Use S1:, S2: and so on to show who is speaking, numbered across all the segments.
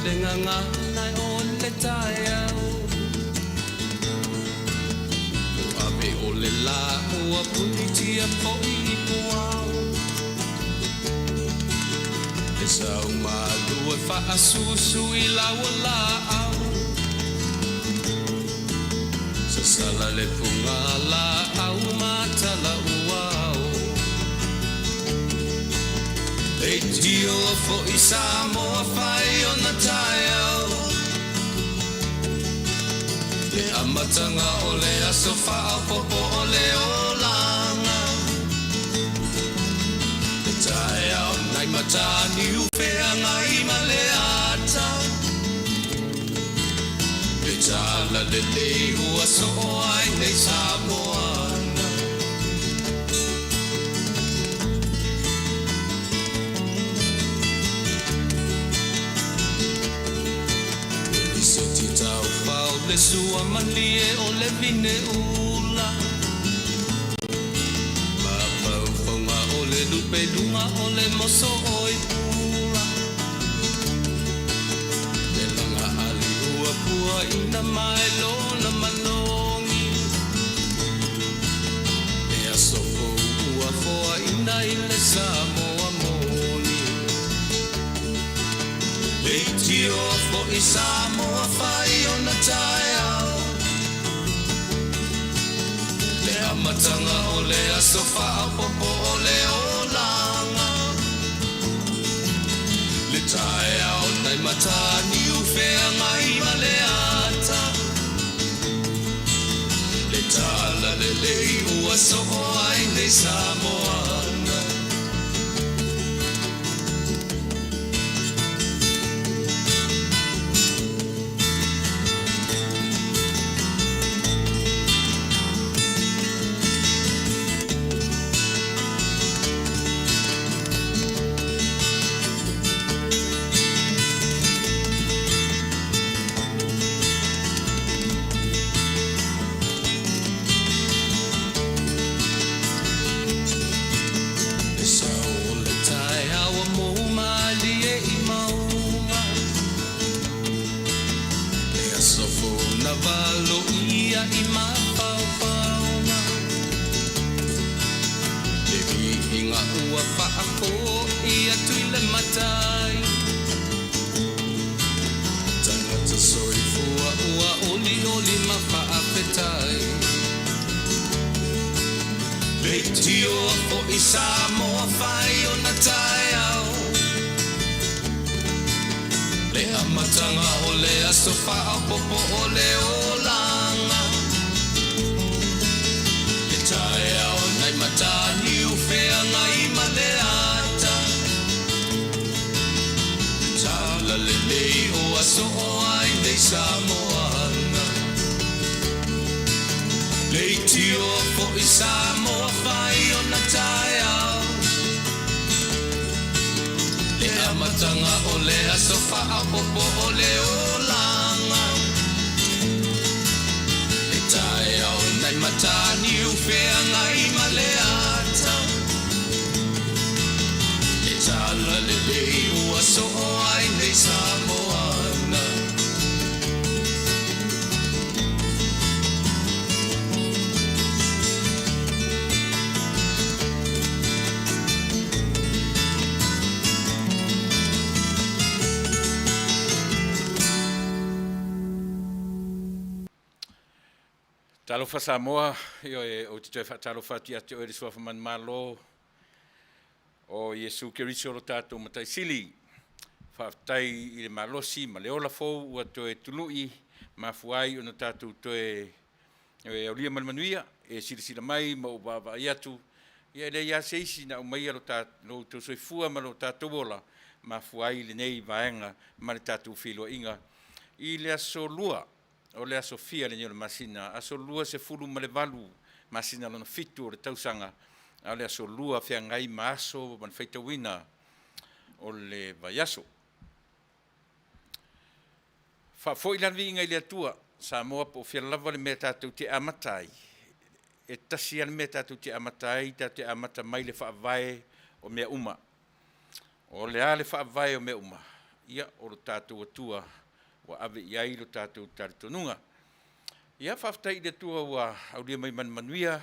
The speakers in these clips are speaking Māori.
S1: le nganga nai o le tai au Ape o le la ua punitia po I puau E sau malu e wha asusu I laua la au Sa sala le punga la au matala uau E tio fo I Samoa whai o na tai au Le amatanga o le aso wha popo o le olanga Le tai au nai matani upea ngai ma le ata Le tala le ua so ai nei Samoana Le sua malie o le vine ula Ma pauwhaunga o le lupe lunga o le moso oi pula Le langa ali ua pua ina mai lona manongi E aso ko ua foa ina I le Samoa moni Le tio fo I Samoa whai o na tai au Le amatanga o le aso wha popo o le olanga Le tai au nai matani ufea ngai ma le ata Le tala le lei ua so ai nei Samoana Samoa whai o na tai au Le amatanga o le aso wha popo o le olanga Le tai au nai matani ufea ngai ma le ata Tala le lei o aso o ai nei Samoana Le tio fo I Samoa whai o na tai au Le amatanga o le aso wha popo o le olanga Le tai au nai matani ufea ngai ma le ata Le tala le lei ua so ai nei Samoana
S2: Talo fa Samoa io o te fa talo fa ti ate o le sofa man malo o Yesu Keriso lo tato matai sili fa tai I le malosi ma le ola fo o to e tului ma fuai o tato to e o lia Manuia e sila mai ma o baba iatu ia le ia seisi na o mai lo tato lo to so fua ma lo tato bola ma fuai le nei vaenga ma le tato filo inga I le asolua o le Sofia le nyole masina aso lua se fulu ma le valu masina lona fitu o le tausanga a le aso lua fea ngai maaso man feita wina o le vaiaso fa foi la vinga ile tua Samoa po fea lava le meta tu te amatai e tasi al meta tu te amatai te amata mai le fa vai o mea uma o le ale fa vai o mea uma ia o lo tātou atua wa ave iai lo tātou taritonunga. Ia whaftai le tua wa aulia mai Manuia,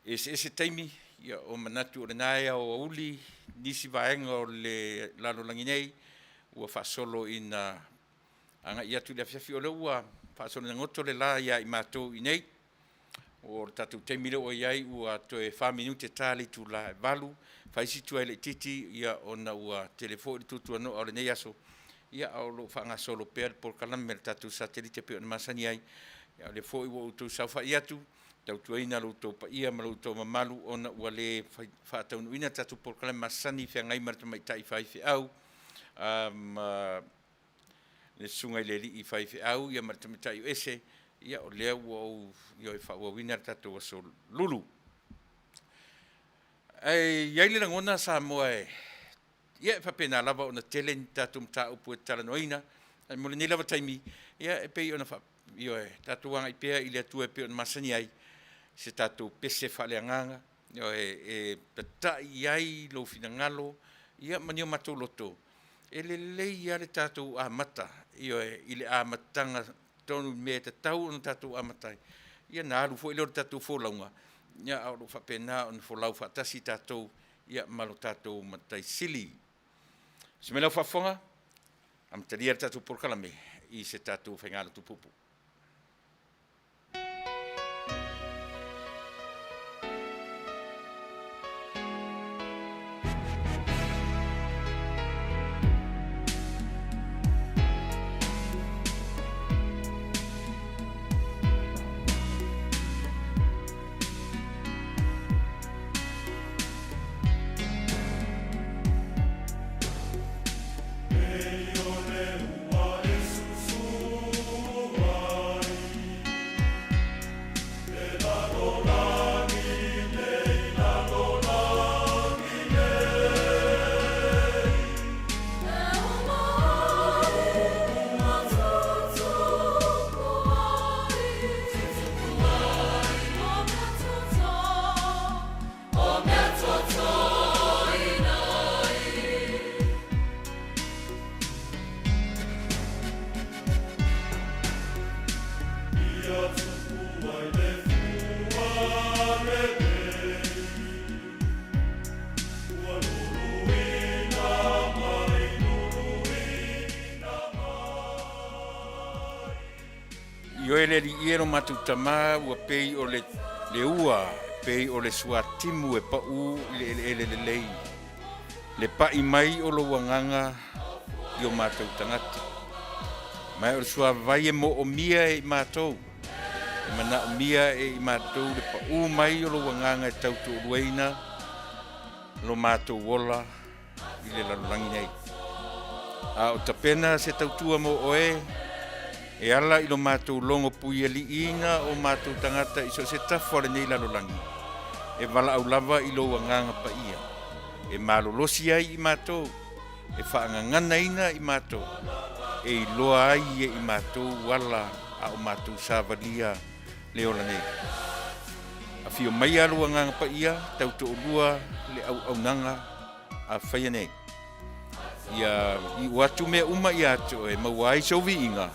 S2: ese taimi, ia o manatu o le naia o uli, nisi vaenga o le lalo langinei, ua whasolo ina anga ia tu le fiafi o le ua, whasolo na ngoto le la ia i mātou i nei, o tātou taimi le o iai ua toe 5 minute tāli tu la valu, whaisi tua ele titi, ia ona ua telefo i tutu ano o le nei aso, ia au lo whanga solo pēr por kalame le tātou satelite pe o na masani ai, ia le fo i wa utou sauwha i atu, tau tuaina lo tau pa ia ma lo tau mamalu ona ua le whaataunu ina tātou por kalame masani whia ngai marata mai tai whaiwhi au, le sungai le li i whaiwhi au, ia marata mai tai o ese, ia o lea ua au, ia i whaua wina tātou aso lulu. Iai le langona sa moa ia e whapena lava o na tele ni tātou mta upu e tala noina, mo le nei lava taimi, ia e pei o na tātou wanga i pēa i le atua e pēa o na masani ai, se tātou pese whale anganga, e patai iai lo fina ngalo, ia mani o matou loto. E le lei ia le tātou amata, i le amatanga tonu me te tau o na tātou amatai. Ia nā alu fo i leo tātou fōlaunga, ia au lo whapena o na fōlau whatasi tātou, ia malo tātou matai sili. Se me lau whafonga, am talia tātou porkalame i se tātou whaingalo tupupu. Ioele li iero matutama ua pei o le ua, pei o le suatimu e pa'u le lei. Le pa'i mai o lo wanganga i o mātou tangata. Mai o le sua vai e mo o mia e i mātou. E mana o mia e i mātou le pa'u mai o lo wanganga e tautu o lueina lo mātou wola i le lalulangi nei. A o tapena se tautua mo oe, e ala i lo mātou longo pui ali inga o mātou tangata iso se tafore nei lalulangi. E wala au lava i lo wanganga pa ia. E malolosi ai i mātou, e whaangangana ina i mātou, e i loa ai e i mātou wala a o mātou sāvalia leola nei. A fio mai alu wanganga pa ia, tauto o lua le au nanga a whaia nei. Ia i watu mea uma i ato e mawai sovi inga,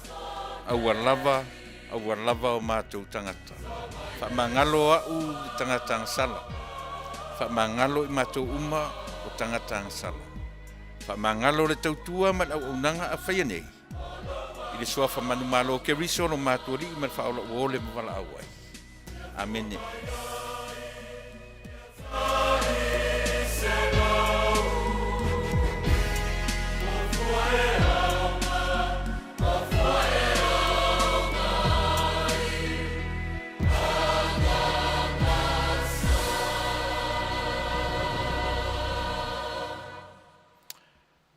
S2: au lava o mātou tangata. Whamangalo au tangata ang sala. Whamangalo i mātou uma o tangata ang sala. Whamangalo le tautua man au nanga a whaia nei. I le soa whamanu malo ke riso no mātou li man whaola uole mwala au ai. Amen.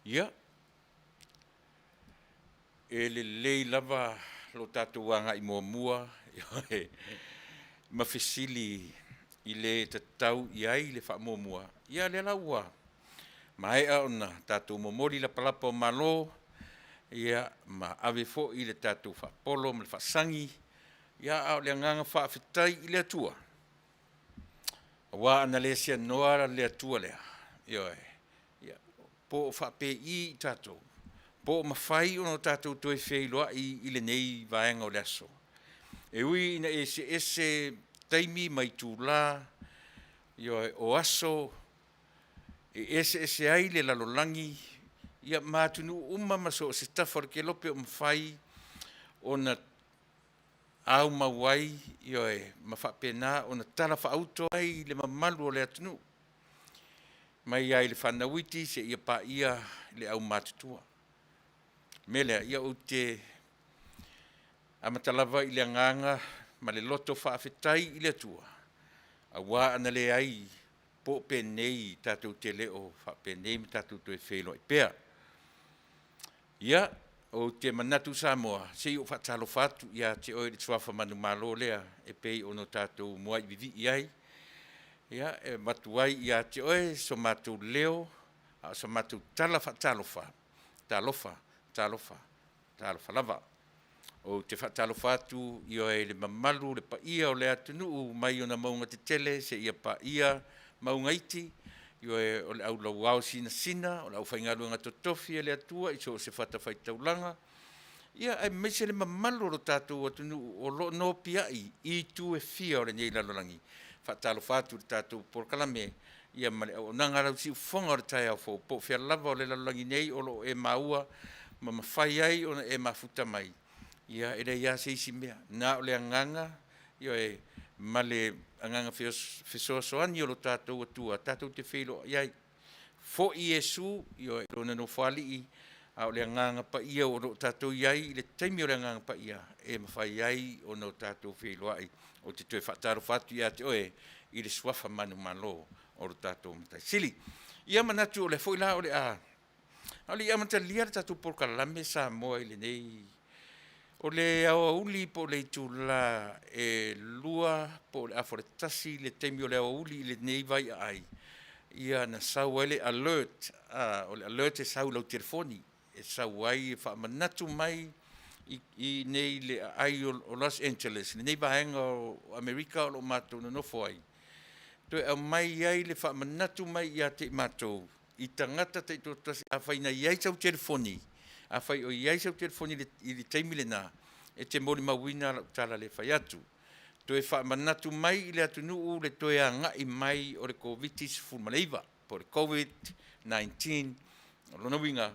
S2: Ia, e le lei lava lo tātou wanga i mua, mawhisili i le tatau i ai le wha mua. Ia le laua, mai a ona tātou momori la palapa o malo, ia ma ave fo i le tātou wha polo, ma le wha sangi, ia au le nganga wha awhitai i le atua. Wa ana le sia noa le atua lea, ia po whape I tātou. Po mawhai ono tātou toi wheiloa I le nei vaenga o le aso. E ui ina ese taimi mai tūlā, o aso, ese ai le lalolangi, ia mātunu maso se tafar ke lope o mawhai, o na au mawai, mawhapena, o na tala whaauto ai le mamalu o le atunu. Mai ai le whanawiti se ia pa ia le au mātutua. Melea, ia o te amatalawa I le anganga, ma le loto whaafetai I le atua. A wā ana le ai, po penei tātou te leo, whapenei mi tātou toi whelo I pēr. Ia, o te manatu Samoa, se I o whatalo whatu, ia te oe le tuafa manu malo lea, e pei ono tātou mua I vivi iai. Ia, e matuai ia te oe, so mātou leo, so mātou tala whatalofa, talofa lava. O te whatalo whatu, I oe le mamalu, le pa ia o le atunu, mai o na maunga te tele, se ia pa ia maunga iti, I oe o le au lauau sina, o le au whaingaru ngā totofi le atua, I so se whata whaitaulanga. Ia, ai meise le mamalu o tātou atunu, o lo no piai, I tu e fia o le nei lalolangi. Whatalo whatu le tātou porkalame, ia male o nangarau si ufonga o le tai au fo, po whia lava o le lalolangi nei, o lo e maua, ma mawhai ai, o e mafuta mai. Ia, ere ia se isi mea. Nā o le anganga, ia male anganga whesoasoani o lo tātou atua, tātou te whilo iai. Fo I Yesu, ia e rona no whali I, a o le anganga pa ia o lo tātou iai, le taimi o le anganga pa ia, e mawhai iai o no tātou whilo ai. O te tue whataro whatu ia te oe, I le swafa manu malo o lo tātou matai. Sili, ia manatu o le whoila o le a. Ali ia mata lia le tātou porkalame sa moa I le nei. O le awauli po le tūla e lua po le aforetasi le teimi o le awauli le nei vai ai. Ia na sau ele alert, o le alert e sau lau telefoni, e sau ai e whaamanatu mai I nei le ai o Los Angeles, le nei vahenga o Amerika o lo mātou na nofo ai. Toi au mai ai le whaamanatu mai ia te mātou, I tangata te tōtasi a whaina iai sau telefoni, a whai o iai sau telefoni I le teimi le nā, e te mori mawina tala le whai atu. Toi whaamanatu mai I le atu nuu le toi a ngai mai o le COVID-19 fulmaleiva, po le COVID-19, o lona winga,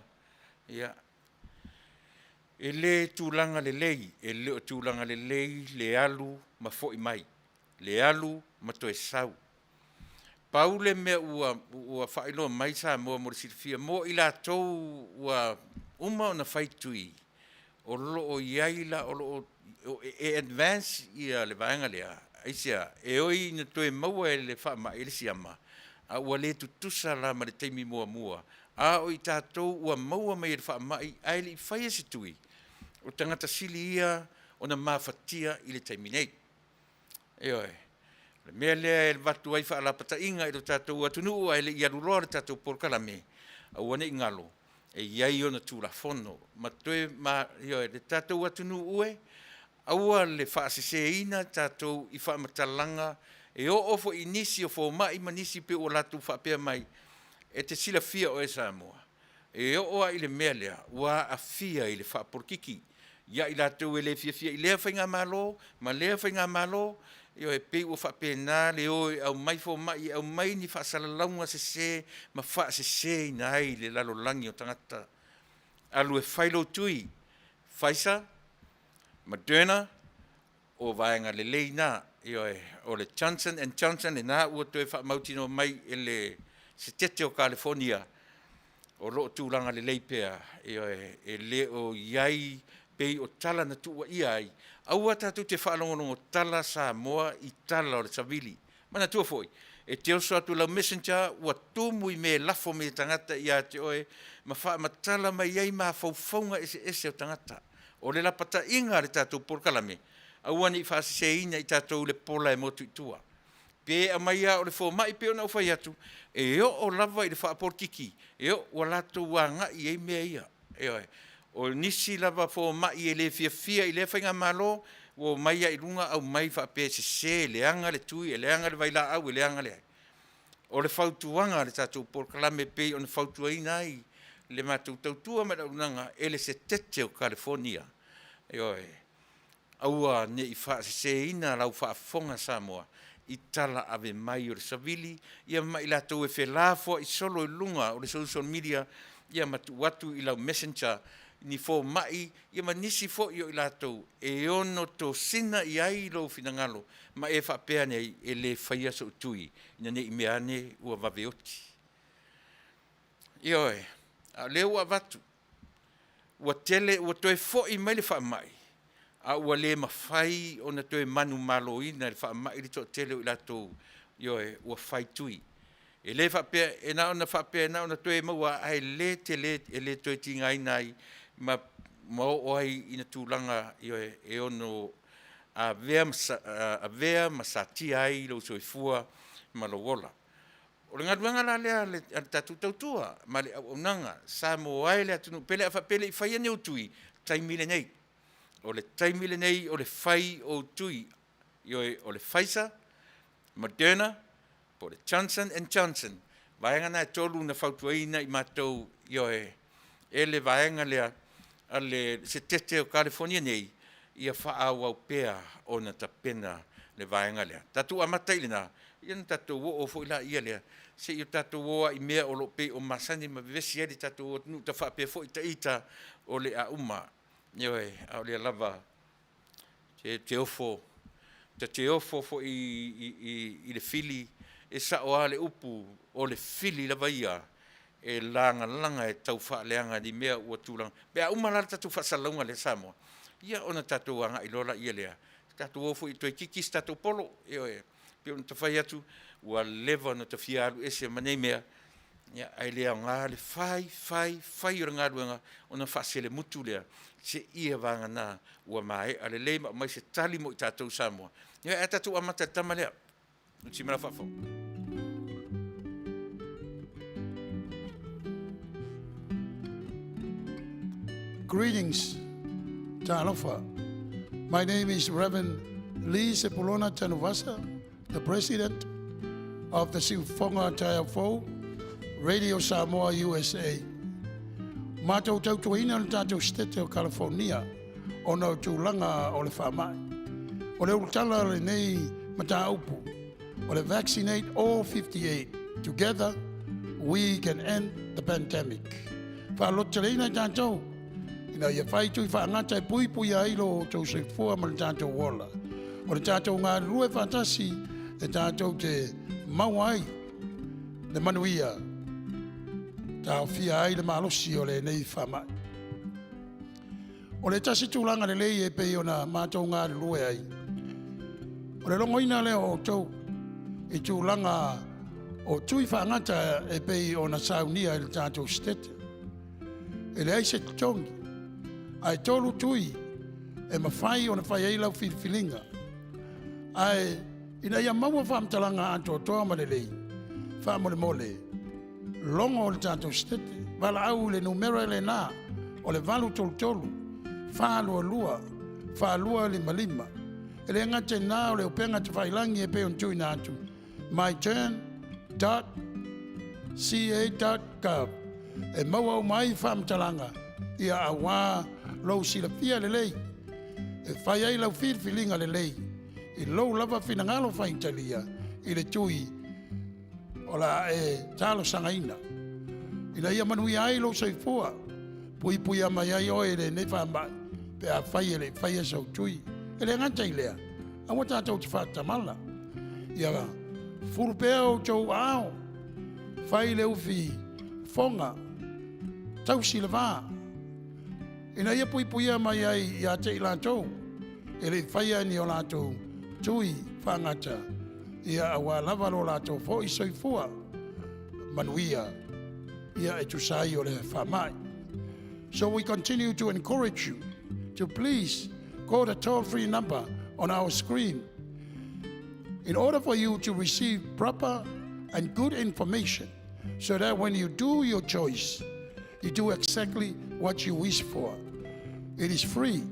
S2: ia. E le tūlanga le lei, e le o tūlanga le lei, le alu ma fo'i mai, le alu ma toi sau. Paule mea ua whaeloa mai sa moa mo le silfia, mo I lātou ua uma o na whaitui, o lo o iaila, o lo o e advance ia le vaenga lea, aisia, e oi na toe maua e le whaama e le siama, a ua le tutusa la ma le teimi mua mua, a oi tātou ua maua mai e le whaama I aile I whaia se tui, o tangata sili ia o na mawhatia I le teimi nei. E oi. Le mea lea e watu ai whaalapata inga I lo tātou atunu a ele I aluloa le tātou porkalame, a wane I ngalo, e iai o na tūra fono, ma toe le tātou atunu ue, aua le whaaseseina tātou I whaamatalanga, e o ofo I nisi o fo mai manisi pe o latu whaapea mai, e te sila fia o e Samoa. E o oa I le mea lea, ua a fia I le whaaporkiki, ia I lātou e le fia I lea whainga malo, ma lea whainga malo, Io e pei o whapena le o au mai fo mai, au mai ni whaasalaunga se, ma whaasese ina ai le lalolangi o tangata. Alu e whailo tui, Fasa, Moderna, o vaenga le leina, io e o le Johnson & Johnson, e nā ua toe whaamautino mai e le se tete o California, o loo tūlanga le leipea, io e le o iai pei o tala na tua ia ai. Aua tātou te whaalongonongo tala Samoa I tala o le savili. Mana tua foi. E te oso atu lau messenger, ua tūmu I me lafo me tangata ia te oe, ma wha matala mai iai ma faufaunga ese o tangata. O le lapata inga le tātou porkalame. Aua ni whaasiseina I tātou le pola e motu itua. Pe a maia o le fo mai pe o na ufai atu. E o lava I le whaaporkiki. E o lato wanga I ei mea ia. E oe. O nisi lava fo mai e le fia I le whainga malo, o mai I runga au mai wha pe se le anga le tui, le anga le vaila au, le anga le ai. o le whautuanga le tātou porkalame pei o le whautuaina ai le mātou tautua me raunanga e le se tete o California. Aua ne i whaaseseina lau whaafonga Samoa i tala ave mai o le savili, ia mai lātou e whelafo i solo i lunga o le social media, ia matu watu i lau messenger, ni fo mai, ia manisi fo i o i lātou, e ono to sina i ai lo finangalo, ma e whapea nei e le whaia so utui, ina ne i meane ua waveoti. Ioe, a leo a watu, ua tele, ua toe fo i mai le wha mai, a ua le mawhai o na toe manu malo ina le wha mai li to tele o i lātou, ioe, ua whai tui. E le whapea, e na ona whapea, na ona toe maua, ai le te le, e le toe tinga inai, ma o ai ina tūlanga e ono a vea masati ai lo soifua ma lo wola. O le ngaruanga la lea le tatu tautua, ma le onanga, sa mo ai le atunu, pele a whapele i whaia ne utui, taimile nei. O le taimile nei, o le whai o utui, o le Fasa, Moderna, po le Johnson & Johnson, vaenga na tolu na whautuaina i mātou, e le vaenga lea, ale se tete o California nei, ia whaau au pea o na tapena le vaenga lea. Tatu amatai lena, ia na tatu o fo ila ia lea, se i tatu oa i mea o lo pe o masani ma vesi eri tatu o nu ta whapea fo ita ita o le a uma. Au lea lava, te ofo, te ofo fo i le fili, e sa o ale upu o le fili lava ia, e langa e tau whaaleanga di mea ua tūlanga. Pea umalala tatu whasalunga le Samoa. Ia ona tatu wanga i lola ia lea. Tatu ofu i toi kikis tatu polo. Pea ona tawhai atu, ua lewa na tawhiaru ese manei mea. Ia ai lea ngā le whai ora ngā ruanga ona whaasele mutu lea. Se ia wanga nā ua mai, ale leima mai se tali mo i tatou Samoa. Ia e tatu amata tama lea. Uti mara whafo.
S3: Greetings, Talofa. My name is Reverend Lee Sepulona Tanuvasa, the president of the Siufonga Taiafo, Radio Samoa, USA. Mātou tautuina le tātou stete o California, o nau tūlanga o le whamai. O le urtala le nei mata upu, o le vaccinate all 58. Together, we can end the pandemic. Whalotelina tātou, ina ia whai tui whaangata e pui a ilo o tau se fua ma le tātou wola. O le tātou ngā rue whatasi e tātou te mauai, le Manuia, tāo fia ai le malosi o le nei whamai. O le tasi tūlanga le lei e pei o na mātou ngā rue ai. O le longoina leo o tau, i tūlanga o tui whaangata e pei o na saunia i le tātou stete. E le aise tongi, ai tolu tui e mawhai o na whai eilau whilwhilinga. Ai ina ia maua whamtalanga anto toa ma le lei, whamole mole, longo o le tātou stete, wala au le numero le nā, o le valu tolu, whālua lua, whālua lima lima. E le ngate nā o le upenga te whailangi e pe on tui nātu, myturn.ca.gov, e maua o mai whamtalanga, ia awa lou sila fia le lei, e whai ai lau whilwhilinga le lei, i lou lava whinangalo whaintalia, i le tui, o la e talo sangaina. Ina ia Manuia ai lou soifua, pui ama iai oe le ne whamai, pe a whai ele, whai e sau tui, e le ngata i lea, a wata tau te whatamala. Ia furupea o tau ao, whai le uwhi fonga, tau sila vaa. Ina ia pui mai ai i a te ilantou, e le whaia ni o lātou tui whangata, ia awa lava lo lātou fo i soifua, Manuia, ia e tusai o le whamai. So we continue to encourage you to please call the toll-free number on our screen in order for you to receive proper and good information so that when you do your choice, you do exactly what you wish for. It is free.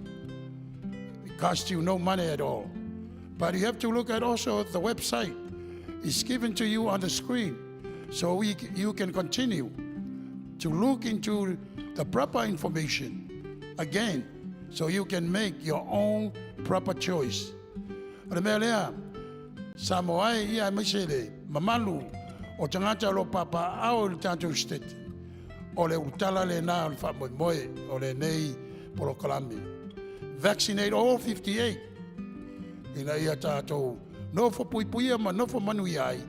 S3: It costs you no money at all. But you have to look at also the website. It's given to you on the screen. So you can continue to look into the proper information again, so you can make your own proper choice. Remelea, Samoai ia misele, mamalu, o tangata lo papa au le tātou state, o le utala le nā o le whamoimoe, o le nei polokalami. Vaccinate all 58. Ina ia tātou, no fo puipuia ma no fo manuia ai,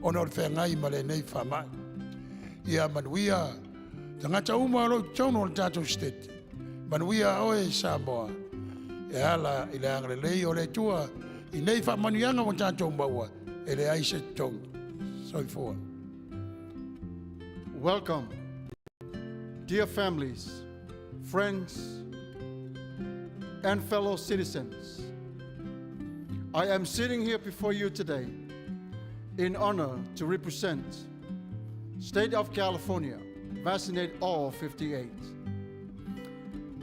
S3: o no le whengai ma le nei whamai. Ia Manuia, tangata uma alo tono le tātou state. Manuia oe Samoa, e ala i le angrelei o le tua, i nei whamanuianga o tātou maua, e le aise tong. Soifua.
S4: Welcome, dear families, friends, and fellow citizens. I am sitting here before you today in honor to represent State of California, vaccinate all 58.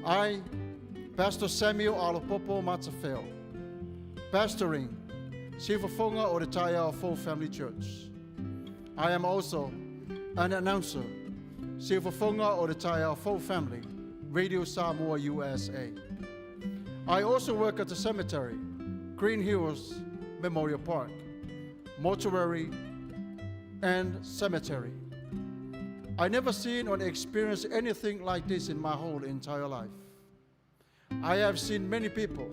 S4: I, Pastor Samuel Alopopo Matafeo, pastoring Sifafonga o the Taya Full Family Church. I am also an announcer, Sifafonga o the Taya Full Family, Radio Samoa USA. I also work at the cemetery, Green Hills Memorial Park, mortuary, and cemetery. I never seen or experienced anything like this in my whole entire life. I have seen many people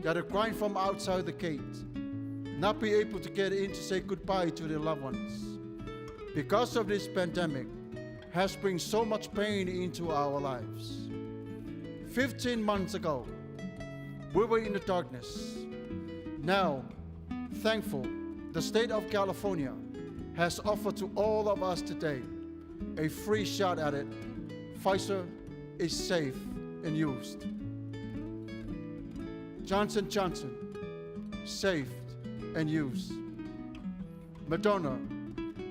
S4: that are crying from outside the gate, not be able to get in to say goodbye to their loved ones. Because of this pandemic has brought so much pain into our lives. 15 months ago, we were in the darkness. Now, thankful, the state of California has offered to all of us today a free shot at it. Pfizer is safe and used. Johnson & Johnson, safe and used. Moderna,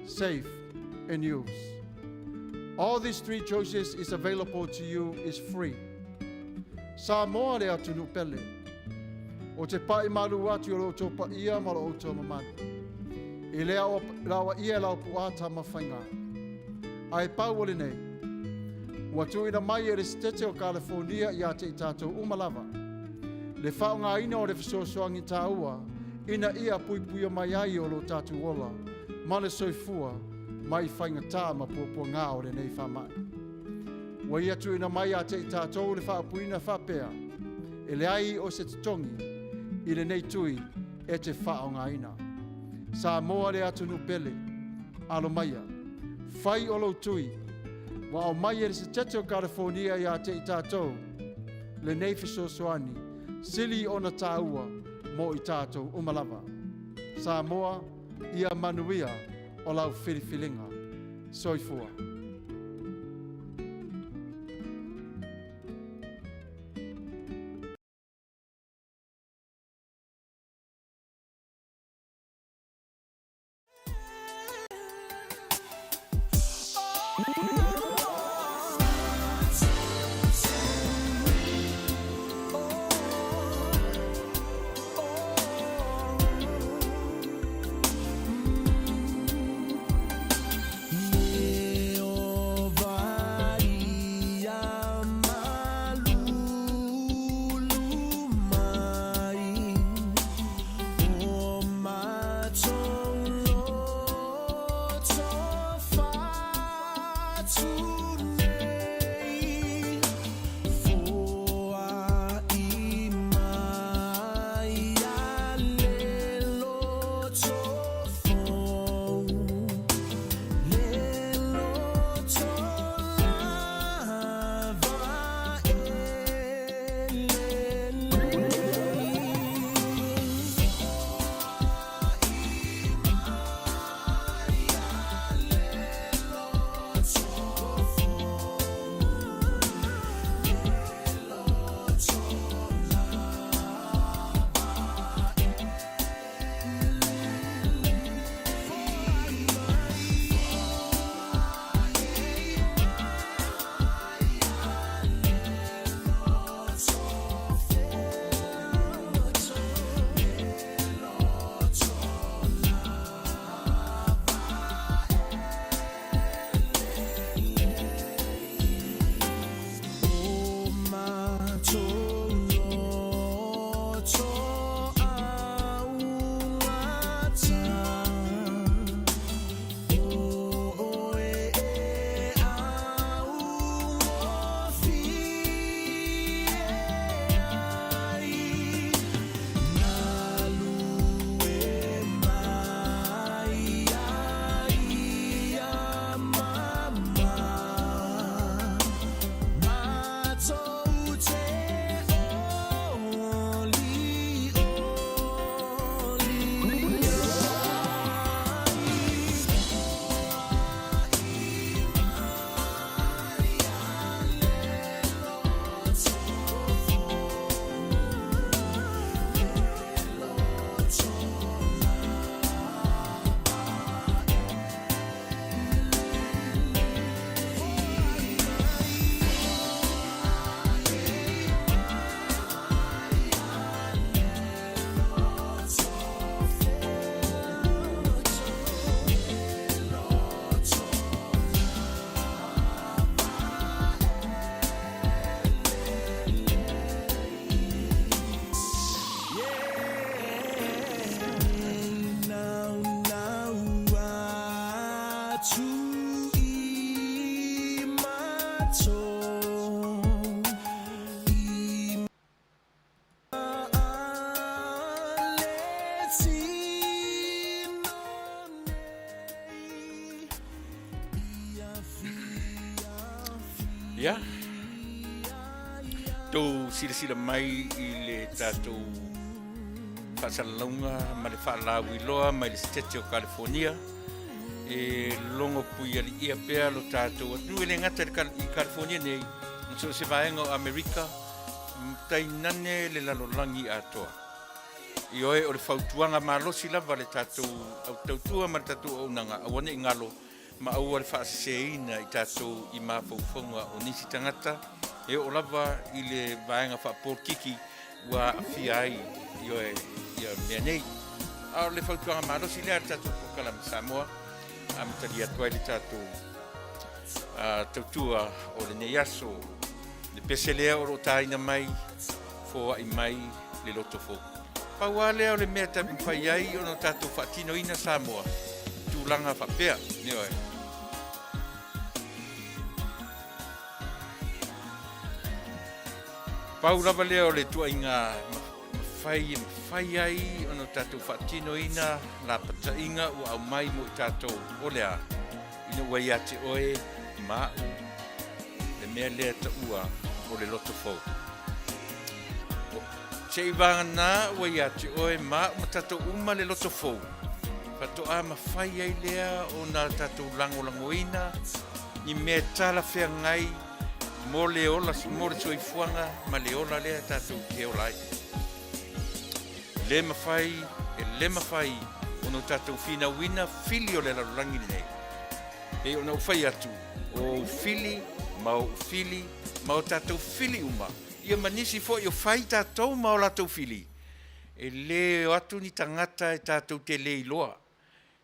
S4: safe and used. All these three choices is available to you, is free. Samoa lea tunu pele. O te pai malu atu o tō pa ia ma o tō mamatu. I lea o lawa ia lau puata mawhainga. Ai pauole nei. Ua tuina mai e restete o California ia te i tātou umalava. Le whaonga ina o le fisosoangi tāua, ina ia puipuia mai ai o lo tātou ola, ma le soifua, mai whainga tā ma puapua ngā o le nei whamai. Ua ia tuina mai a te i tātou le whaapuina whapea, e le ai o se titongi, i le nei tui e te whaonga ina. Samoa le atunu pele, alo maia, whai o lo tui, wa o mai e se tete o California ia te i tātou, le nei fisosoani, sili ona tāua mo i tātou umalava. Samoa ia Manuia o lau whiriwhilinga. Soifua.
S1: Neo
S2: Ia. Tō sila mai I le tātou whaasalalaunga ma le whaalawi loa mai le stete o California. E longo pui ali ia pea lo tātou. Atu ele ngata I California nei. So se vaenga o Amerika. Tai nane le lalolangi atoa. I oe o le whautuanga malosi lava le tātou au tautua ma le tātou au nanga. Awane I ngalo ma au le whaaseina I tātou I mawhauwhaunga o nisi tangata. E o lava I le vaenga whaapōkiki ua awhiai I oe ia mea nei. A le whautuanga malosi lea le tātou Pokalama Samoa. A matari atuai le tātou tautua o le nei aso. Le pese lea o taina mai fo I mai le loto fo. Paua lea o le mea tapu whai ai o no tātou whaatino ina Samoa. Tūlanga whapea, ne oe. Pau lava lea o le tua inga whai ai o no tātou whaatino ina la pata inga o au mai mo I tātou o lea. Ina wai ate oe mau le mea lea ta ua o le loto fo. Se I vangana wai ate oe mau ma tātou uma le loto fo. Patoa ma whai ai lea o nā tātou langolangoina I mea tala whea ngai mo le ola, mo le soifuanga ma le ola lea tātou ke olai. Le mawhai o no tātou whina wina fili o le lalulangi nei. E o nau whai atu o fili, ma o tātou fili uma. Ia manisi fo I o whai tātou ma o lātou fili. E le o atu ni tangata e tātou te le iloa.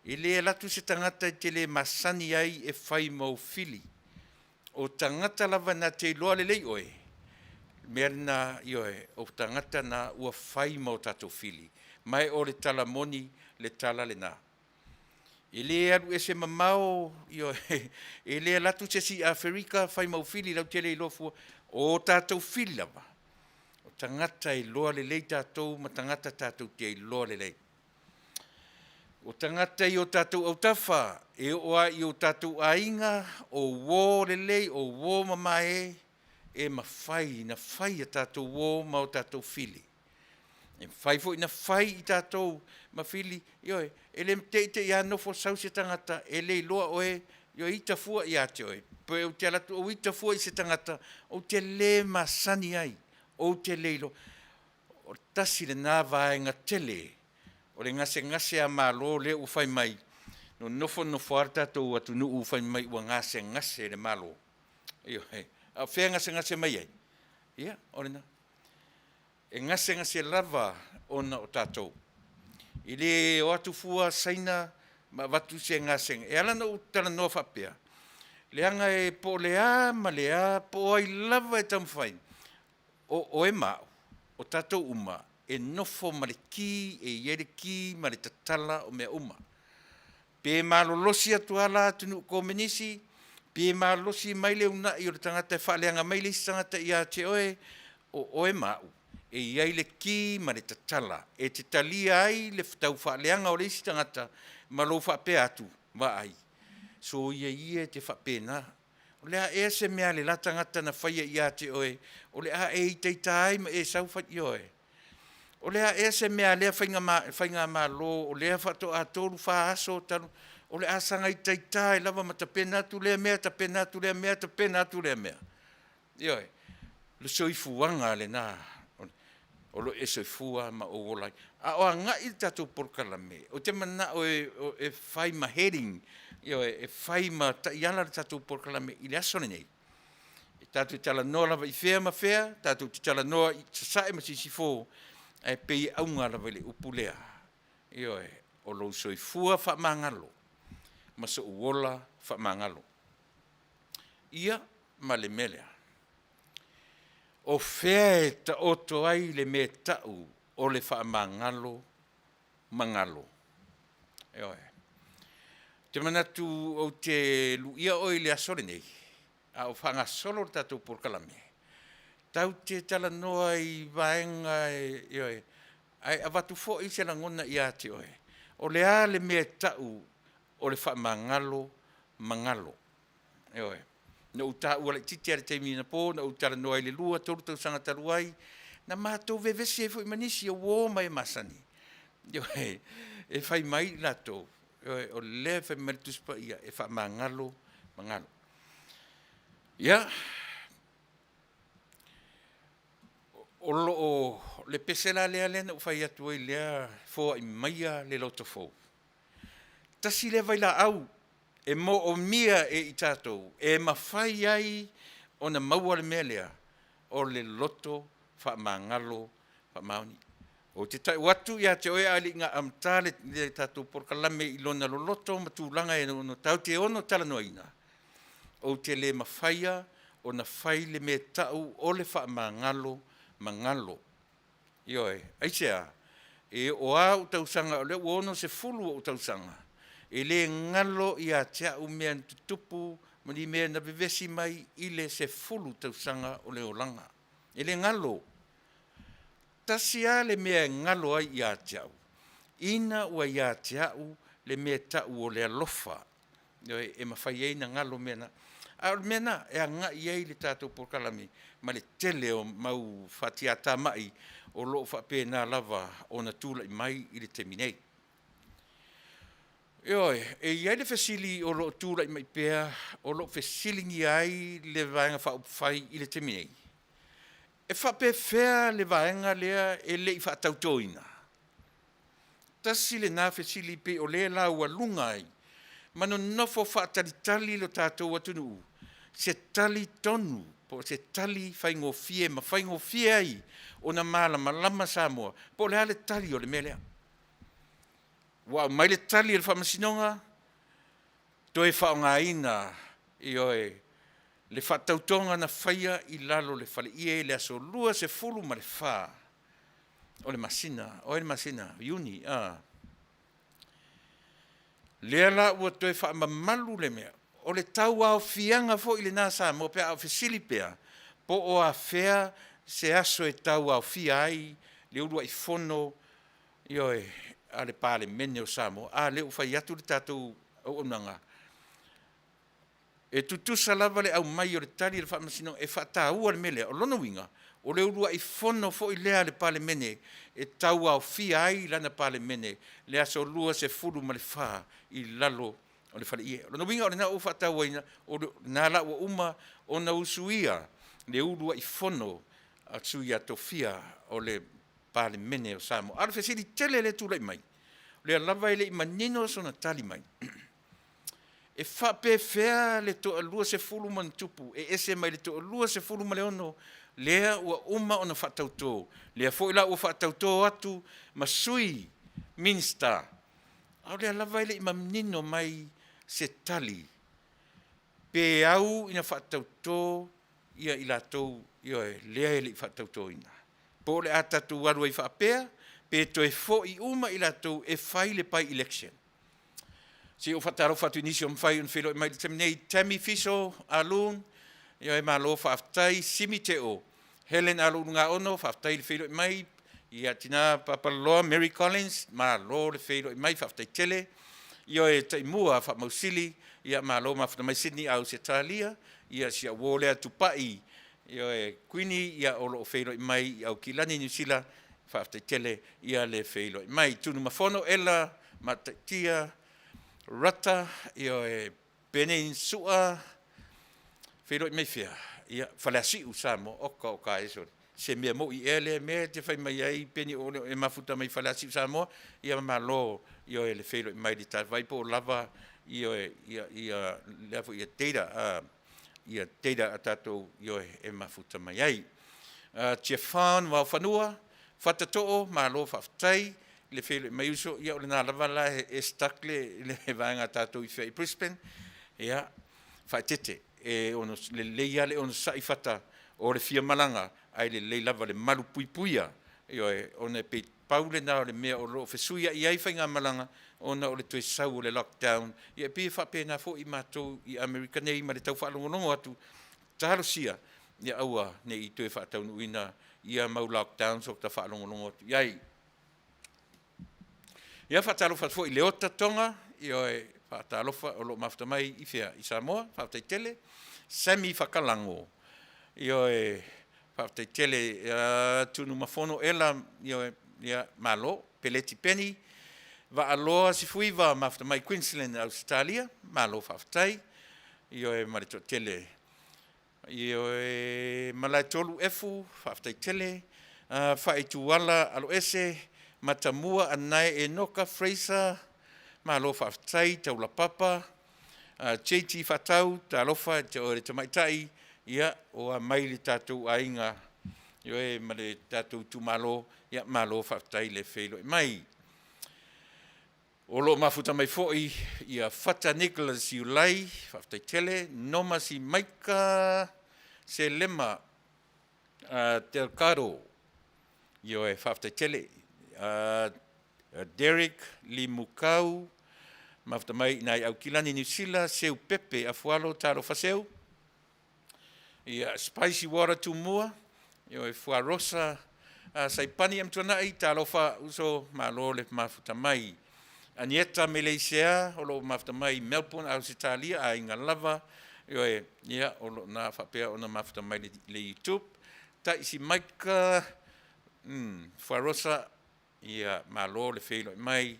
S2: E le latu se tangata te le masani ai e whai ma o fili. O tangata lava na te iloa le lei oe. Merna ioe, o tangata na ua whai ma o tātou fili. Mai o le tala moni, le tala le nā. E le alu e se mamao, ioe, e le latu se si Afrika, whai ma o fili, lau te le iloa fua, o tātou fili lava. O tangata e loa le lei tātou, ma tangata tātou te e loa le lei. O tangata I o tātou au tawha, e oa I o tātou ainga, o wō le lei, o wō mamae, e ma whai, na whai a tātou wō ma o tātou fili. E whai fo ina whai I tātou ma fili, ioe, e le te ia nofo sau se tangata, e le loa oe, io ita fua I ate oe. Pe o te alatu, o ita fua I se tangata, o te le masani ai, o te leilo. O tasi le nā vaenga tele, o le ngase a malo le u whai mai, no nofo ar tātou atu nu u whai mai ua ngase le malo. Ioe, a whea ngase mai ai. Ia, orena. E ngase lava ona o tātou. I le o atu fua saina ma watu se ngase. E alana u tala noa whapea. Le anga e po lea ma lea po ai lava e tamwhai. O e mau, o tātou uma, e nofo ma le ki, e iere ki ma le tatala o mea uma. Pe malolosi atu ala tunu komenisi, pe malolosi mai le una I o le tangata e whaaleanga mai le tangata I a te oe, o e mau. E iai le ki ma le tatala. E te talia ai le tau whaaleanga o le isi tangata, ma lo whape atu, wa ai. So ia te whape na. O lea e se mea le la tangata na whaia I a te oe, o lea e I teitai ma e sau whai oe. O lea e se mea lea whainga ma lo, o lea whato a toru wha aso tanu, o lea sanga I teitai lava ma ta pena tu lea mea, ta pena tu lea mea, ta pena tu lea mea. Ioe, le soifuanga le nā, o lo e soifua ma o wolai. A o a ngai tātou porkalame, o te mana o e whai ma heading, ioe, e whai ma iala tātou porkalame I le asone nei. E tātou tala noa lava I whea ma whea, tātou tala noa I sasae ma sisifo, e pei aunga lava le upulea. Ioe, o lo soifua wha mangalo, ma so uola wha mangalo. Ia ma le melea. O whea e ta oto ai le me tau o le wha mangalo. Ioe. Te manatu o te luia oi le asore nei, a o whanga solo tātou porkalame. Tau te tala noa I vaenga ioe, ai avatu fo I se langona I ate oe. O le a le mea tau o le wha mangalo. Ioe. na uta ua le titi ale taimi na po, na uta le noai le lua, tolu tau sanga taruai, na mātou vevesi e fo i manisi o mai masani. Yo e fai mai lato, o le fai mai tuspa ia, e fa mangalo. Ia, o le pesela lea lena u fai atu ai lea fo i maia le loto fo. Tasi le vai la au, e mo o mia e i tātou, e mawhai ai o na maua le mea lea, o le loto wha mangalo, wha mauni. O te tai watu ia te oe ali ngā amta le tātou porkalame i lona lo loto, ma tūlanga e no tau te ono tala noa ina. O te le mawhaia, o na whai le mea tau, o le wha mangalo, Ioe, aisea, e o a u tausanga, o le uono se fulu o tausanga. E le ngalo i a tea u mea tutupu, mani mea na vivesi mai i le se fulu tausanga o le olanga. E le ngalo. Tasi a le mea ngalo ai i a teau. Ina ua i a teau le mea tau o le alofa. Ioe, e mawhai ei na ngalo mea na. A mena e anga i ei le tātou porkalami, ma le tele o mau whatiata mai o loo whapena lava o na tūla i mai i le teminei. Ioi, e iai le whesili o loo tūla i mai pēa, o loo whesilingi ai le vaenga whaupai i le teminei. E whape whea le vaenga lea e le i whaatautoina. Tasi le nā whesili pe o le la ua lunga ai, mano nofo whaatalitali lo tātou atunuu, se tali tonu, po se tali whaingofie, ma whaingofie ai, o na malama Samoa, po le ale tali o le melea. Wa mai le tali e le whamasinonga, toe whaonga ina, i oe, le whaatautonga na whaia i lalo le whale ie, le aso lua se fulu ma le wha, o le masina, iuni, Lea la ua toe whaamamalu le mea. O le tau au fianga fo i le nasa mo pea au fesili pea. Po o a fea se aso e tau au fia ai le urua i fono ioe a le pāle mene o Samo. A le ufai atu le tātou au unanga. E tutusa lava le au mai o le tali le whaamasino e whaata ua le mele o lono winga. O le urua i fono fo i lea le pāle mene e tau au fia ai lana pāle mene le aso lua se fulu ma le wha i lalo o le whale ie. O lono winga o le na ufa tau waina o na la ua uma o na usuia le urua i fono a tsuia to fia o le pāle mene o Samo. Ara whesiri tele le tūlai mai. Le lava ele i manino so na tali mai. E whape whea le to alua se fulu man tupu. E ese mai le to alua se fulu ma le ono. Lea ua uma o na whatautō. Lea fo ila ua whatautō atu ma sui minsta. Au lea lava ele i manino mai se tali. Pe au ina whatautō ia ila tau ioe lea ele i whatautō ina. Po le atatu waru i whapea. Pe toe fo i uma ila tau e whai le pai election. Si o whataro whatu inisi o mwhai un whilo i mai teminei Tammy Fiso alun, ioe malo whaftai simi te o. Helen alun ngā ono, whaftai le whilo i mai, ia tina papaloa Mary Collins, malo le whilo i mai, whaftai tele, ioe tai mua whamausili, ia malo mawhana mai Sydney au se talia, ia si a wōlea tupai, ioe Queenie, ia olo o whilo i mai, au Kilani New Zealand, whaftai tele, ia le whilo i mai. Tunu mawhono ela, matatia, Rata, ioe Peninsula, whiro i mei whia, ia whalasi u Samo, oka e sori. Se mea mo i ele, mea te whai mai ai, peni o e mafuta mai whalasi u Samo, ia malo, ioe le whiro i mai di tā vaipo lava, ioe, ia leafo ia teira a tātou, ioe e mafuta mai ai. Tia whan, wau whanua, whatatoo, malo whaftai, le whilo mai uso ia o le nā lavala e stakle le vaenga tātou i whai Brisbane, ia whaitete, e ono le leia le ono sai whata o le fia malanga, ai le lei lava le malu puipuia, ioe, ono e pei paule nā o le mea o lo whesuia i ai whainga malanga, ono o le tue sau o le lockdown, ia pia whape nā fo i mātou i Amerika nei, ma le tau whaalongonongo atu, taharo sia, ia aua ne i tue whaataunu ina, ia mau lockdown, so ta whaalongonongo atu, iai. Ia whataro whatfo i leota tonga, ioe whaatalofa o lo maftamai i fea i Samoa, whaataitele, semi whakalango. Io e whaataitele tunu mafono ela, io e malo, peleti peni, va aloa si fuiva maftamai Queensland, Australia, malo whaatai, io e marito tele. Io e malai tolu efu, whaataitele, whaituala alo ese, matamua anai e noka Fraser, malo whaatai, taula papa, JT whatau, ta alofa, te ore te maitai, ia o a maili tātou ainga, io e male tātou tu malo, ia malo whaatai le whelo mai. O lo mafuta mai foi, ia Fata Nicholas Iulai, whaatai tele, noma si maika se lema, Del Caro, io e whaatai tele, Derek Limukau, mafta mai nai au kilani New Zealand, seu pepe afualo taro faseu. Ia spicy water tumua, io e fuarosa, saipani am tuanai, taro fa uso malo le mafuta mai. Anieta Malaysia, olo mafuta mai Melbourne, Australia, a inga lava, io e ia olo na whapea ona mafuta mai le YouTube. Ta isi maika, fuarosa, ia malo le whelo mai.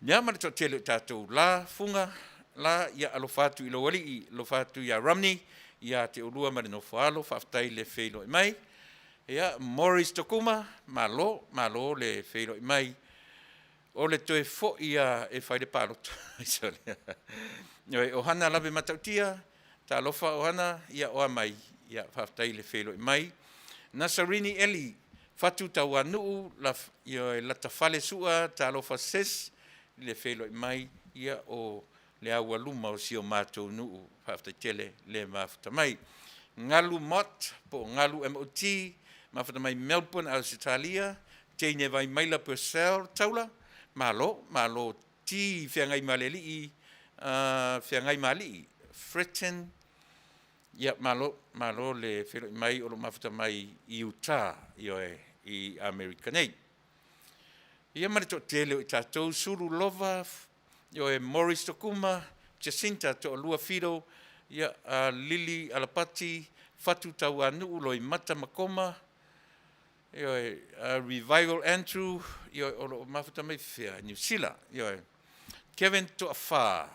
S2: Nia mara to tele tātou la funga, la ia alofatu i lowali, alofatu ia Ramni, ia te olua mara no whaalo, whaftai le whelo mai. Ia Morris Tokuma, malo le whelo mai. O le toe fo ia e whaire pārota. Ohana lawe matautia, tā lofa ohana, ia oa mai, ia whaftai le whelo mai. Nasarini Eli, Fatu tau anuu, ia lata whale sua, tā lofa ses, le whelo mai, ia o le aua luma o sio mātou nuu, whaftai tele, le mafuta mai. Ngalu Mott, po Ngalu MOT, mafuta mai Melbourne, Australia, teine vai maila Purcell, taula, malo, ti whiangai maleli, whiangai mali, Fretten, ia malo le whelo mai, o lo mafuta mai i Utah, i America nei. Ia marito tele o i tātou suru lova, io e Morris Tokuma, Jacinta to Lua Fido, ia Lili Alapati, Fatu tau anu lo i Mata Makoma, io e Revival Andrew, io e olo mafuta mai fea, New Zealand, io e Kevin Toafa,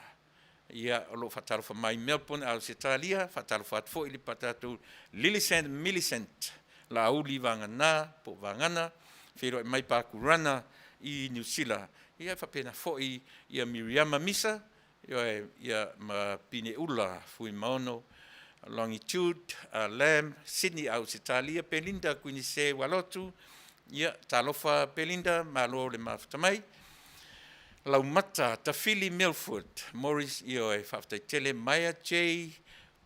S2: ia olo fatalofa mai Melbourne, Australia, fatalofa atfo ili patatu Millicent, la uli vangana, po vangana, fero mai pakurana, i New Zealand. Ia whapena foi, ia Miriama Misa, ia ma pine ula fui maono, Longitude, Lamb, Sydney, Australia, Belinda, Quinise, Walotu, ia talofa Belinda, malo le mafutamai, Laumata, Tafili Milford, Morris, ia e whaftai tele, Maya J,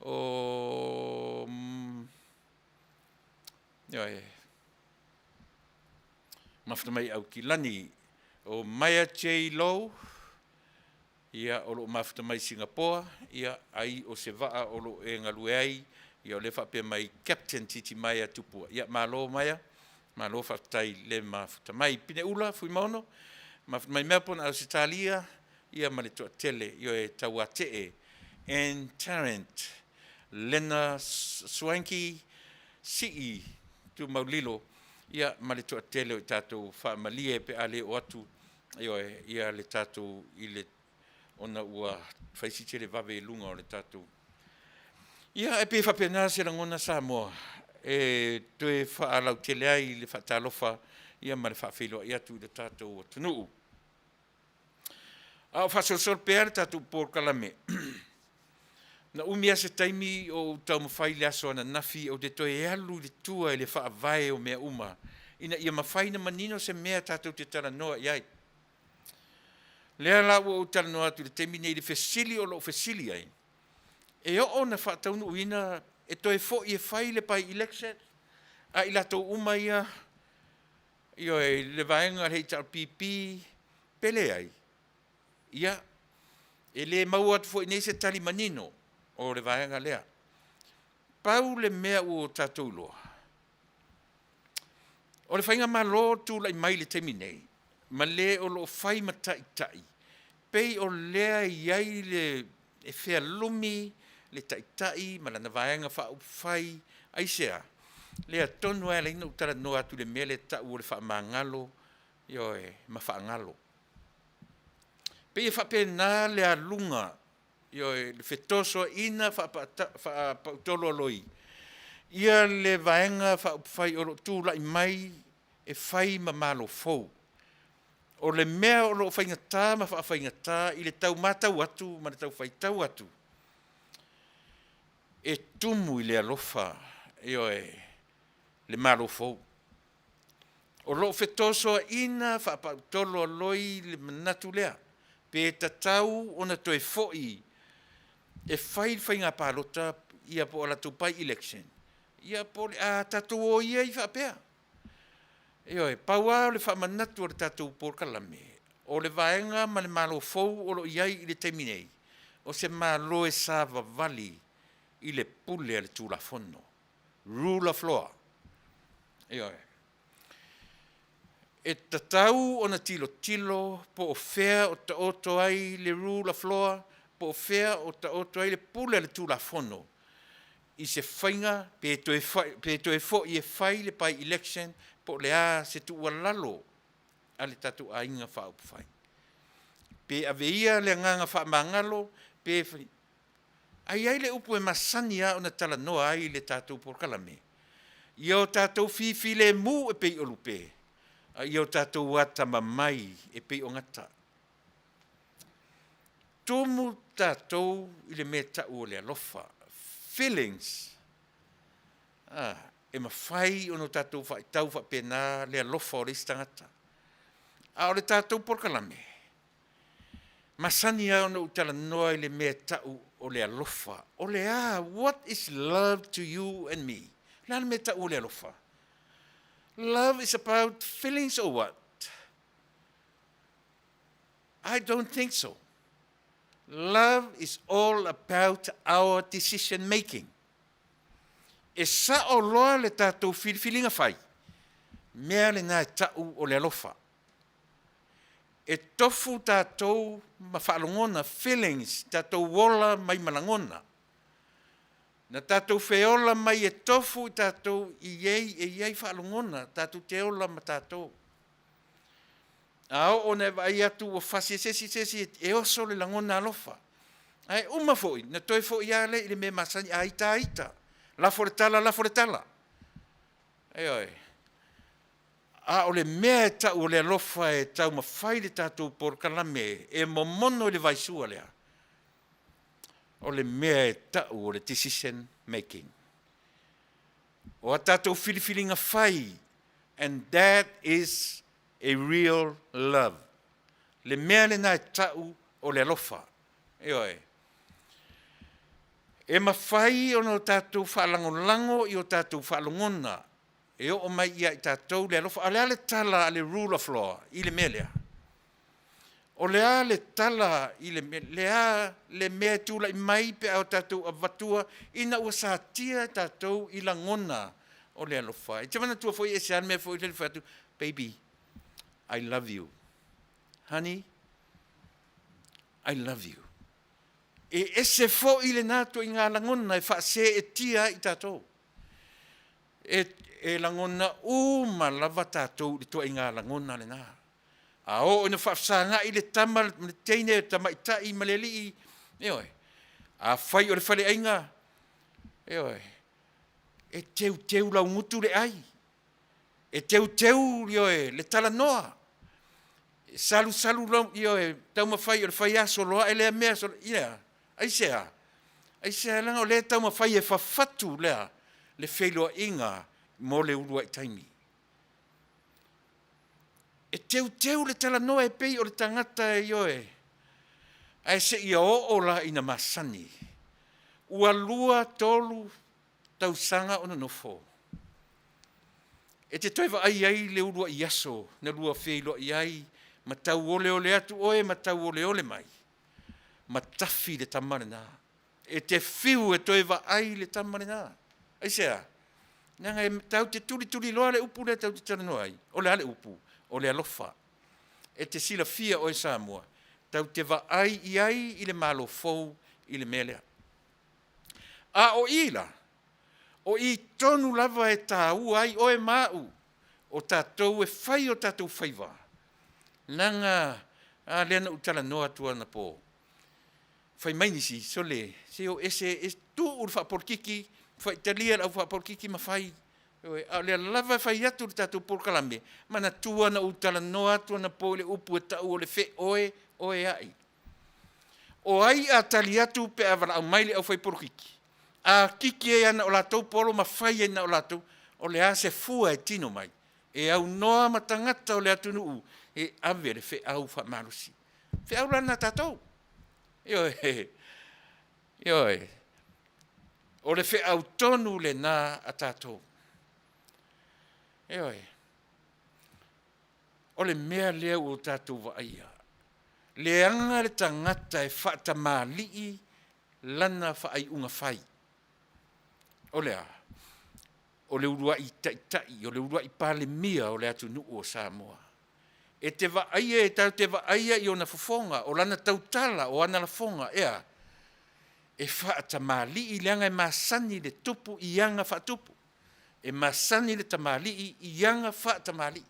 S2: o... ia e... mafutamai au kilani o Maya J. Low, ia o lo mafutamai Singapore, ia ai o se waa o lo e ngalue ai, ia o le whape mai Captain Titi Maya Tupua. Ia malo Maya, malo whaftai le mafutamai pine ula fui maono, mafutamai Melbourne, Australia, ia maletua tele, ia e tauatee, Anne Tarrant, Lena Swanky, Si'i, tu maulilo, ia maletua tele o tātou whaamalie pe ale o atu, ia le tātou i le ona ua whaisitele vawe lunga o le tātou. Ia e pe whapena se rangona Samoa, e toe whaalau tele ai le whaatalofa, ia ma le whaafeloa i atu le tātou o Taunuu. Au whasosol pēr tātou por kalame. Na umia se taimi o tau mawhai le aso ana nafi o te toe e alu le tua e le whaavae o mea uma. Ina ia mawhai na manino se mea tātou te tala noa iai. Lea lau o tala noa tu le taimi nei le fesili o lo fesili ai. E o na whaataunu uina e toe fo i e whai le pai election. A i lato uma ia. Io e le vaenga hei tal pipi pele ai. Ia. E le mau atu fo i nei se tali manino. O le vaenga lea. Pau le mea o tātou loa. O le whainga malo tū lai mai le temi nei. Ma le o lo whai matai tai. pei o lea iai le e whea lumi, le taitai, ma lana vaenga whaupwhai, aisea. Lea tonu e leina utara noa atu le mele tau o le wha mangalo, yo e ma wha ngalo. Pei e wha pena lea lunga, yo e le whetoso ina wha pautolo loi. Ia le vaenga whaupwhai o tūlai mai e whai ma malo fou. O le mea o lo whaingatā ma whaingatā i le tau matau atu ma le tau whaitau atu. E tumu i le alofa le malo fou. O lo whetoso ina whapautolo loi le manatu lea. Pe tatau o na toe foi e whainga palota ia po ala tupai election. Ia po le tatu o ia i whapea. Paua o le whamanatu o le tatu por kalame. O le vaenga ma le malo fou o lo iai i le teminei. O se malo e sava vali i le pule le tula fono. Rule of law. E tatau o na tilo po o fea o ta oto ai le rule of law, po o fea o ta oto ai le pule le tula fono. I se whainga, pe to e fo i e whai le pai election, po le a se tu walalo a le tatu a inga whaupwhai. Pe aveia le nganga wha mangalo, pe whai. Ai le upu e masani a o na tala noa ai le tatu por kalame. Ia o tātou whiwhi le mu e pei o lupe. Ia o tātou wata mamai e pei o ngata. Tōmu tātou i le mea tau o le alofa. Feelings. E mawhai o no tātou whaitau whapena le alofa o le istangata. A o le tātou por kalame. Masani a o no utala noa i le mea tau o le alofa. O le what is love to you and me? Lana me tau o le alofa. Love is about feelings or what? I don't think so. Love is all about our decision making. E sa o loa le tātou whiwhilinga whai. Mea le nā tau o le alofa. E tofu tātou ma whaalongona feelings, tātou wola mai malangona. Na tātou wheola mai e tofu tātou i ei whaalongona, tātou te ola ma tātou. Ao o ne vai atu o whasi sesi e oso le langona alofa. Ai uma foi, na toi foi ale i le me masani aita. La foretala. Oi. A o le mea tau o le alofa e tau ma whai le tātou por kalame e momono le vaisua lea. O le mea e tau o le decision making. O a tātou whiwhilinga whai, and that is a real love. Le mea le nai tau o le alofa. Oi. E mawhai o no tātou whaalangolango i o tātou whaalongona. E o mai ia i tātou le alofa. Ale ale tala ale rule of law i le mea lea. O le ale tala i le mea, le mea tūla i mai pe au tātou avatua ina ua sātia tātou i langona o le alofa. E te mana tua foi e sean mea foi le whatu. Baby, I love you. Honey, I love you. E ese fo i le nato i ngā langona e whaase e tia i tātou. E langona ma lava tātou i toa i ngā langona le nā. A o ina whaafsanga i le tama, le teine tama i tai maleli i. A whai o le whale ainga. E teu lau ngutu le ai. E teu le tala noa. E salu lau tau ma whai o le whai aso loa e lea mea so Aisea langa o le tau ma whai e whawhatu lea le wheloa inga mo le urua i taimi. E teu le tala noa e pei o le tangata e Ai se ia o la ina masani. Ua lua tolu tausanga o na nofo. E te toiva ai le urua i aso na lua wheloa i ai ma tau ole atu oe ma tau ole mai. Ma tafi le tamare nā. E te whiu e toiva ai le tamare nā. Ai sea, nanga e tau te tuli loa le upu le tau te taranoa ai. O le ale upu, o le alofa. E te sila fia o e Samoa. tau te vaai i ai i le malo fou i le melea. A o ila, o i tonu lava e tāu ai o e mau, o tātou e whai o tātou whaiva. Nanga, a leana utala noa tua na po. Whai mainisi, sole, se o ese, tu ur whaporkiki, whai talia au whaporkiki ma whai. A lea lava whai atu tātou porkalame, mana tua na utala noa tua na po le upu e tau o le whe oe ai. O ai a tali atu pe awala au maile au whai porkiki. A kiki e ana o lātou polo ma whai e na o lātou, o le a se fua e tino mai. E au noa ma tangata o le atu nuu, e ave le whe au wha marusi. Whe au lana tātou. Ioi. O le whe au tonu le nā a tātou. Ioi. O le mea lea o tātou wa aia. Le anga le tangata e whata mālii lana wha ai unga whai. O lea. O le urua i tai, o le urua i pale mia o le atu nuu o Samoa. E te wa aia e tau te wa aia i ona fufonga, o lana tautala o ana la fonga, ea. E whaata mālii leanga e masani le tupu i anga whaatupu. E masani le tamālii i anga whaata mālii.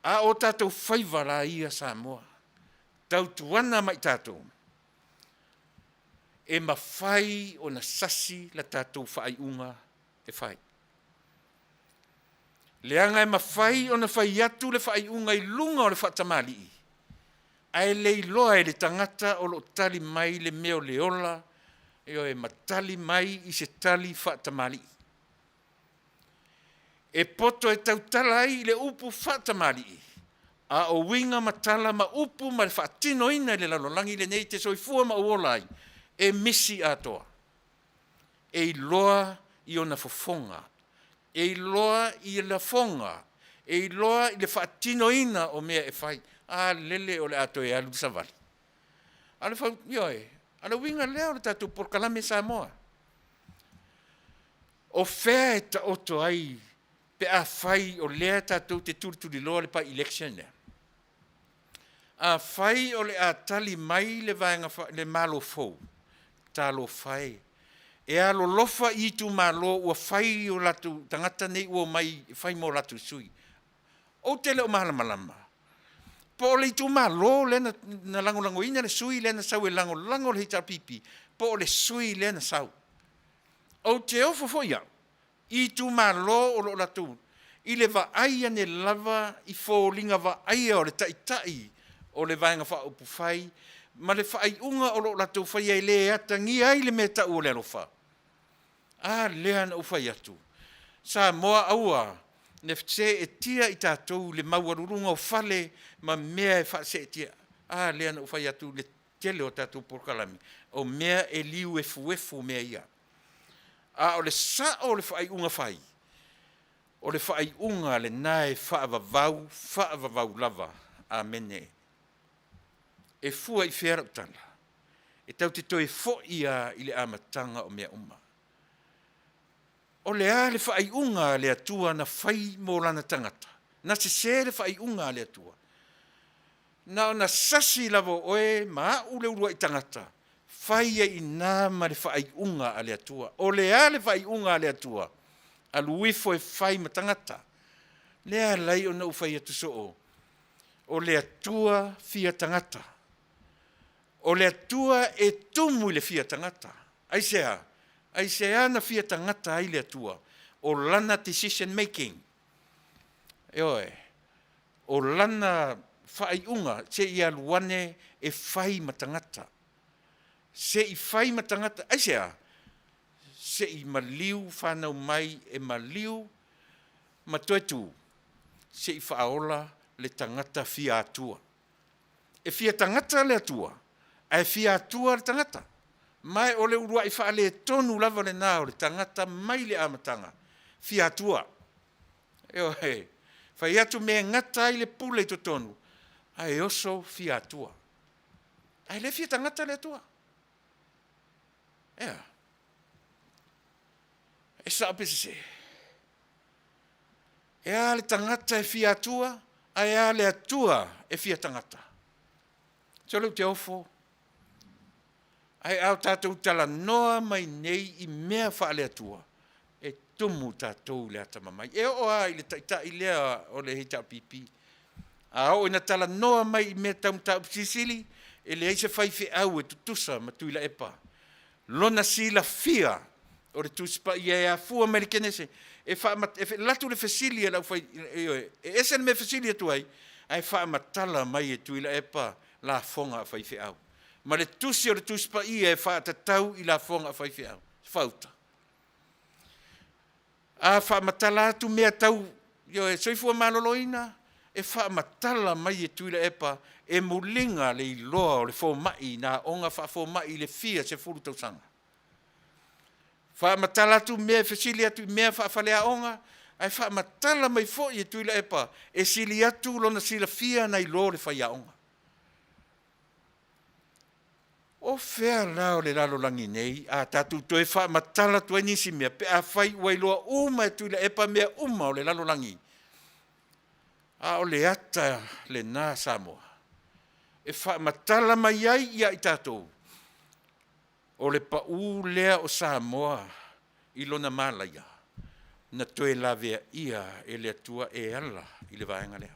S2: A o tātou whaiwara ia Samoa. Tau tuana mai tātou. E mawhai o na sasi la tātou whaaiunga e whai. Leanga e mawhai o na whai atu le whaaiunga i lunga o le whaatamālii. Ai lei loa e le tangata o lo tali mai le meo leola, e o e matali mai i se tali whaatamālii. E poto e tautala ai le upu whaatamālii. A o winga matala ma upu ma le whaatino ina le lalolangi le nei te soifua ma uolai. E misi atoa. E loa i ona fofonga. E loa i la fonga. E loa i le whaatino ina o mea e whai. A lele o le ato e alu savali. Ale whau, ioe. Ale winga leo le tatu porkalame Samoa. O whea e ta oto ai pe a whai o lea tatu te turi loa le pa election lea. A whai o le a tali mai le vaenga le malo fou. Talo whai. E alo lofa i tu malo ua whai o latu tangata nei ua mai whai mo latu sui. O te leo malama. Po le tu malo le na lango ina le sui le na sau e lango le hita pipi. Po le sui le na sau. O te ofo foia. I tu malo o lo latu. I le va aia ne lava i fo linga va aia o le tai o le vaenga wha upu whai. Ma le whai unga o lo latu whai ai le ata ngi ai le meta o le alofa. A lea na uwhai atu. Sa moa aua. Nefse e tia i tātou le mauarurunga o whale ma mea e wha se tia. A lea na uwhai atu le tele o tātou porkalami. O mea e liu e fuefu mea ia. A o le sa o le whai unga whai. O le whai unga le nae whaavavau lava. Amene. E fua i whera utala. E tau te toe fo ia i le amatanga o mea uma. O le a le whai unga le atua na whai mo lana tangata. Na se le whai unga le atua. Na sasi lavo oe maa ule urua i tangata. Whai e ina ma le whai unga a le atua. O le a le whai unga le atua. A luifo e whai ma tangata. Lea lai o na uwhai atu so o le atua fia tangata. O le atua e tumu le fia tangata. Aisea na fia tangata ai le atua. O lana decision making. O lana whaiunga. Se i aluane e whai matangata. Se i whai matangata. Aisea. Se i maliu whanau mai e maliu matuetu. Se i whaola le tangata fia atua. E fia tangata le atua. E fia atua le tangata. Mai o le urua i whaale tonu lava le nā o le tangata mai le amatanga. Fia atua. Whai atu me ngata i le pule to tonu. Ai oso fia atua. Ai le fia tangata le atua. E sa apese se. E a le tangata e fia atua. Ai a le atua e fia tangata. Solo te ofo. Ai au tātou tala noa mai nei I mea whaale atua. E tumu tātou le ata mamai. E o a I le taita I lea o le hita pipi. A o ina tala noa mai I mea taumta upsisili. E le eise whaife au e tutusa ma Tuilaepa. Lona sila fia. O le tuspa I e a fua mai le kenese. E latu le fesili e lau fai. E ese me fesili atu ai. Ai wha matala mai e Tuilaepa la fonga a whaife au. Ma le tusi o le tuspa I e wha tatau I la fonga a whaife au. Fauta. A wha matala atu mea tau. Yo e soifua maloloina. E wha matala mai e Tuilaepa. E mulinga le iloa o le fo mai na onga wha fo mai le fia se furu tau sanga. Wha matala atu mea fesili atu mea wha whalea onga. Ai wha matala mai fo I e Tuilaepa. E sili atu lona sila fia na iloa le whaia onga. O fea lao le lalo langi nei, a tatu toe wha matala tue nisi mea, pe a whai wailoa uma e Tuilaepa mea uma o le lalo langi. A o le ata le nā Samoa. E wha matala mai ai ia I tātou. O le pau lea o Samoa, I lona malaya, na toe lavea ia e le atua e ala I le vaenga lea.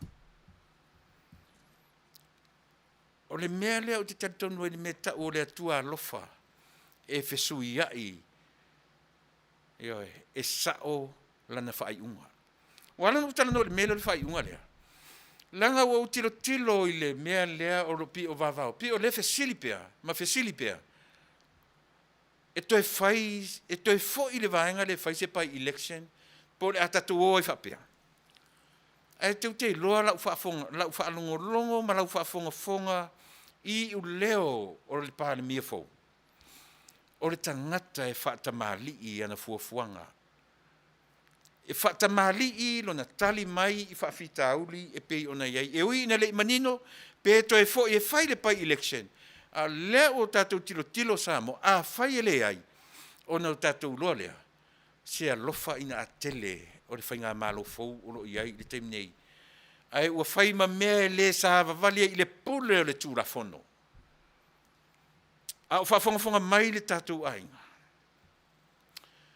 S2: O le mea lea o te tatonu e le mea ta o le atua alofa e fesui ai e sao lana whai unga. Wala no tala no le mea le whai unga lea. Langa o tilo I le mea lea o lo pi o vavao. Pi o le fesilipea, ma fesilipea. E toi fo I le vaenga le whai se pai election po le atatu o I whapea. E te loa lau whaalongolongo ma lau whaafonga I u leo o le pāne mia fau. O le tangata e whaatamali I ana fuafuanga. E whaatamali I lona tali mai I whaafitauli e pei ona iai. E ui ina le manino pe to e fo e whai le pai election. A leo o tātou tilo Samo a whai ele ai. O na tātou loa lea. Se alofa ina a tele o le whainga malo fau o lo iai le teim nei. Ai ua whai ma mea le sa vavalia I le pule o le tūra fono. A o whaafonga mai le tātou ainga.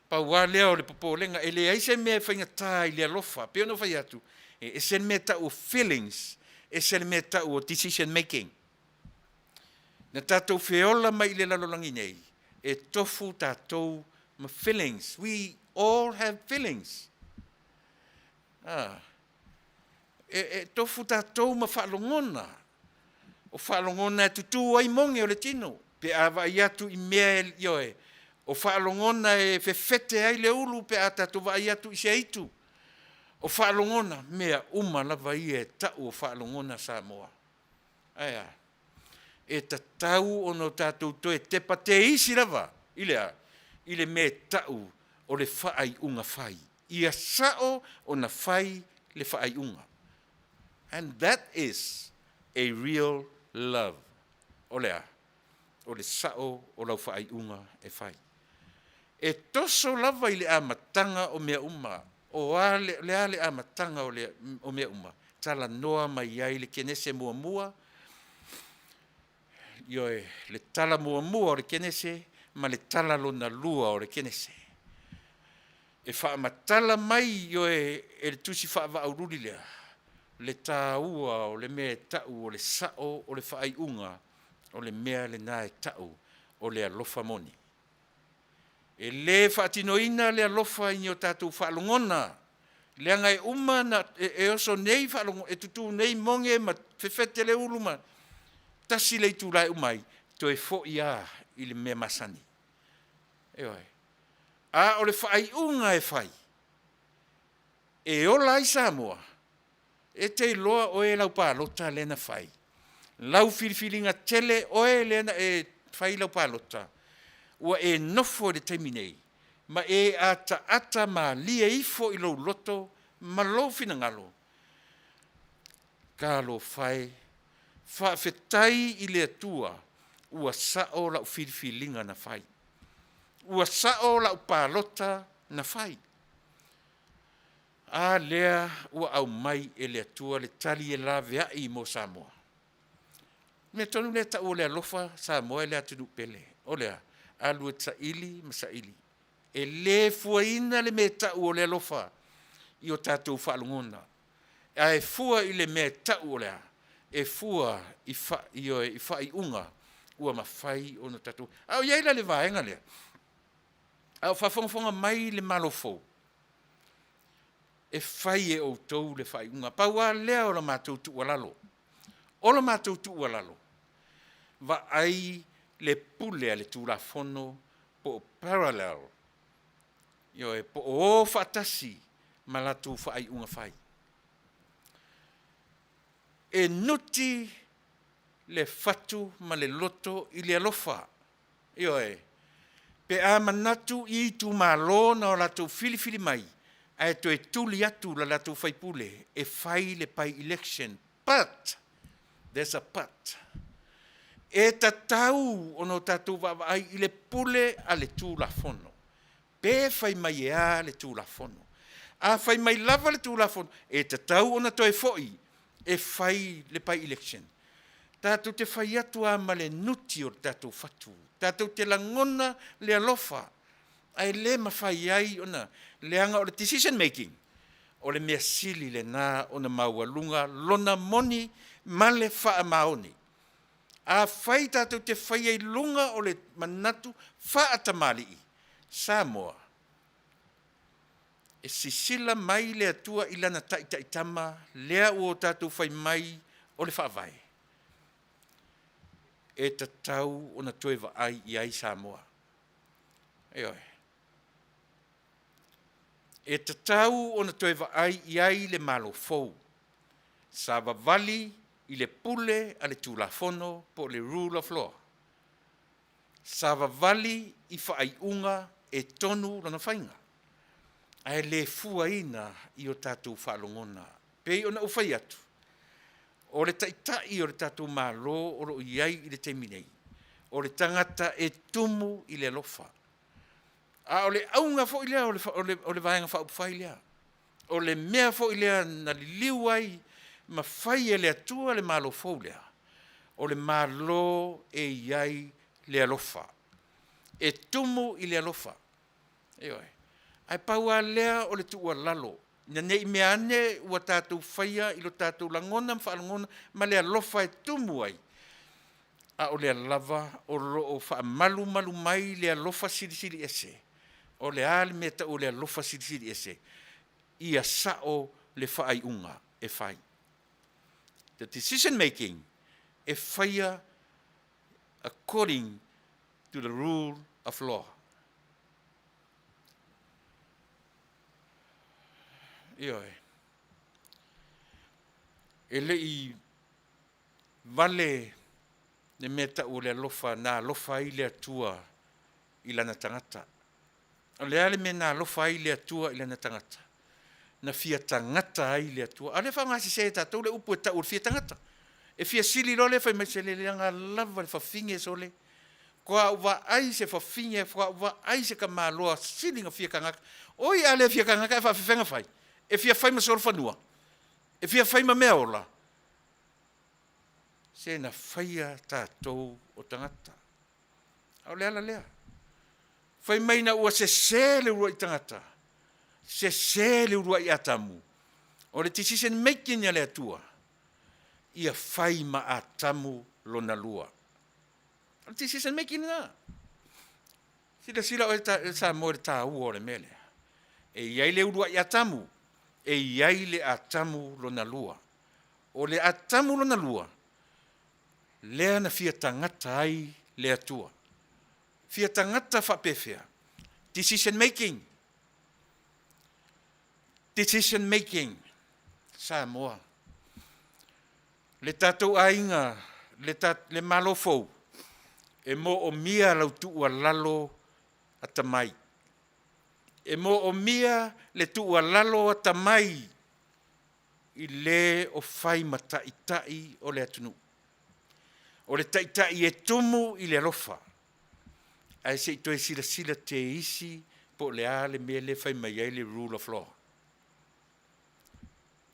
S2: Pa ua lea o le popolenga, e le aise mea whainga tā I le alofa, pe ono whai atu, e sen mea tau o feelings, e sen mea tau o decision making. Na tātou whiola mai le lalolangi nei, e tofu tātou ma feelings. We all have feelings. E tofu tātou ma whaalongona. O whaalongona e tutu ai monge o le tino. Pe awa I atu I mea ioe. O whaalongona e whewhete ai le ulu pe a tātou wa I atu I se aitu. O whaalongona mea uma lava I e tau o whaalongona Samoa. Aia. E tatau o no tātou toe te pa te isi lava. I le me tau o le whaai unga whai. Ia sao o na whai le whaai unga. And that is a real love. O lea. O le sao o lau whaai unga e whai. E toso lava I le amatanga o mea uma. O le ale amatanga o mea uma. Tala noa mai ai le kenese mua mua. Ioe, le tala mua mua o le kenese, ma le tala lona lua o le kenese. E whaamatala mai ioe e le tusi whaavaururi lea. Le tāua o le mea tau o le sao o le whaai unga o le mea le nae tau o le alofa moni. E le whaatinoina le alofa I o tātou whaalongona. Le anga e uma na e oso nei whaalongona, e tutu nei monge ma whewhete le uluma. Tasi le tūrai umai, to e fo ia I le mea masani. E oi. A o le whaai unga e whai. E ola I Samoa. E te loa o e lau pālota lena whai. Lau whiriwhiringa tele o e lena e whai lau pālota. Ua e nofo le teiminei. Ma e ata ma lia ifo I lau loto, ma lau finangalo. Ka lo whai. Whaafetai I le atua, ua sao lau whiriwhiringa na whai. Ua sao lau pālota na whai. A lea ua au mai e le atua le tali e la vea I mo Samoa. Me tonu le ta o le alofa sa moe le atu pele. O lea, alu ta ili masaili. E le fuaina le me ta o le alofa. I o tātou whaalungona. A e fua i le me ta o lea. E fua i whai unga. Ua mawhai o na tātou. Au iaila le vaenga lea. Au whafonga mai le malofo. E whai e o tau le whai unga. Paua lea o la mātou tu walalo. O la mātou tu walalo. Va ai le pule le tūlafono po parallel. Yo e po o whaatasi ma la tū whai unga whai. E nuti le fatu ma le loto i le alofa. Yo e. Pe a manatu i tu malo na o la tū filifili mai. A to e tuli atu la tū whai pule. E whai le pai election. But, there's a but. E ta tau ono tatu ai i le pule a le tūlafono. Pe whai mai e a le tūlafono. A whai mai lava le tūlafono. E ta tau ona toi foi. E whai le pai election. Tātou te whai atu a ma le nuti o tātou whatu. Tātou te langona le alofa. Ai le mawhai ai ona. Leanga o le decision making. O le mea sili le nā ona maualunga. Lona moni ma le wha maoni. A whai tātou te whai ai lunga o le manatu wha atamali i. Samoa. E sisila mai le atua ilana taitama lea o tātou whai mai o le whaavai. E ta tau o na toe wa ai i ai Samoa. Eoi. E ta tau o na toe wa ai i ai le malo fou. Sa vali i le pule a le tūlafono po le rule of law. Sa vali i whaaiunga e tonu lana whainga. Ai le fuaina i o tātou whaalongona. Pei ona uwhai atu. O le taitai o le tātou mālo o lo iai i le teiminei. O le tangata e tumu i le alofa. A o le aunga fo i lea o le vaenga whaupwhai lea. O le mea fo i lea na li liuai ma whai e le atua le mālo fo lea. O le mālo e iai le alofa. E tumu i le alofa. Eoi. Ai paua lea o le tua lalo. Na nei mea ane ua tātou whaia i lo tātou langona mwhaalangona ma lea lofa e tumu ai. A o lea lava o o whaamalu malu mai lea lofa siri ese. O lea ale mea ta o lea lofa siri ese. Ia sao le whaai unga e whai. The decision making e whaia according to the rule of law. Ioi. E le i vale ne meta o le lofa na lofa i le atua i lana tangata. O le ale me na lofa i le atua i lana tangata. Na fia tangata i le atua. Ale wha ngasi se tatou le upu e tau fia tangata. E fia sili role whai mai se le leanga lava le whawhinge sole. Koa uwa ai se whawhinge, koa uwa ai se ka māloa silinga fia kangaka. Oi ale fia kangaka e whawhiwhenga whai. E fia whai ma soro whanua. E fia whai ma mea ola. Se na whaia tātou o tangata. Au lea la lea. Whai mai na ua se le urua i tangata. Se le urua i atamu. O le decision making ya le atua. Ia whai ma atamu lona lua. O le decision making na. Sila o e sa mo le tā ua o le mele. E iai le urua i atamu. E iai le atamu lona lua. O le atamu lona lua. Lea na fia tangata ai le atua. Fia tangata whapewhia. Decision making. Decision making. Samoa. Le tātou ainga, le malo fou. E mo o mia lau tua lalo atamai. E mo o mia le tua lalo atamai. I le o whai mataitai o le atunu. O le taitai e tumu i le alofa. Ai se i toi sila te isi po le a le me le whai mai ai le rule of law.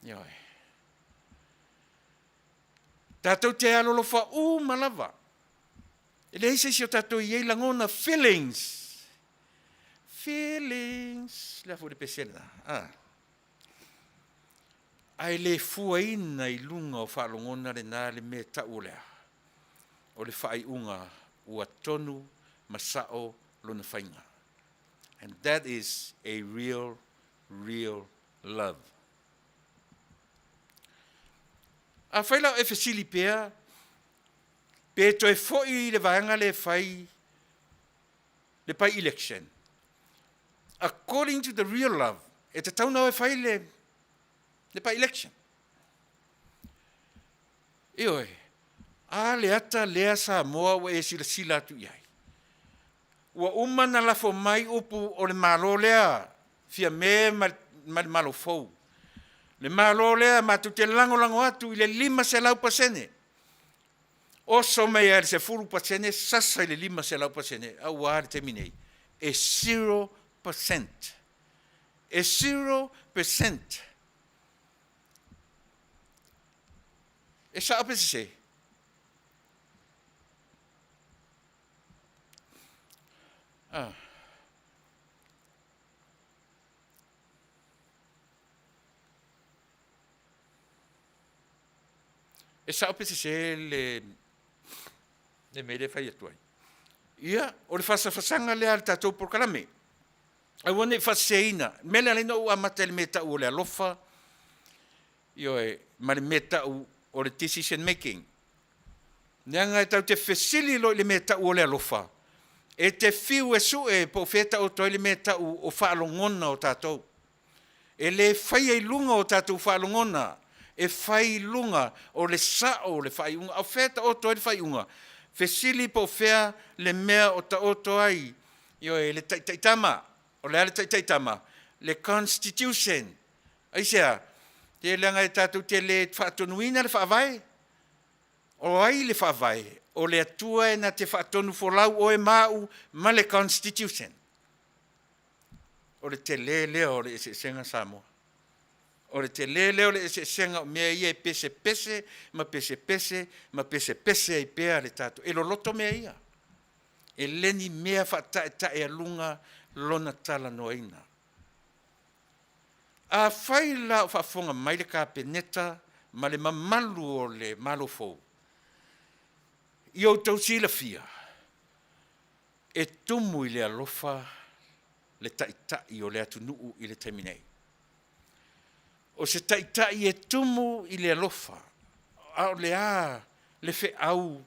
S2: Ioi. Tātou te alolofa malava. E le ise si o tātou i langona feelings. Feelings. Lea fu de pesena. Ai le fuaina i lunga o whaalongona le nā le me tau lea. O le whai unga ua tonu masao lona whainga. And that is a real love. A whaila o efesili pēa, pe toi foi le vaanga le whai, le pai election. According to the real love, e te taunau e whai le pai election. Ioi, a le ata lea sa moa wa e sila tu iai. Ua umana lafo mai upu o le malo lea, fia me malo fou. Le malo lea matu te lango atu i le 5%. Oso mea le se 4%, sasa i le 5%. Au wāre te minei. E 0%. E 0%. E sa ape se. E sa ape se le mele fai atuai. Ia, o le fasanga le al tatou por kalame. Ai wane faseina. Mele alena ua amata le meta u le alofa. Io ma le meta o le decision making. Neanga e tau te fesili lo le meta u le alofa. E te fiu e su e po feta o toi le meta o whaalongona o tatou. E le fai e lunga o tatou whaalongona. E fai lunga o le sao le fai unga. Au feta o toi le fai unga. Fesili po fea le mea o ta oto ai. Io e le taitama. O le ale taitama. Le constitution. Aisea. Te leanga e tatou te le whaatonuina le whaavai. O ai le whaavai. O le atua e na te whaatonu folau o e mau ma le constitution. O le te leo le se senga Samoa. O le te leo le se senga mea ia e pese, ma pese i pea le tatou. E lo loto mea ia. E leni mea whaata e alunga lona tala noina. A whai la o whafonga mai le ka peneta ma le mamalu o le malofou. I o tau sila fia. E tumu i le alofa le taitai o le atunuu i le taiminei. O se taitai e tumu i le alofa. A o le fe au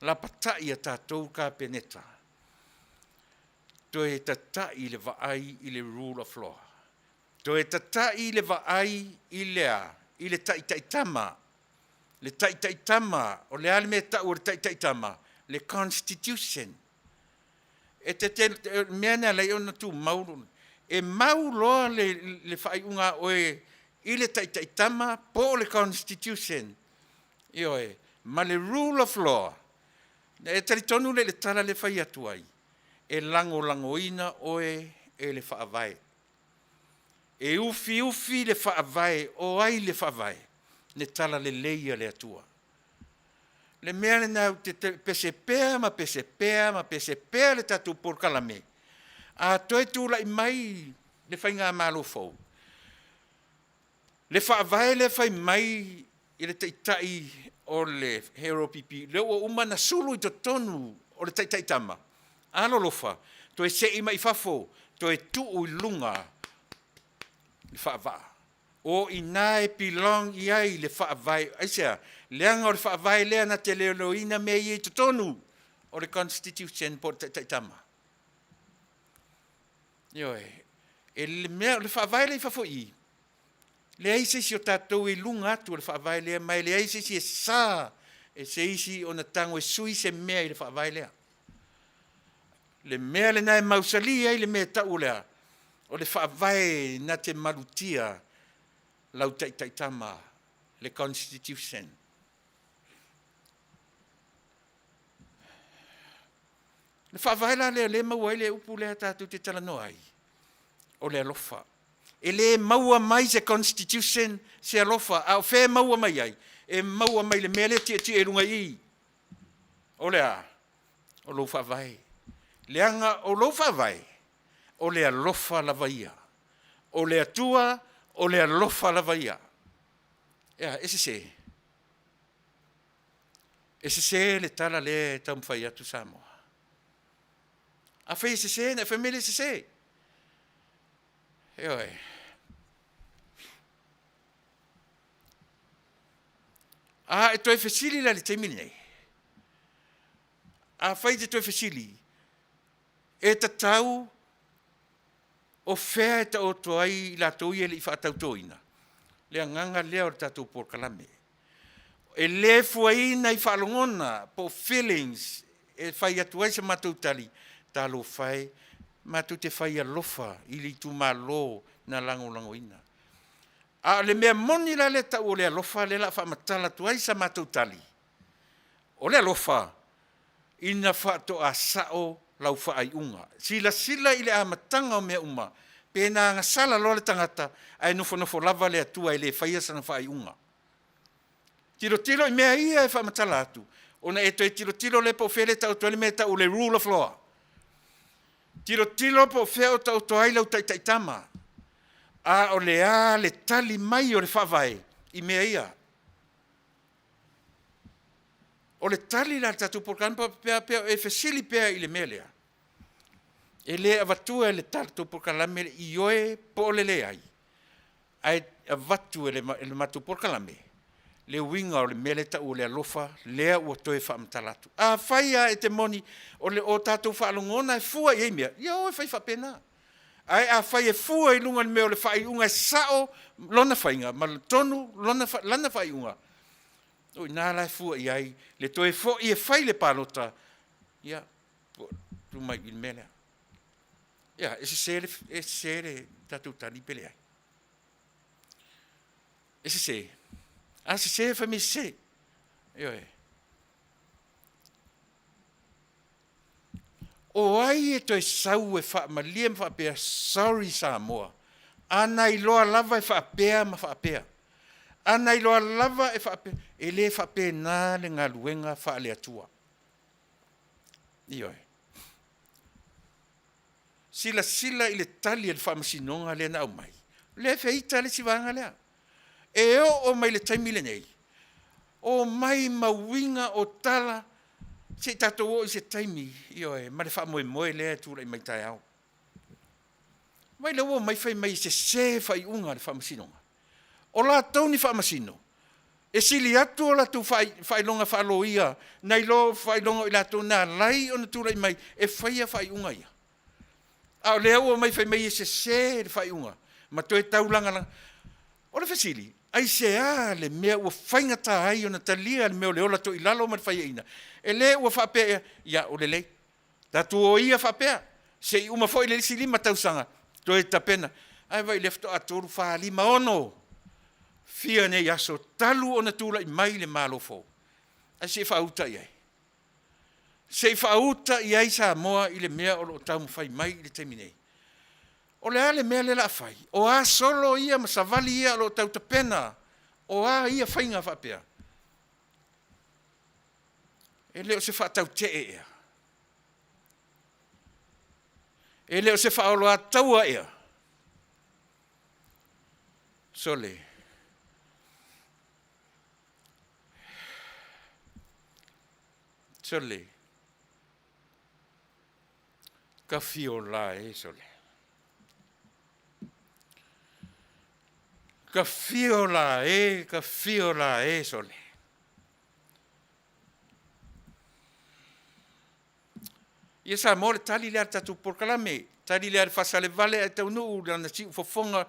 S2: la patai a tātou ka peneta. To e tatai le vaai i le rule of law. To e tatai le vaai i le taitaitama. Le taitaitama, o le ale mea tau o le taitaitama, le constitution. E te meana lei ona tu mauru. E mauloa le whaiunga oe i le taitaitama po le constitution. Ioe, ma le rule of law. E taritonu le tala le whai atuai. E langoina oe e le whaavai. E ufi le whaavai, o ai le whaavai. Ne tala le leia le atua. Le mea le nau te pesepea le tatu por kalame. A toi tūla i mai le whai ngā malo fau. Le whaavai le whai mai i le taitai o le hero pipi. Le ua umana sulu i to tonu o le taitaitama. Alolofa, toi se i mai fafo, toi tuu i lunga le whaavaa. O ina e pilong i ai le whaavai. Aisea, leanga o le whaavai lea na te leoloina me i te tonu o le constitution po te taitama. Ioe, e le whaavai le i whafo i. Le aise si o tātou i lunga atu o le whaavai lea, mai le aise si e sā, e se isi o na tango e sui se mea i le whaavai lea. Le mea le na e mausali ai le mea tau lea, o le whaavai na te marutia, lau taitama, le constitution. Le whaavaila le maua le upu le tātou te talanoa ai, o le alofa. E le maua mai se constitution se alofa, a o whē maua mai ai, e maua mai le mele tia e runga i. O lea, o lo whawai. Leanga o lo whawai, o lea lofa lava ia. O lea tua, o lea lofa lava ia. Ia, ese se. Ese se le tala le taumwhai atu Samoa. A whai ese se, na whamele ese se. Eoi. E toi whesili la le teimini nei. A whai te toi whesili. E ta tau o whea e ta o toai la toi e li whaatau toina. Lea nganga lea o le tatou porkalame. E le fuaina i whaalongona po feelings e whai atu ai sa matou tali. Talo whai, matou te whai alofa i li tu malo na lango ina. A le mea moni la le tau o le alofa le la whaamatala tu ai sa matou tali. O le alofa ina whaato a sao lau whaai unga. Sila i le amatanga o mea uma. Pena nga sala loa le tangata ai nofo lava le atua i le whaia sana whaai unga. Tiro i mea ia e whaamatala atu. Ona e toi tiro le po whele tau toa le mea tau le rule of law. Tiro po whea o tau toa lau taitama. A o le tali mai o le whawai i mea ia. O le tali la tatu porkanpa pea e whesili pea i le mea lea. E le avatua e le tatu porkalame i oe po le le ai. Ai avatu e le matu porkalame. Le winga o le mele ta o le alofa, lea ua toe whaamtalatu. A whaia e te moni o tātou whaalongona e fua i eimea. Ia o e whai whapena. Ai a whai e fua i lunga ni mea o le whai unga e sao lona whainga, ma le tonu lana whai unga. O nā lai fua i ai, le toe fo i e whai le palota. Ia, tu mai i mele. Ia, e se le tātou tali pele ai. E se. A se fa mi se. Ioe. O ai e toi sau e wha malia ma wha pea sorry Samoa. Ana i loa lava e wha pea ma wha pea. Ana i loa lava e wha pea. E le wha pea nā le ngā luenga wha le atua. Ioe. Sila i le tali e le wha masinonga le na au mai. Le feita le siwanga lea. E o mai le taimile nei. O mai mawinga o tala. Se tatou o i se taimi. Ioe, ma le wha moe lea tūra i mai tai au. Mai le o mai whai mai se whai unga le wha masinonga. O la tau ni wha masino. E sili atu o la tu whai longa wha lo ia. Nei lo whai longa i la tu nā lai o na tūra i mai. E whaia whai unga ia. A o lea o mai whai mai se le whai unga. Ma toi taulanga langa. O le whasili. Ai se le mea ua whainga tā ai o na talia le mea o le ola to i lalo ma le whaia ina. E le ua whapea ia o le lei. Tatu o ia whapea. Se i uma fo i le lisi lima tausanga. To e tapena. Ai vai lefto a toru wha lima ono. Fia nei aso talu o na tūla i mai le malo fo. Ai se whauta i ai. Se whauta i ai Samoa i le mea o lo tau mwhai mai i le teminei. O le ale mea le la whai. O a solo ia ma savali ia lo tau tapena. O a ia whainga whapea. E leo se whaatau te ea. E leo se whaolo a taua ea. Sole. Ka fio la e sole. Ka fio la e sole. Ia sa mo le tali le tatu porkalame, tali le Fasa le Vale e Taunuu lana si fofonga.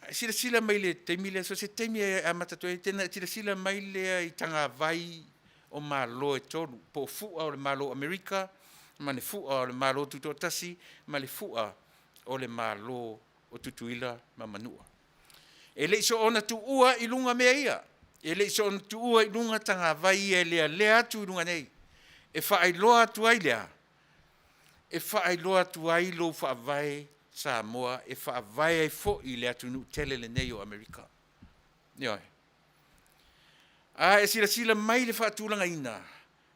S2: Sila mai le teimile so se teimi a matatu e tena sila mai le i tanga vai o malo e tonu po fua o le malo Amerika, ma le fua o le malo tutotasi, ma le fua o le malo o Tuilaepa ma Manua. E le iso ona tu ua i lunga mea ia. E le iso ona tu ua i lunga tanga vai e lea tu i lunga nei. E whaai loa tu ai lea. E whaai loa tu ai lo whaavai Samoa. E whaavai ai fo i lea tu nu tele le nei o Amerika. Ioi. E sila mai le whaatulanga ina.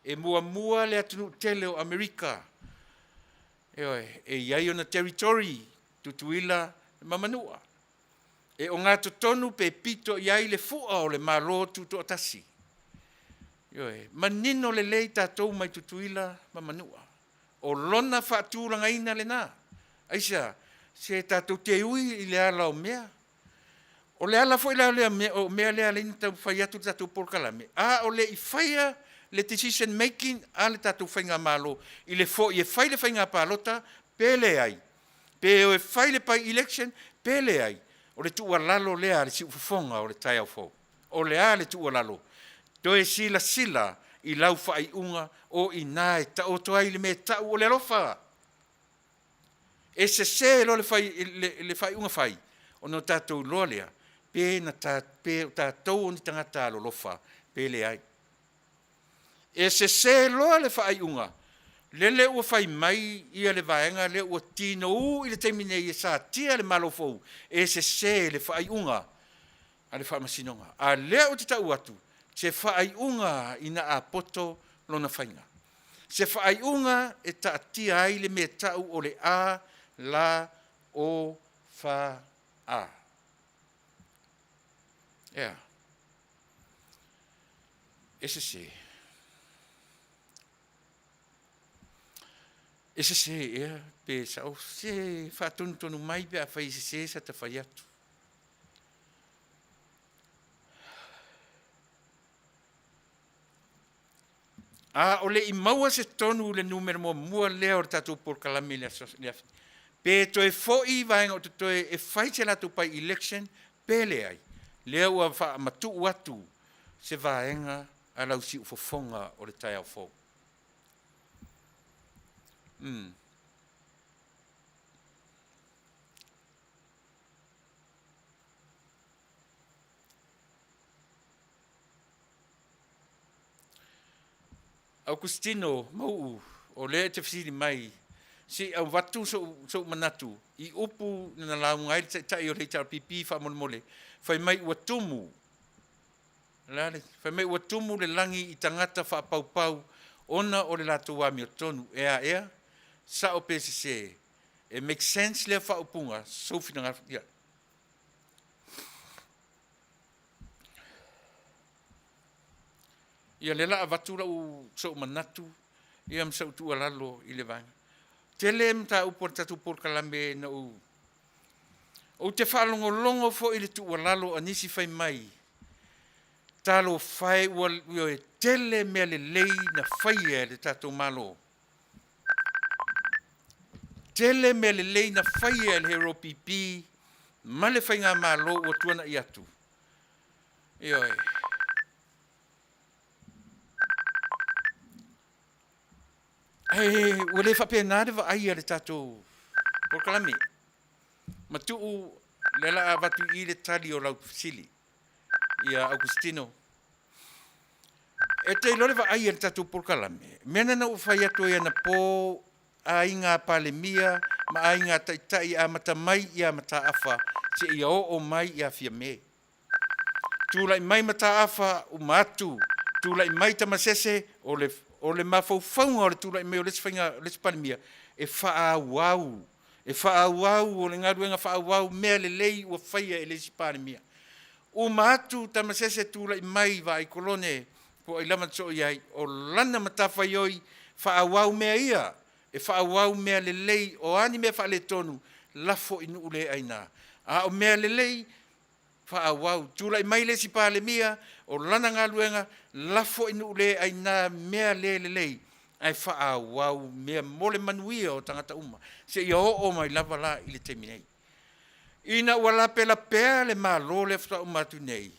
S2: E mua le atunu tele o Amerika. E iai ona territory tutuila Mamanua. E o ngā totonu pe pito iai le fua o le malo tuto atasi. Manino le lei tātou mai tutuila Mamanua. O lona whaatulanga ina le nā. Aisa, se tātou te ui i le ala o mea. O le ala fo i le mea le ala ina tau whai atu tātou porkalame. O le i whaia le decision making a le tātou whainga malo. I le fo i e whai le whainga pālota, pele ai. Pe o e whai le pai election, pele ai. O le tua lalo lea le si ufufonga o le tai au fo. O le a le tua lalo. Toe sila i lau whai unga o i nai ta o toai le me tau o le alofa. E se lo le whai unga whai. O no tātou loa lea. Pe tātou o ni tangata alo lofa. Pele ai. E se loa le whai unga. Lele ua whai mai ia le vaenga le ua tino i le teimine i sa tia le malofou. E se le whai unga a le whai masinonga. A lea o te tau atu. Se whai unga ina a poto lona whainga. Se whai unga e ta tia ai le me tau o le a la o wha a. Ea. E se. E se ea, pe sa o se whaatonu mai pe a whai se sa te whai atu. O le i maua se tonu le numero mua lea o tātou porkalame le afi. Pe toe fo'i vaenga o te toe e whai se latu pai election, pe le ai. Lea ua wha matu atu se vaenga a lau si ufofonga o le tai au fo. Augustino mau o le te fisiri mai si au watu so manatu i upu na launga i tai o le pipi fa mole fai mai ua tumu lale fai mai ua tumu le langi i tangata fa pau ona o le latu wa mi tonu ea sa o PCC it makes sense le fa upunga so fina ya ia le la vatura u so manatu ia msa tu alalo i le vanga tele mta u por tatu por kalambe na o te longo fo i le tu alalo anisi fai mai talo fai wal yo tele me le lei na fai le tatu malo tele me le lei na fai le hero pipi male fai nga malo o tuana i atu yo wale fa pena de va ai le tato por kalami matu lela avatu i le tali o lau sili ia Augustino e te lore va ai le tato por kalami mena na ufai atu ia na po a inga palemia ma a inga tai a mata mai ia mata afa se ia o mai ia fia me tu lai mai mata afa u matu tu lai mai tamasese o le mafaufaunga o le tula i meo le palimia e whaawau o le ngaruenga whaawau mea le lei ua whaia e le palimia o maatu tamasese tula i mai va i kolone po i lama tso iai o lana matawhaioi whaawau mea ia e whaawau mea le lei o ani mea wha le tonu lafo inu ule aina o mea le lei whaawau tula i mai le palimia o lana ngaruenga lafo inu le aina mea lei ai whaawau mea mole manuia o tangata uma se ia o mai lava la i le teminei ina ua lapela pea le malo le fta umatu nei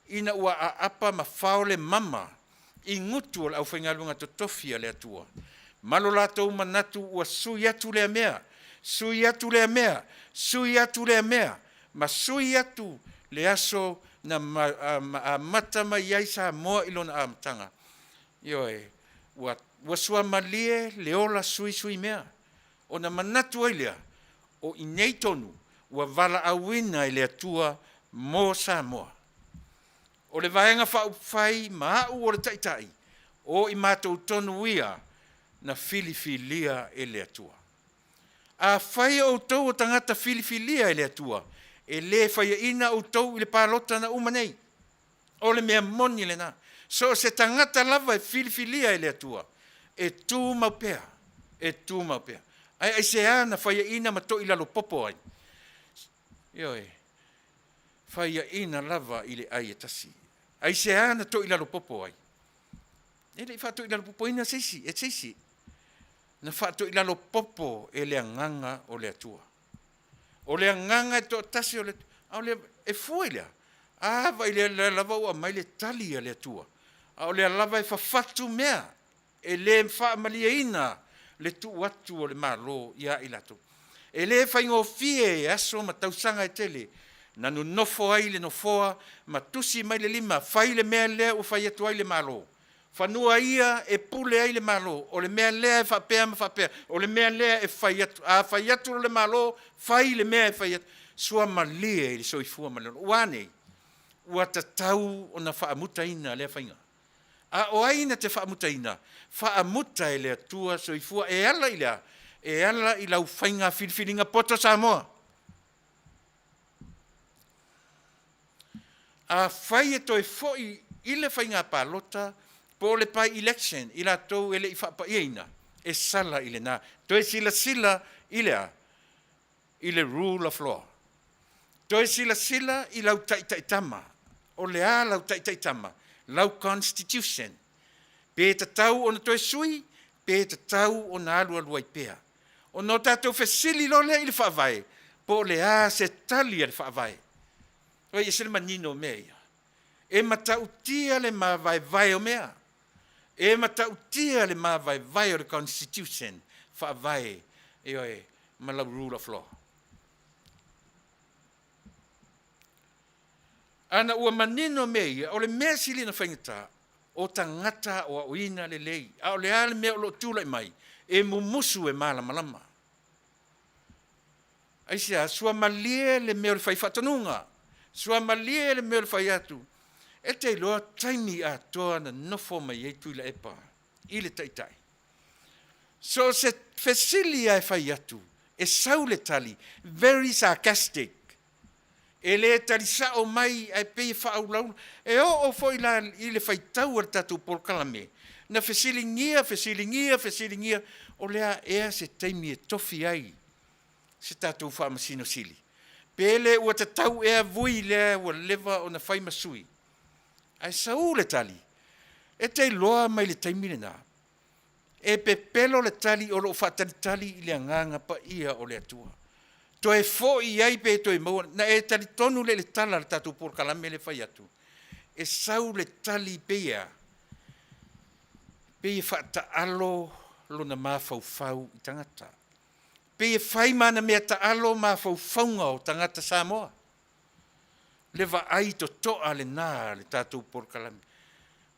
S2: ina ua a apa ma fao le mama i ngutu o le au whaingalunga totofia le atua malo latou manatu ua sui atu le mea ma sui atu le aso na mata mai ai sa moa ilona amatanga. Ioe, ua sua malie leola sui mea. O na manatu ai lea, o inei tonu, ua vala awina i le atua mo sa moa. o le vaenga whai mau o le taitai, o I mātou tonu ia na filifilia e le atua. A whai o tau o tangata filifilia e le atua, e le whai ina o tau I le pālota na umanei. O le mea moni le na. So se tangata lava e filifilia e le atua, e tū maupea, e tū maupea. Ai se ana whai ina mato I lalo popo ai. Ioi, whai ina lava I le ai e tasi. Ai se ana to I lalo popo ai. E le whato I lalo popo ina seisi, e seisi. Na whato I lalo popo e le anganga o le atua. O le anganga e to tasi o le, au le, e fue lea. A vai le lava ua mai le tali a le atua. Au le lava e whawhatu mea. E le whaamalia ina le tu watu o le malo ia I lato. E le whaingo fie e aso ma tausanga e tele. Nanu nofo ai le nofoa, ma tusi mai le lima, whai le mea lea o whai atu ai le malo. Whanua ia e pule ai le malo, o le mea lea e whapea ma whapea, o le mea lea e whai atu, a whai atu o le malo, whai le mea e whai atu. Sua malie I le soifua malolo. Uane, ua tatau o na whaamutaina lea whainga. A o aina te whaamutaina, whaamuta e lea tua soifua, e ala I lea, e ala I lau whainga whilwhilinga poto Samoa. A whai e toi foi I le whainga pālota, po le pai election, I la tau ele I whapa ieina, e sala I le nā. Toi sila I lea, I le rule of law. Toi sila I lau taitama, o le a lau taitama, lau constitution. Pe ta tau o na toi sui, pe ta tau o na alu aluai pea. O no tātou fesili lo le I le whaavai, po le a se tali le whaavai. Oi, e sele manino mea. E matautia le mawai o mea. E matautia le mawai o le constitution. Whaavai, e oi, ma lau rule of law. Ana ua manino mea, o le mea sili na whaingata, o tangata o uina le lei. A o le ale mea o lo tūlai mai, e mumusu e malama. Aisia, sua malie le mea o le whaifatanunga. Sua malie le mea o le whai atu. E te loa taimi a toa na nofo mai e Tuilaepa, I le taitai. So se fesili e whai atu, e sau le tali, very sarcastic. E le tali sao mai ai pei whaaulau, e o foi la I le whai tau ar tatu polkalame. Na fesili ngia, o lea ea se taimi e tofi ai, se tatu whaamasino sili. Pele ua te tau ea vui lea ua lewa o na whai masui. Ai sau le tali. E te loa mai le taimi le nā. E pepelo le tali o lo whaatali tali I le anganga pa ia o le atua. To e fo I ai pe to e maua. Na e tali tonu le tala le tatu por kalame le whai atu. E sau le tali pea. Pea whaata alo lo na mawhau I tangata. Pea whai mana mea ta alo mawhauwhaunga o tangata Samoa. Lewa ai to toa le nā le tātou porkalami.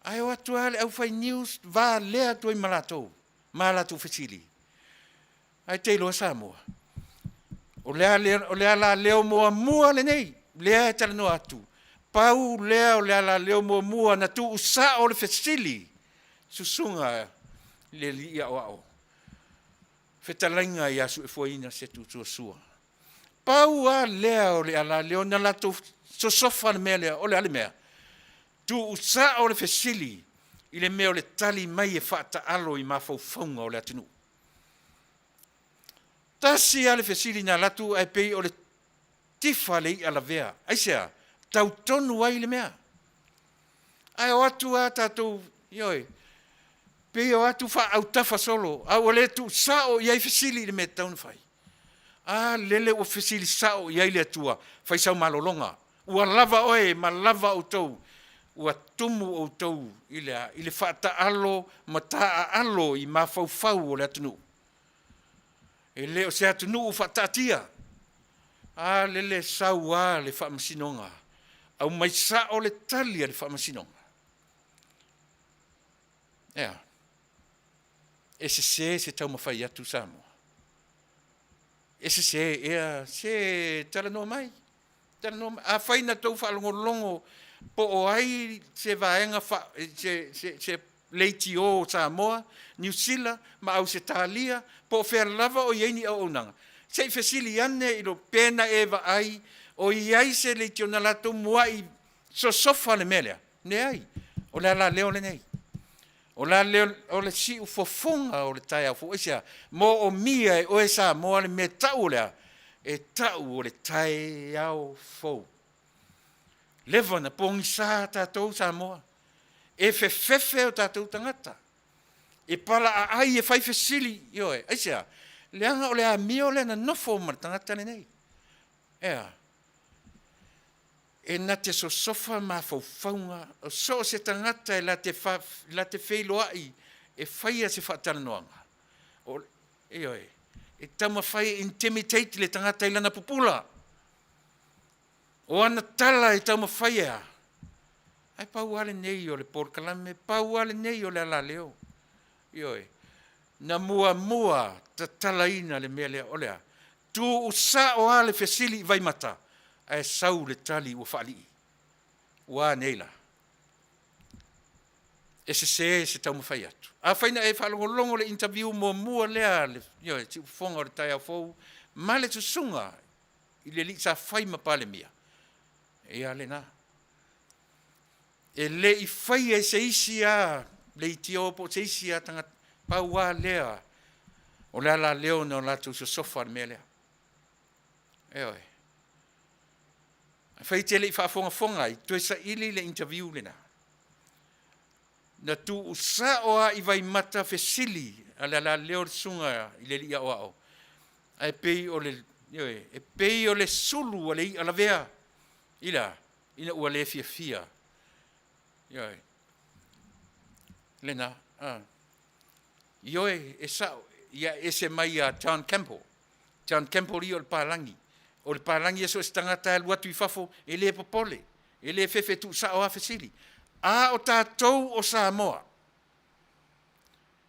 S2: Ai o atu ale au whai news vā lea tu I malatou fesili. Ai te loa Samoa. O lea la leo mua le nei, lea e tala no atu. Pau lea o lea la leo mua na tu usa o le fesili. Susunga le lia o ao. Fetalainga I asu e fuaina se tu sua. Pau a lea o lea la leo na lato so sofa le mea lea, o le ale mea. Tu usa o le fesili, I le mea o le tali mai e whaata alo I mawhauwhaunga o le atinu. Tasi a le fesili na latu ai pei o le tifa le I ala vea. Aisea, tau tonu ai le mea. Ai o atu a tatou, ioi, pei o atu wha au tafa solo, au o le tu sao I ai fesili le mea taunu whai. A lele o fesili sao I ai le atua, whai sau malolonga. Ua lava oe, ma lava o tau. Ua tumu o tau I le whaata alo, ma taa alo I mawhauwhau o le atunu. E le o se atunu o whaata atia. A lele sau a le whaamasinonga. Au mai sa o le tali a le whaamasinonga. Ea. E se tau mawhai atu Samoa. E se tala no mai. A whaina tau whaalongolongo Po o ai se vaenga se leiti o Samoa, New Zealand, ma au se talia, po fer lava o ieni o unanga. Se fesili ane ilo pena eva ai, o iai se leiti o na lato muai so sofa le melea. Ne ai, o la leo le nei. O la leo o le si ufofonga o le tai au fo isia, mo o mia o e Samoa le me tau lea, e tau o le tai au fo. Lewa na pongi sa tātou Samoa. E fefefe o tātou tangata. E pala a ai e fai fesili, ioe, aisea, leanga o le a mio le na nofo ma tangata le nei. Ea, e na te so sofa ma faufaunga, o so se tangata e la te feiloai, e faia se whaatala noanga. Ioe, e tama fai intimidate le tangata i lana pupula. O ana tala e tama fai ea. Ai pau ale nei o le porkalame, pau ale nei o le ala leo. Ioe, na mua ta talaina le mea lea olea. Tu usa o ale fesili vai mata, ai sau le tali ua whaali. Ua neila. E se tau mawhai atu. A whaina e whalongolongo le interview mua lea, ioe, ti ufonga o le tai au fau, ma le tusunga, i le li sa whai mapale mia. E ale na. E le i whai e se isi a, le i tiopo se isi a tanga paua lea, o le ala leo na o latu so sofa le mea lea. E oi. Whai te le i whaafonga i, tu e sa ili le interview le na. Na tu usa oa i vai mata fesili, a le ala leo le sunga i le li a oa o. E pei o le, e pei o le sulu o le i ala vea. Ina ua le fia. Ioe. Lena, ioe, e sao, ia ese mai a John Campbell. John Campbell i o le pālangi. O le pālangi eso e tangata e luatu i fafo, e le popole, e le fefe tu sa o afesili. A o tātou o Samoa.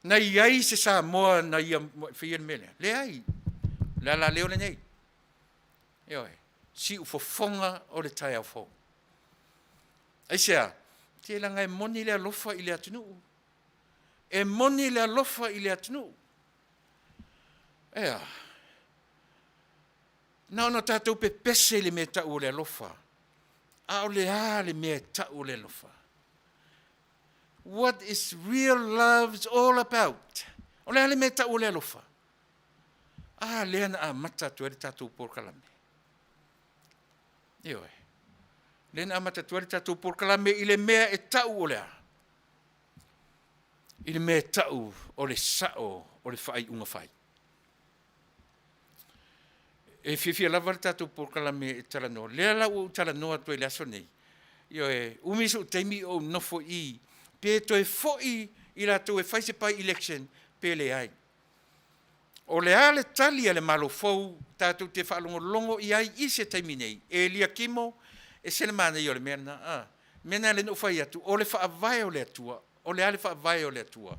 S2: Na iai se Samoa na ia whian mele. Le ai. La leo le nei. Ioe. Si ufofonga o le tai au fau. Aisea, te langa e moni le alofa i le atunu. E moni le alofa i le atunu. Ea. No tātou pe pese le me tau o le alofa. A o le a le me tau o le alofa. What is real love all about? O le a le me tau o le alofa. A le ana a mata tu e tātou porkalame. Ioe. Lena amata tuari tātou porkalame i le mea e tau o lea. I le mea tau o le sao o le whai unga whai. E whiwhia lava le tātou porkalame e talanoa. Lea lau o talanoa toi le aso nei. Ioe, umiso teimi o nofo i. Pe toi foi i la tau e whaise pai election pe le ai. O le ale tali ale malo fau tātou te whaalongolongo i ai i se teimi nei. E lia kimo, e sele mana i o le mena. Mena le no whai atu. O le whaavai o le atua. O le ale whaavai o le atua.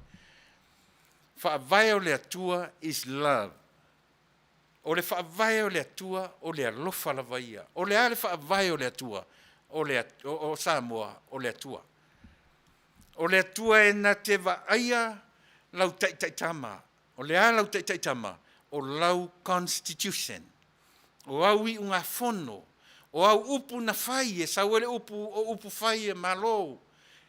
S2: Whaavai o le atua is love. O le whaavai o le atua o le alofa la vaia. O le ale whaavai o le atua o Samoa o le atua. O le atua e na te waaia lau taitama. O le ala o taitama, o lau constitution, o au i unga fono, o au upu na whai, e sau ele upu whai e malo,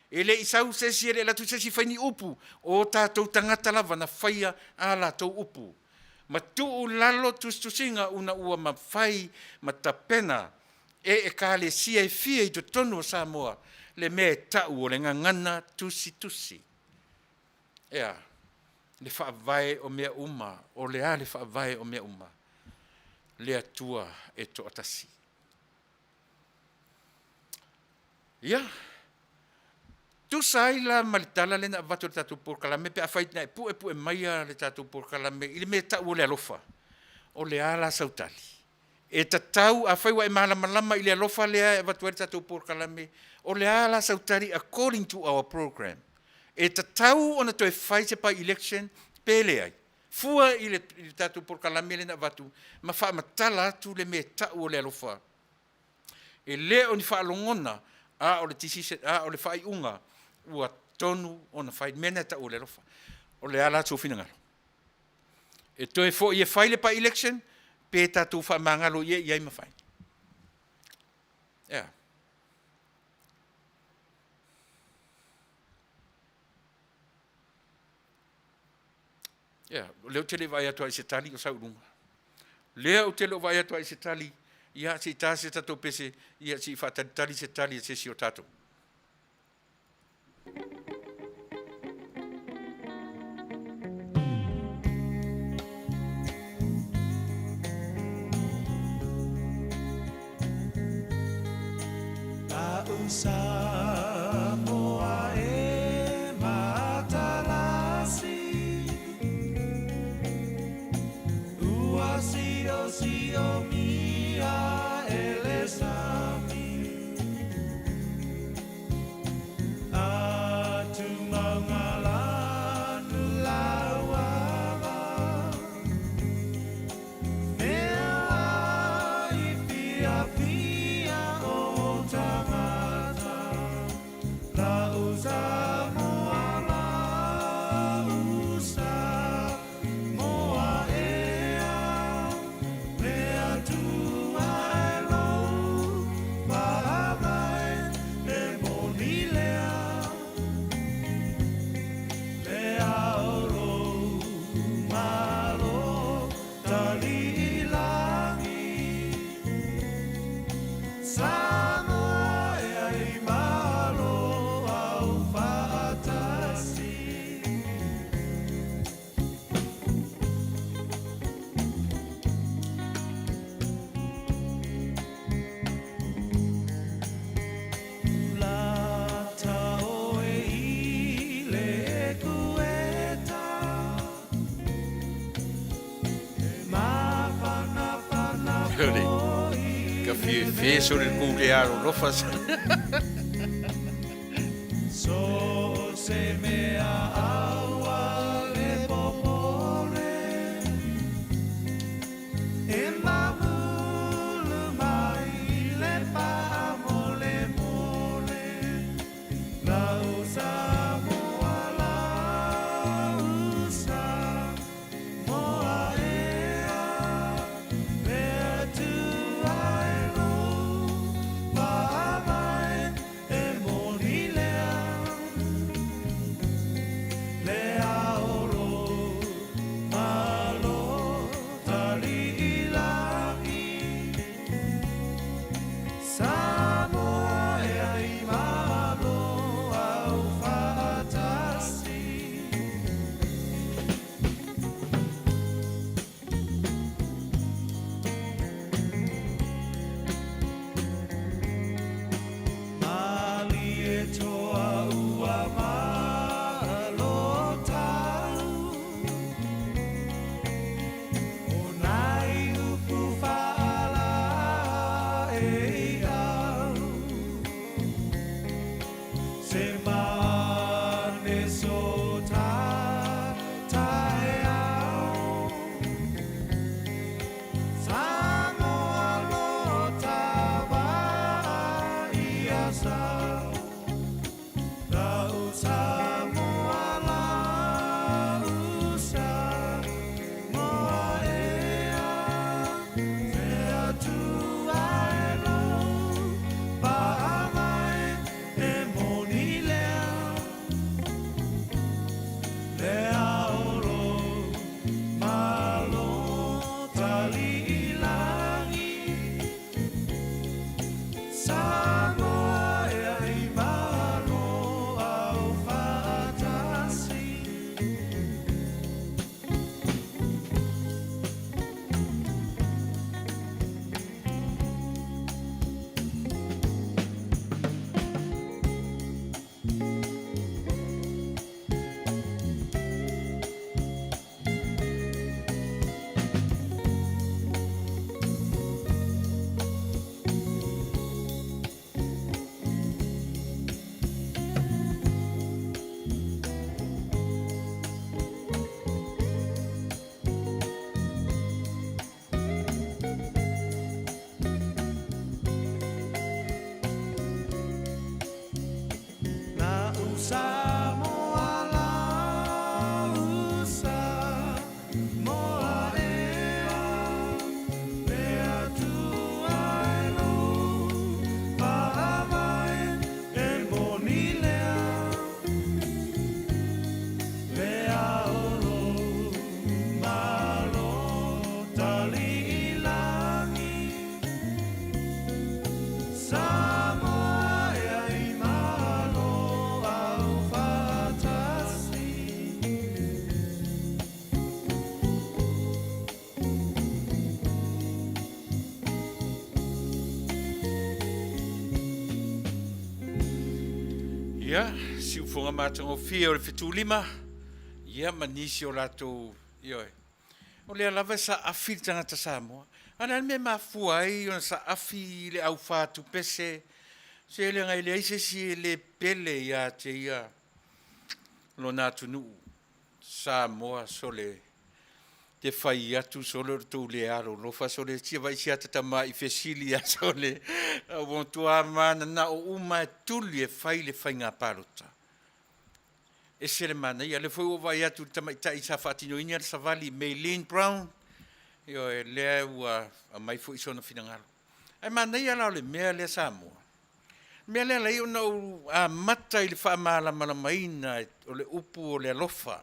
S2: e le i sau sesi ele la tu sesi whaini upu, o tātou tangata lava na whaia a la tau upu. Ma tuu lalo tustusinga una ua ma whai ma tapena, e ka le sia e fia i to tonu o Samoa, le me tau o le ngangana tusi. Ea. Le whaavai o mea uma, o le a le whaavai o mea uma, le atua e to atasi. Ia, tu saila malitala le na avatu le tātou porkalame, pe a whaitna e pu e maia le tātou porkalame, i le mea tau o le alofa, o le ala sautali. E tatau a whaiwa e malama i le alofa lea e avatu le tātou porkalame, o le ala sautali according to our program. E tatau ona toi whai se pai election pele ai. Fua i le tātou porkalame le na watu, ma wha matala atu le me tau o le alofa. E le o ni wha alongona A o le tisi se a o le fai unga ua tonu ona fai mena ta o le rofa. O le ala tu fina ngalo. E toi fo ia fai le pa election pe ta tu fa mangalo ia ia ma fai. Yeah. Yeah, leo tele vai atu ai se tali o saurunga. Leo tele vai atu ai se tali ia si ta se tato pese ia si fa tali se tali se si o tato.
S1: Samoa e matalasi Ua sio mia elesami Atu mangalanu lawama Mea I pia o tangata La usa moa moa ea mea tua elo pahamai e monilea lea oro malo tali ilangi Samoa ea I malo au fatasi Lata o e ile kueta Mapana pana
S2: Hörde, ka fi so le ku le aro rofas.
S1: So se mea aua le popole E mamulu mai le pamole mole La usa moa la usa moa ea Mea tu aero Paamai
S2: Ia, siufonga mātango fia o le fitulima. Ia, manisi o lato, ioe. O le alava sa afi tangata Samoa. Ana me mafua ai o sa afi le au fatu pese. Se le ngai le aise si le pele ia te ia. Lo nā tunu Samoa sole. Te whai atu sole tō le aro. Lo fa sole tia vai si atatama I fesili a sole. Wontua mana na o uma tuli e whai le whai ngā parota. E sere mana ia le foi o vai atu tamaita I sa whatino inia sa Vale Maylene Brown. Io e lea ua a mai fo isona finangalo. Ai mana ia lao le mea le Samoa. Mea lea lai ona a mata I le wha maala malamaina o le upu o le alofa.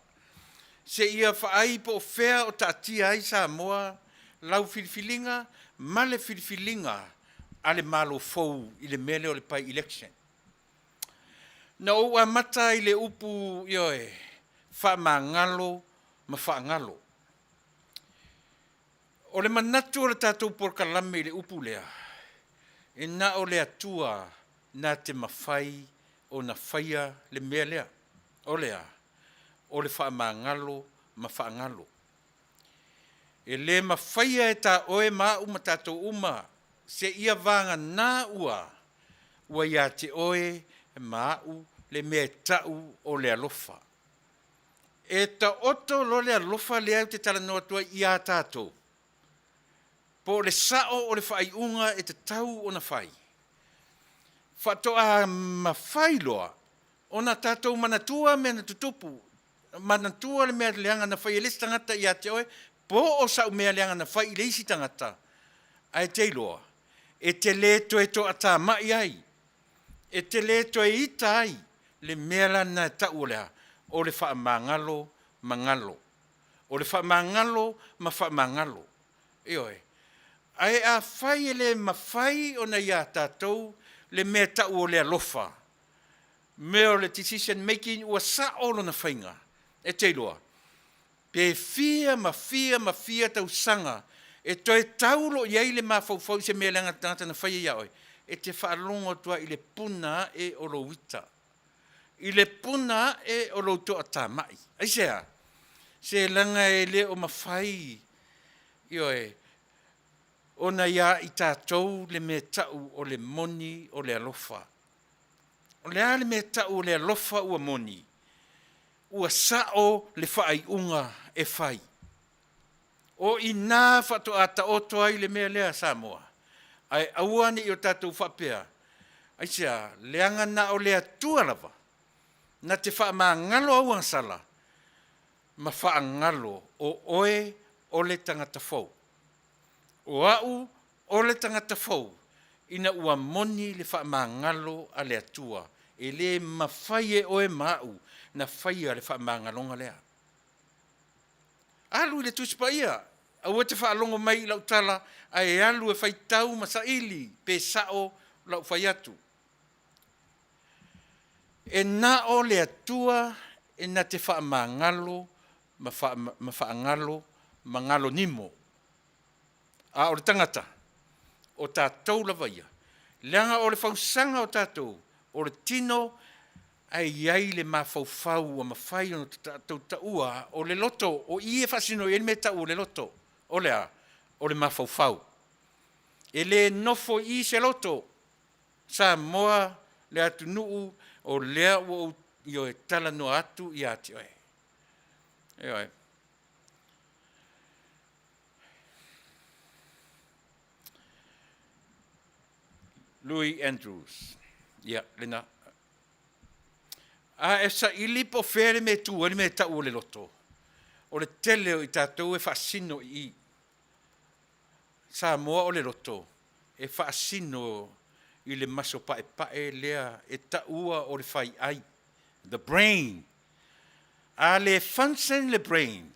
S2: Se ia whaai po o whea o taatia ai Samoa, lau filifilinga, male filifilinga, ale malo fou I le mele o le pai election. Na o a mata I le upu ioe, wha mangalo, ma wha ngalo. O le manatu o le tātou porkalame I le upu lea, e na o le atua na te mawhai o na whaia le mea lea, o lea. O le wha mangalo, ma wha ngalo. E le mawhaia e tā oe maa uma tātou uma, se ia vanga nā ua ia te oe e maa le mea tau o le alofa. E ta oto lo le alofa le au te tala noa tua ia tātou. Po le sao o le whai unga e te tau o na whai. Whatoa mawhai loa, o na tātou manatua me na tutupu, manatua le mea leanga na whai elesi tangata I a te oe, po o sau mea leanga na whai leisi tangata. Ai te iloa, e te le to e to ata mai ai, e te le to e ita ai, le mea lana ta ulea, o le wha mangalo, mangalo. O le wha mangalo, ma wha mangalo. E oe, ai a whai ele ma whai o na ia tātou, le mea ta o le alofa. Mea o le decision making ua sa olo na whainga. E te iloa. Pe fia ma fia tau sanga. E toi taulo iai le mawhauwhau se mea langa tangata na whaia ia oi. E te whaalongo tua I le puna e o lo wita. I le puna e o lo toa tā mai. Aisea. Se langa e le o mawhai. Ioe. Ona ia I tātou le mea tau o le moni o le alofa. O le ale mea tau o le alofa ua moni. Ua sao le whaai unga e whai. O I nā whato ata oto ai le mea lea Samoa. Ai auane I o tātou whapea. Aisea, leanga na o lea tualawa. Na te wha maa ngalo au ansala. Ma wha ngalo o oe o le tangata fau. O au o le tangata fau. Ina ua moni le wha maa ngalo a lea tua. E le mawhai e oe mau. Na whaia le wha mangalonga lea. Alu le tuspa ia. Aua te whaalongo mai lau tala, a e alu e whai tau masaili, pe sao lau whai atu. E na o le atua, e na te wha mangalo, ma whaangalo, mangalo nimo. A o le tangata, o tātou la vaia. Leanga o le whausanga o tātou, o le tino, ai ai le mawhauwhau a mawhai o tātou taua o le loto, o I e whasino e me tau o le loto, o lea, o le mawhauwhau. E le nofo I se loto, sa moa le atu nuu o lea o I o e tala no atu I ati oe. E oe. Louis Andrews. Ia, lena. A e sa ili po fere me tu me tau o le loto. O le tele o I tātou e whaasino I. Sa moa o le loto. E whaasino I le maso pae lea e taua o le whai ai. The brain. A le function le brain.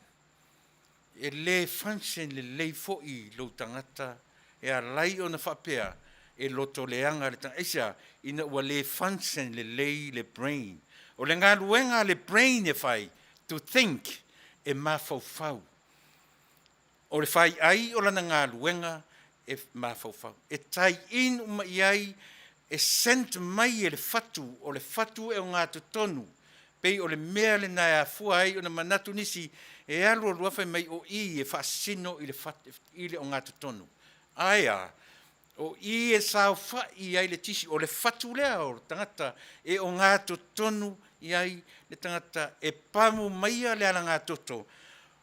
S2: E le function le lei fo I lo tangata. E a lai o na whapea. E loto leanga le tangata. Eisa, ina ua le function le lei le brain. O le ngā luenga le brain e whai, to think, e mawhauwhau. O le whai ai o lana ngā luenga e mawhauwhau. E tai in uma iai e sent mai e le fatu e o ngā tonu, pei o le mea le nai a fua ai o na manatu nisi, e alu alua fai mai o i e whaasino i le o ngā tonu. Aia, o i e sao whai ai le tisi, o le fatu lea o tangata, e o ngā tonu i ai le tangata, e pamu maia le ala ngā toto,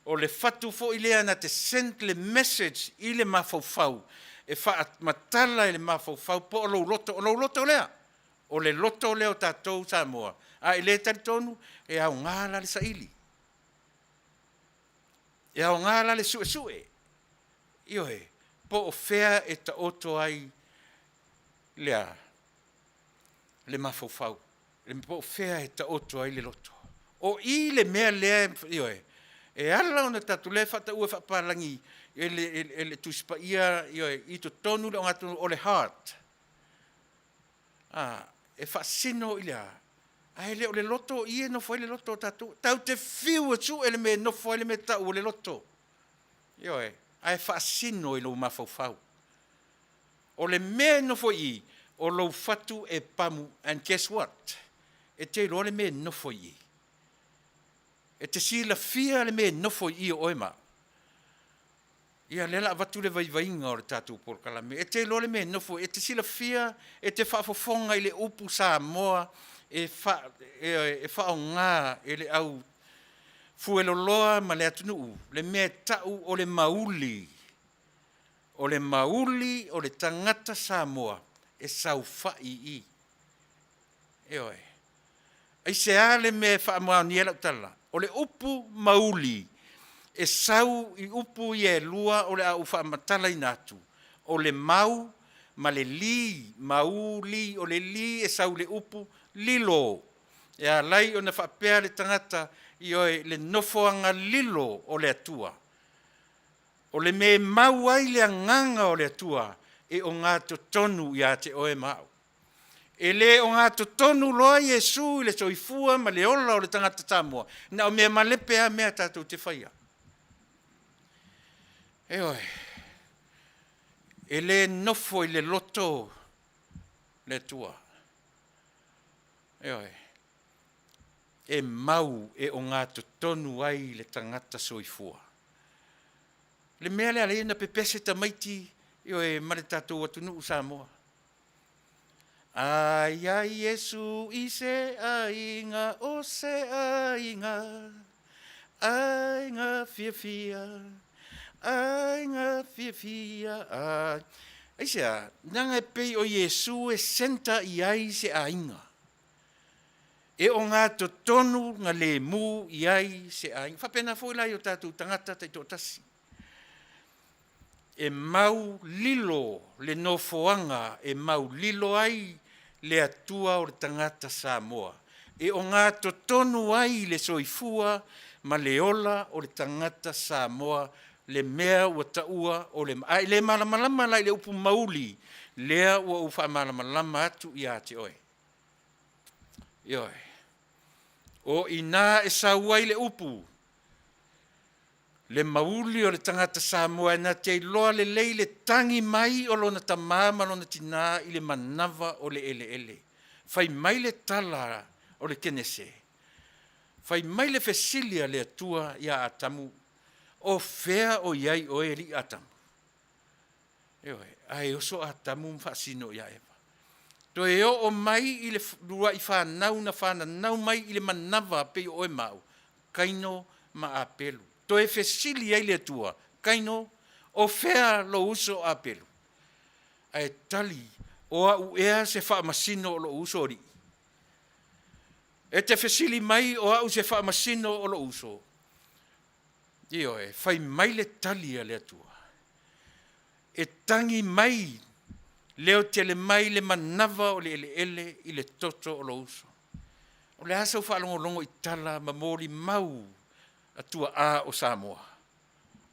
S2: o le fatu fo i lea na te send le message i le mawhauwhau, e wha matala i le mawhauwhau, po o lou loto lea, o le loto leo tātou Samoa, a i le tari tonu, e au ngāla le saili, e au ngāla le sue, ioe, po o fea e ta oto ai lea, le mawhauwhau, po o fea e ta oto ai le loto, o i le mea lea, ioe, e ala ona tatu le fata ua whaparangi ele tuspa ia i to tonu le o ngatu o le heart. E whaasino i lea. Ele o le loto i e nofo ele loto tatu. Tau te whiu atu ele me nofo ele me tau o le loto. Ai whaasino i lo mawhauwhau. O le me nofo i o lo fatu e pamu. And guess what? E te lo le me nofo i. E te sila fia le me nofo i o oema. Ia lela watu le vaivainga o le tātou porkalame. E te lo le me nofo, e te sila fia, e te whaafofonga i le upu Samoa, e wha o ngā, e le au fueloloa ma le atunuu, le mea tau o le mauli. O le mauli o le tangata Samoa, e sau whai i. Eoi. Ai se ale me whaamoa ni ela utala. O le upu mauli, e sau i upu i e lua o le au whaamatala i nātu. O le mau, ma le li, mauli, o le li e sau le upu, lilo. E a lai o na whaapea le tangata i oe le nofoanga lilo o le atua. O le me mau ai le anganga o le atua, e o ngā tonu i a te oe mau. E le o ngā tonu loa Iesu i le soifua ma le ola o le tangata Samoa. Na o mea malepe a mea tātou te whaia. Eoi, e le nofo i le loto le tua. Eoi, e mau e o ngā tonu ai le tangata soifua. Le mea le aleina pepese ta maiti eoi mare tātou atunu Samoa. Ai ai Iesu i se ainga o se ainga, ainga fia fia, ainga fia fia, ai. Aisea, nanga e pei o Iesu e senta i ai se ainga. E o ngā tonu ngā le mu i ai se ainga. Whapena fōilai o tātou tangata tai tō tasi. E mau lilo le nofoanga, e mau lilo ai le atua o le tangata Samoa. E o ngā tonu ai le soifua ma le ola o le tangata Samoa, le mea ua taua o le ai le malamalama lai le upu mauli, lea ua ufa malamalama atu i a te oe. Ioi. O ina e sauai le upu, le mauli o le tangata Samoa na te loa le lei le tangi mai o lona tamama lona tina i le manava o le ele ele. Fai mai le tala o le kenese. Fai mai le fesilia le atua ia atamu o fea o iai o e li atamu. Eoi, ai oso atamu mfasino ia ewa. To e o mai i le lua i whanau na whanau mai i le manava pe o e mau. Kaino ma apelu. To e fesili ai le tua, kaino, o fea lo uso a pelu. Ai tali, o a uea se whaamasino o lo uso ori. E te fesili mai o a u se whaamasino o lo uso. Io e, fai mai le tali a le tua. E tangi mai, leo te le mai le manava o le ele i le toto o lo uso. O le asa u whaalongo i tala mamori mau, atua a o Samoa.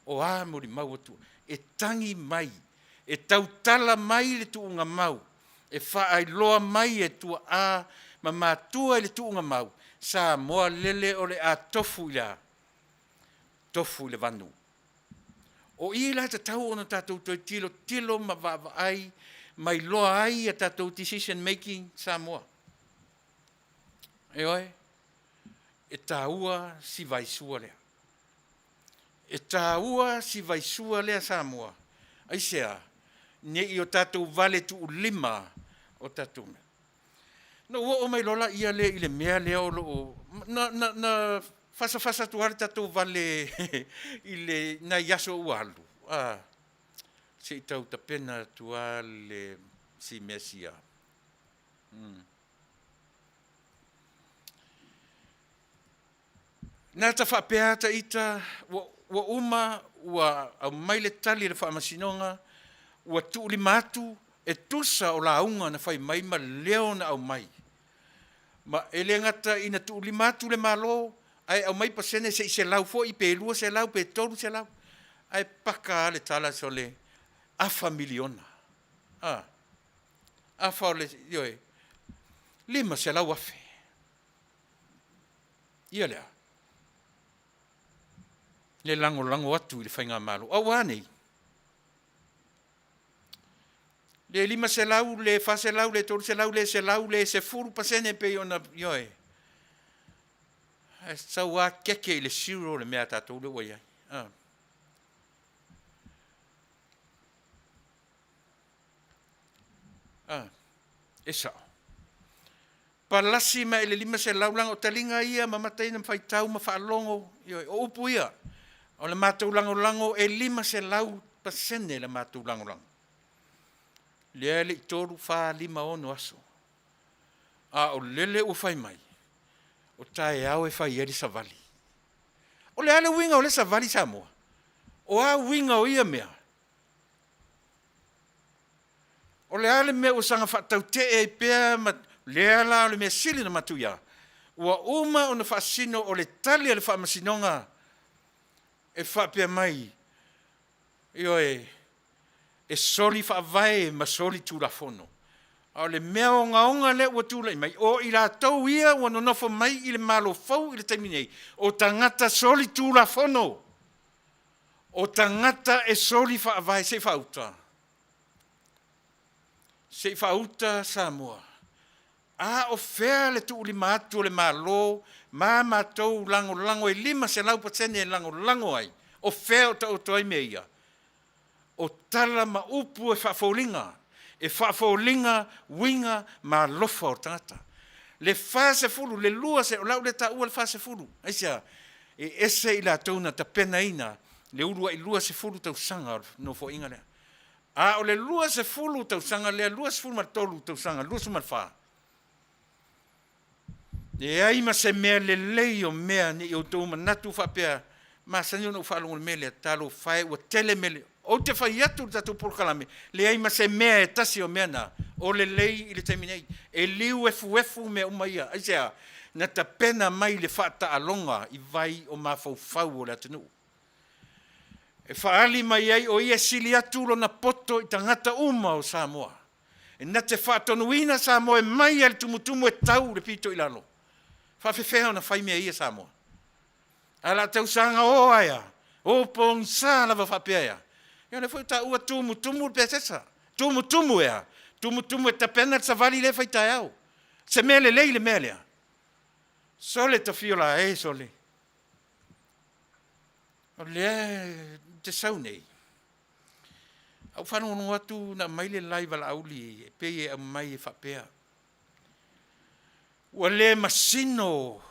S2: O a mori mau atua. E tangi mai. E tautala mai le tuunga mau. E whaailoa mai e tua a ma mātua le tuunga mau. Samoa lele o le a tofu ila. Tofu le vanu. O i la te tau ona tātou toi tilo ma vava ai mai loa ai a tātou decision making Samoa. E oi, e tāua si vaisua lea. E tāua si vaisua lea Samoa. Ai sea, ne i o tātou vale tu lima o tātou mea. No o mai lola ia le i le mea lea o loo. Na fasa tuare tātou vale i le na yaso ualu. Se i tau tapena tua le si mesia. Nā ta whapea ta ita, wa uma, wa au mai le tali le whaamasinonga, wa tuuli matu e tusa o la unga na whai mai ma leo na au mai. Ma ele ngata ina tuuli matu le malo, ai au mai pasene se i se lau fo i pe lua se lau, pe toru se lau. Ai paka le tala so le afa miliona. Afa le, yoe, lima se lau afe. Ia lea. Le lango atu i le whainga malo. Au anei. Le lima se lau, le fa se lau, le toru se lau, le se furu pasene pe ona, yoe. Sau a keke i le siro le mea tātou le wai ai. E sao. Palasi ma ele lima se laulang o talinga ia mamatai na whaitau ma whaalongo o upu ia. O le mātou lango e lima se lau pasene le mātou lango. Lea le toru wha lima ono aso. O lele o whai mai. O tae au e whai eri sa vali. O le ale winga o le sa vali Samoa. O a winga o ia mea. O le ale mea o sanga whatau te e pēr lea la o le mea sili na matuia. Ua uma o na whaasino o le tali le whaamasinonga e whapea mai. E soli whaavae ma soli tūrafono. O le mea o ngaonga le ua tūlai mai. O i la tau ia ua nonofo mai i le malo fau i le taiminei. O tangata soli tūrafono. O tangata e soli whaavae se whauta. Se whauta Samoa. O whea le tuuli mātu le malo, mātou lango e lima se lau patene e lango ai. O whea o tau toi mea ia. O tala ma upu e whafaulinga. E whafaulinga winga ma lofa o tangata. Le whase furu, le lua se o lau le ta ua le whase furu. Aisia, e ese i la tauna ta pena ina, le urua i lua se furu tau sanga no fo inga lea. O le lua se fulu tau sanga lea, lua se fulu ma tolu tau sanga, lua se ma wha. E ai ma se mea le lei o mea ni o tau manatu whapea, ma sanyo na whalongo le mele, talo whae ua tele mele, o te whai atu tatu porkalame, le ai ma se mea e tasi o mea na, o le lei i le taiminei, e liu efu mea umaia, aisea, na ta pena mai le whata alonga i vai o ma fau o le atanu. E whaali mai ai o ia sili atu lo na poto i tangata uma o Samoa. E na te whaatonuina Samoa e mai al tumutumu e tau le pito ilalo. Whawhewhea na whaimea ia Samoa. Ala tau sanga o aia. O pong sa lava whapea ia. Ia le whaita ua tumutumu pe sesa. Tumutumu ea. Tumutumu e tapena sa vali le whaita au. Se mele leile melea. Sole ta fiola e sole. O lea te sau nei. Au whanongo atu na maile lai wala auli e peye au mai e whapea. Ua le masino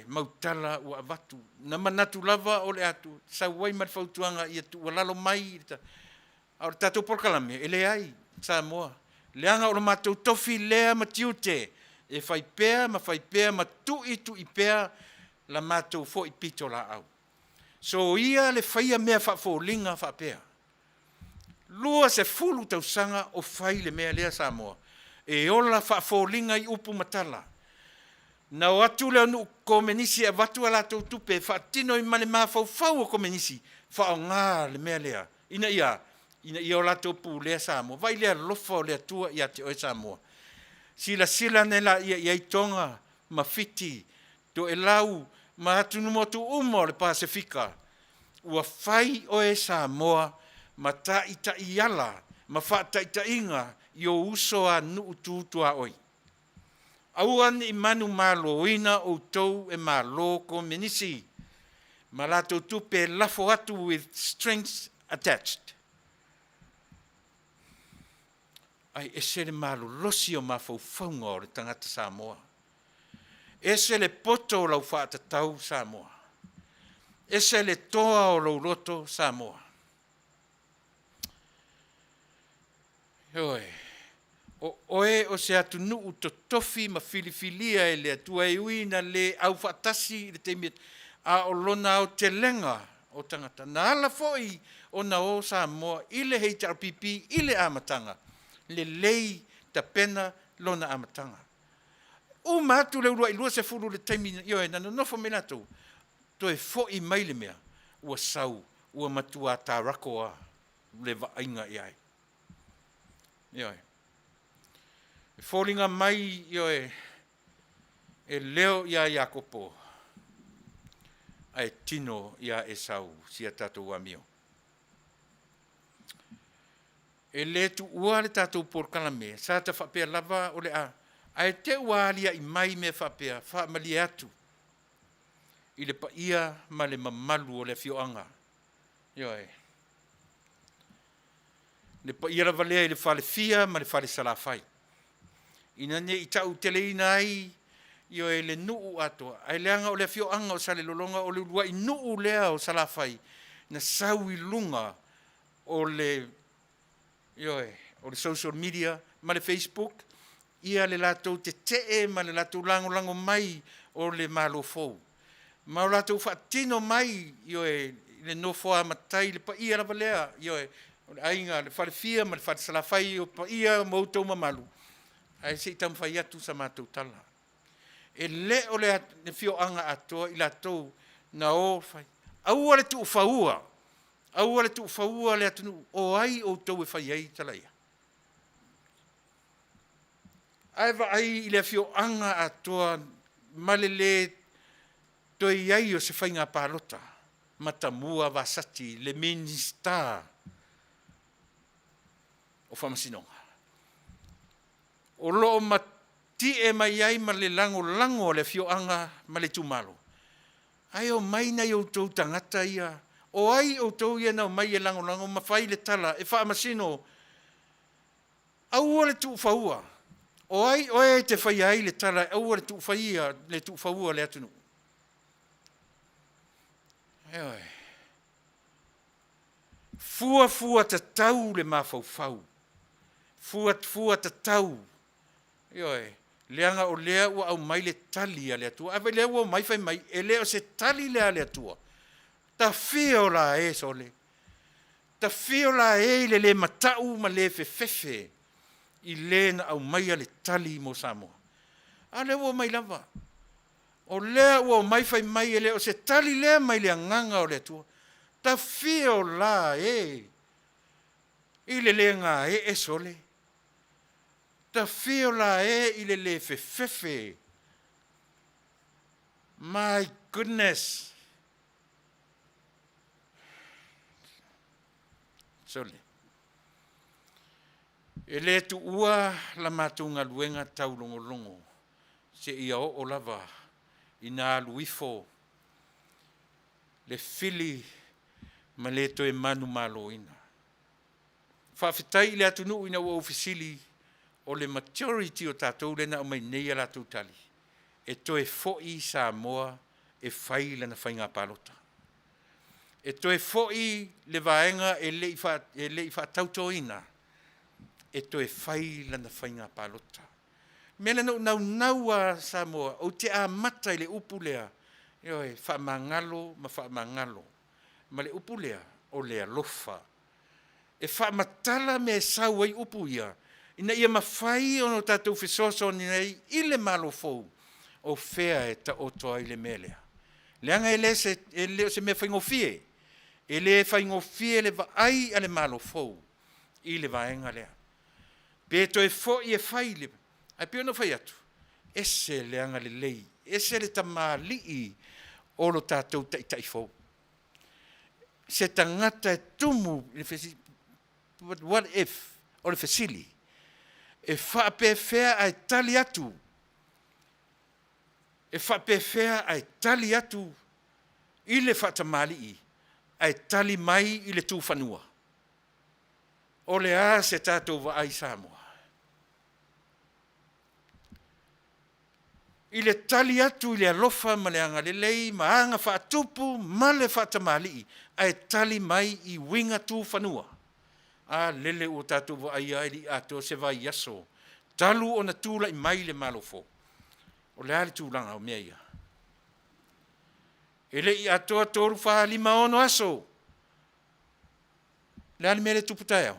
S2: mautala ua avatu. Na manatu lava o le atu. Sau wai marifautuanga i atu ua lalo mai. Au tatou porkalame e le ai Samoa. Leanga o le matou tofi lea matiute. E whaipea ma tu i pea la matou fo i pito la au. So ia le whaia mea whafōlinga whapea. Lua se fulu tau sanga o whai le mea lea Samoa. E ola whafōlinga i upu matala. Na o atu leo nu komenisi a watu ala tau tupe whaatino i mane maa whau o komenisi. Whao ngā le mea lea. Ina ia o lato pu lea Samoa. Vai lea lofa o lea tua i ate oe Samoa. Sila nela ia i tonga mawhiti. To e lau ma atunu motu umo le Pasifika. Ua whai o e Samoa ma ta ita i ala ma whaataitainga i o uso a nuu tūtua oi. Auan i manu māloina o tau e mālo ko menisi, ma lato tupe lafo atu with strings attached. Ai ese le malolosi o mawhauwhaunga o le tangata Samoa. Ese le poto o lau whaatatau Samoa. Ese le toa o lau roto Samoa. Hoi, oe o se atu nuu to tofi ma filifilia e le atua e uina le au whaatasi le teimia a o lona o te lenga o tangata. Na ala foi o na o Samoa ile HRPP ile amatanga. Le lei ta pena lona amatanga. O matu le urua ilua se furu le teimina io e nana nofo me natou. To e foi mai le mea ua sau ua matua ta rakoa le vainga iai. Io e. Fōlinga mai io e leo ia Iakopo ai tino ia Esau sia tatou amio. E le tu ua le tatou porkalame, sa ta whapea lava o le a. Ai te ua alia i mai me whapea, whaamali atu. I le pa ia ma le mamalu o le fioanga. Io e. Le pa ia lava lea i le whale fia ma le whale salafai. Ina ne i tau teleina ai, io e le nuu atoa. Ai leanga o le fioanga o sale lolonga o le urua i nuu lea o salafai. Na sau i lunga o le o le social media, ma le Facebook, ia le latou te ma le latou lango mai o le malo fou. Ma o latou whaatino mai, le nofo a matai, le pa ia lava lea, o le ainga, le whare fia, ma le whare salafai, o pa ia mautou mamalu. Ai se itam whai atu sa mātou tala. E le o le fioanga atoa, i latou na o whai. Aua le tu whaua. Aua le tu whaua le atunu o ai o tau e whai ai talaia. Ai wa ai i le fioanga atoa malele toi ai o se whainga pālota. Matamua wasati le minister o whamasinonga. O loo mati e mai ai ma le lango le fioanga ma le tumalo. Ai o mai nei o tau tangata ia. O ai o tau ia nau mai e lango ma whai le tala e whaamasino. Au le tu whaua. O ai o e te whai ai le tala au le tu whaia le tu whaua le atunu. Eoi. Fua ta tau le mawhau. Fua ta tau. Eoi. Leanga o lea ua au mai le tali a le atua. Awe lea ua mai whai mai. E lea o se tali lea le atua. Ta fio la e sole. Ta fio la e le matau ma le fefe. I le na au mai a le tali mo Samoa. A lea ua mai lava. O lea ua mai whai mai e lea o se tali lea mai le nganga o le atua. Ta fio la e. I le ngā e sole. Ta fio la e i le fefe. My goodness. Sole. E le tu ua la matunga luenga tau longo. Se ia o lava. Ina luifo. Le fili ma le to e manu malo ina. Whawhitai le atunu ina ua ofisili o le majority o tātou lena o mai nei ala tūtali. E to e foi Samoa e whai lana whainga palota. E to e foi le vaenga e le i whaatautoina. E to e whai lana whainga palota. Mele nau a Samoa, o te a mata i le upulea. Oi, whaamangalo ma whaamangalo. Ma le upulea o le alofa. E whaamatala me sau ai upu ia. Ina ia mawhai ono tātou whisoso ni nei i le malo fou. O whea e ta otoa i le melea. Leanga e le se me whaingofie. E le whaingofie le vaai a le malo fou. I le vaenga lea. Peto e fo i e whai le. Ai pio no whai atu. Ese leanga le lei. Ese le tamālii o lo tātou tai fou. Se tangata e tumu. But what if? o le fesili. E whaapewhea ai tali atu. E whaapewhea ai tali atu i le whaatamali ai tali mai i le tūwhanua. O le a se tātou wa ai Samoa. I le tali atu i le alofa ma le anga lelei, ma anga whaatupu ma le whaatamali ai tali mai i winga tūwhanua. A lele o tātou wa ai ai li ato se vai yaso. Talu o na tūla i mai le malofo. O le ali tūlanga o mea ia. Ele i atoa toru wha lima ono aso. Le ali mele tuputai au.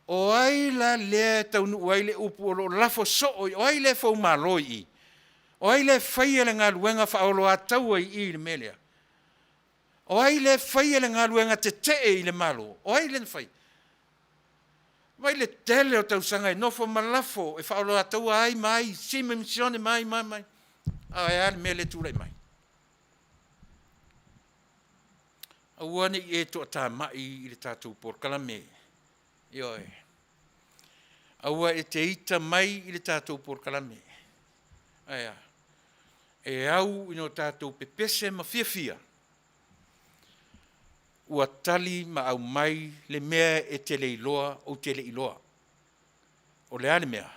S2: O ai la le taunu ai le upu o lo lafo so o ai le fo maloi i. O ai le whaia le ngā luenga wha olo atau ai i le melea. O ai le whaia le ngā luenga te i le malo. O ai le whai. Mai le tele o tausanga e nofo malafo e wha olo atau ai mai, sime misione mai. Ai ale mele tūlai mai. Awane i e toa tā mai i le tātou por kalame. Ioi. Aua e te ita mai i le tātou por kalame. Aia. E au ino tātou pepese ma fia. Ua tali ma au mai le mea e tele iloa o tele iloa. O le ale mea.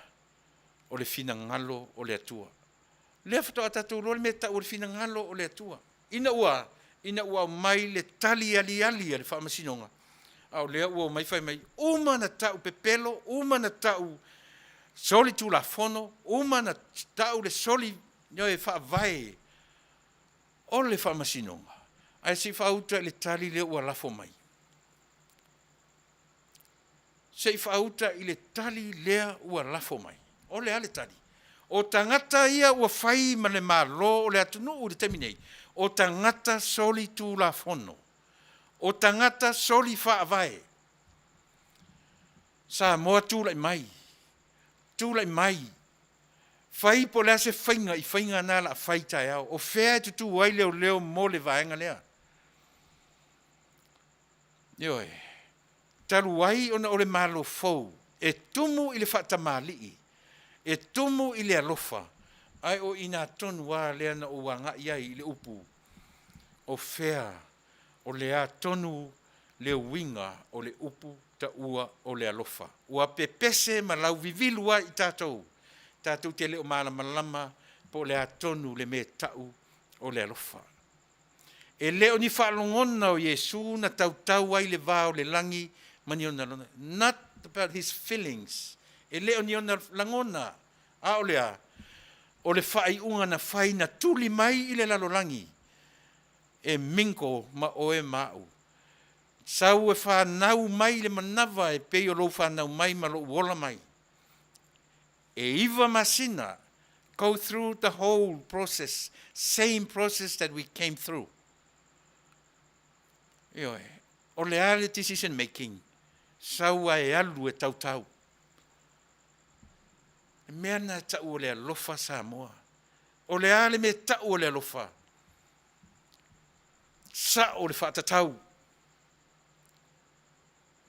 S2: O le fina ngalo o le atua. Lea whatoa tātou lo le mea ta o le fina ngalo o le atua. Ina ua mai le tali ali a le whaamasinonga. Au lea ua mai whai mai. Uma na tau pepelo, uma na tau soli tu la fono, uma na tau le soli nyoe whaavae. O le whaamasinonga. Ai si whauta le tali le ua lafo mai. Se whauta i le tali lea ua lafo mai. O le ale tali. O tangata ia ua whai ma le malo o le atunuu o le teminei. O tangata soli tu la fono. O tangata soli whaavae. Sa moa tūlai mai. Tūlai mai. Whai po lea se whainga i whainga nā la whai tai au. O whea tutu wai leo mo le vaenga lea. Ioi. Taru wai ona o le malo fau. E tumu i le whaatamali. E tumu i le alofa. Ai o ina tonu wā lea na o wanga iai i le upu. O whea. O le a tonu le winga o le upu ta ua o le alofa. Ua pepese ma lau vivilua i tātou. Tātou te leo malama po le a tonu le me tau o le alofa. E leo ni whaalongona o Yesu na tau ai le vā o le langi mani ona lona. Not about his feelings. E leo ni ona langona. A o lea. O le whai unga na whai na tuli mai i le lalolangi. E minko ma oe mau. Sau e whanau mai le manawa e pei o lo whanau mai ma lo uola mai. E iwa masina, go through the whole process, same process that we came through. Ioe, o le ale decision making, sau e alu e tau. E mea na tau o le alofa Samoa. O le ale me tau o le alofa. Sa o le whaatatau.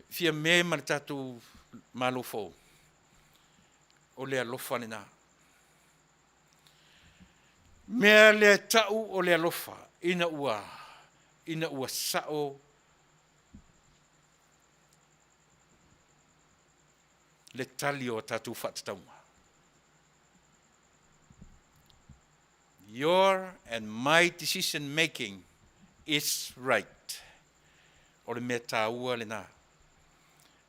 S2: Fia me ma le tātou malofo. O le alofa le nā. Mea le tau o le alofa. Ina ua sao. Le tali o tātou whaatataunga. Your and my decision making is right. O le mea tāua le nā.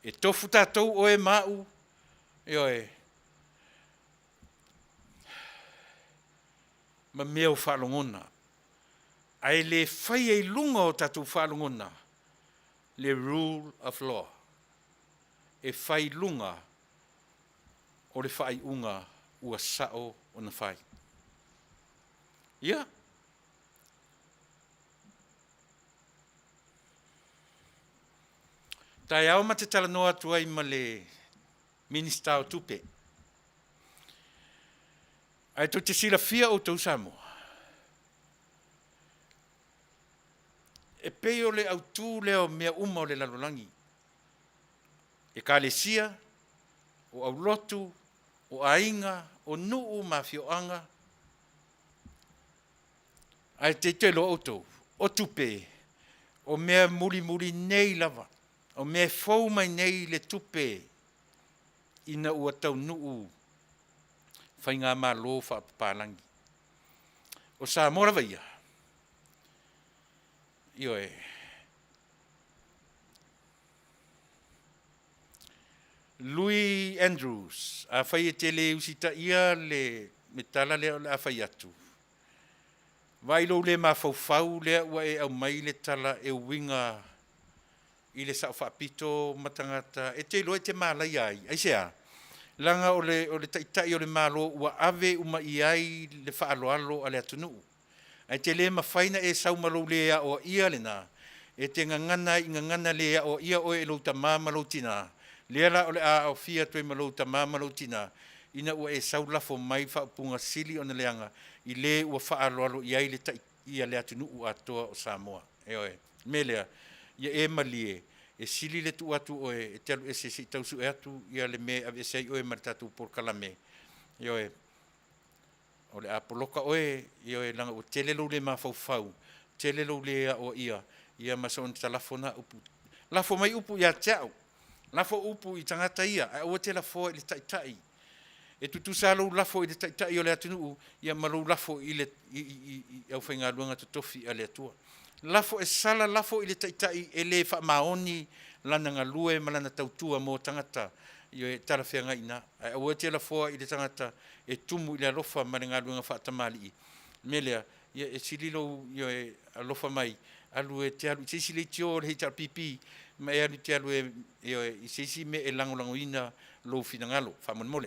S2: E tofu tātou o e mau. Ioe. Ma mea o whaalongona. Ai le whai ei lunga o tātou whaalongona. Le rule of law. E whai lunga o le whai unga ua sao o na whai. Ia. Tai au ma te tala noa tuai ma le minista o tupe. Ai to te sila fia o tau Samoa. E peo le au tū leo mea uma o le lalolangi. e kalesia, o aulotu, o ainga, o nuu mafioanga. Ai te telo auto, o tupe, o mea muri nei lava, o mea fau mai nei le tupe, ina ua Taunuu, whainga malo whaapalangi. O sa mora vaia, ioe, Louis Andrews, a whai e tele usita ia le metala lea le a whai atu. Wailo le mawhauwhau lea ua e au mai le tala e winga i le sao whaapito matangata. E te loe te malai ai, ai sea. Langa o le taitai o le malo ua ave uma i ai le whaaloalo a le atunuu. Ai te le mawhaina e sau malo lea o ia le na. E te ngangana lea o ia o e louta malo tina. Lea la o le a o fia tue malouta malo tina. Ina ua e sau lafo mai whaapunga sili o na leanga. I le ua whaaloalo i ai le tai ia le atunuu atoa o Samoa. Eoe, me lea, ia e malie. E sili le tu atu oe, e telu e se tausu e atu, ia le me ave sei oe maritatu por kalame. Ioe, o le apoloka oe, ioe langa o telelo le mawhauwhau, telelo le o ia masa on talafo na upu. Lafo mai upu ia teau, lafo upu i tangata ia, a o te lafo i le taitai. E tutu salo lafo i le taitai o le atunuu, ia malu lafo i le, au whainga luanga tutofi a le atua. Lafo e sala lafo i le taitai e le whaamaoni lana ngā lue ma lana tautua mō tangata i e tarawhianga ina. A ua te lafoa i le tangata e tumu i le alofa ma le ngā lue ngā whaatamali i. Melea, e sililo i e alofa mai, alu e te alu, i seisi le tio le heita pipi, ma e alu te alu i seisi me e langolango ina lo finangalo, whaamon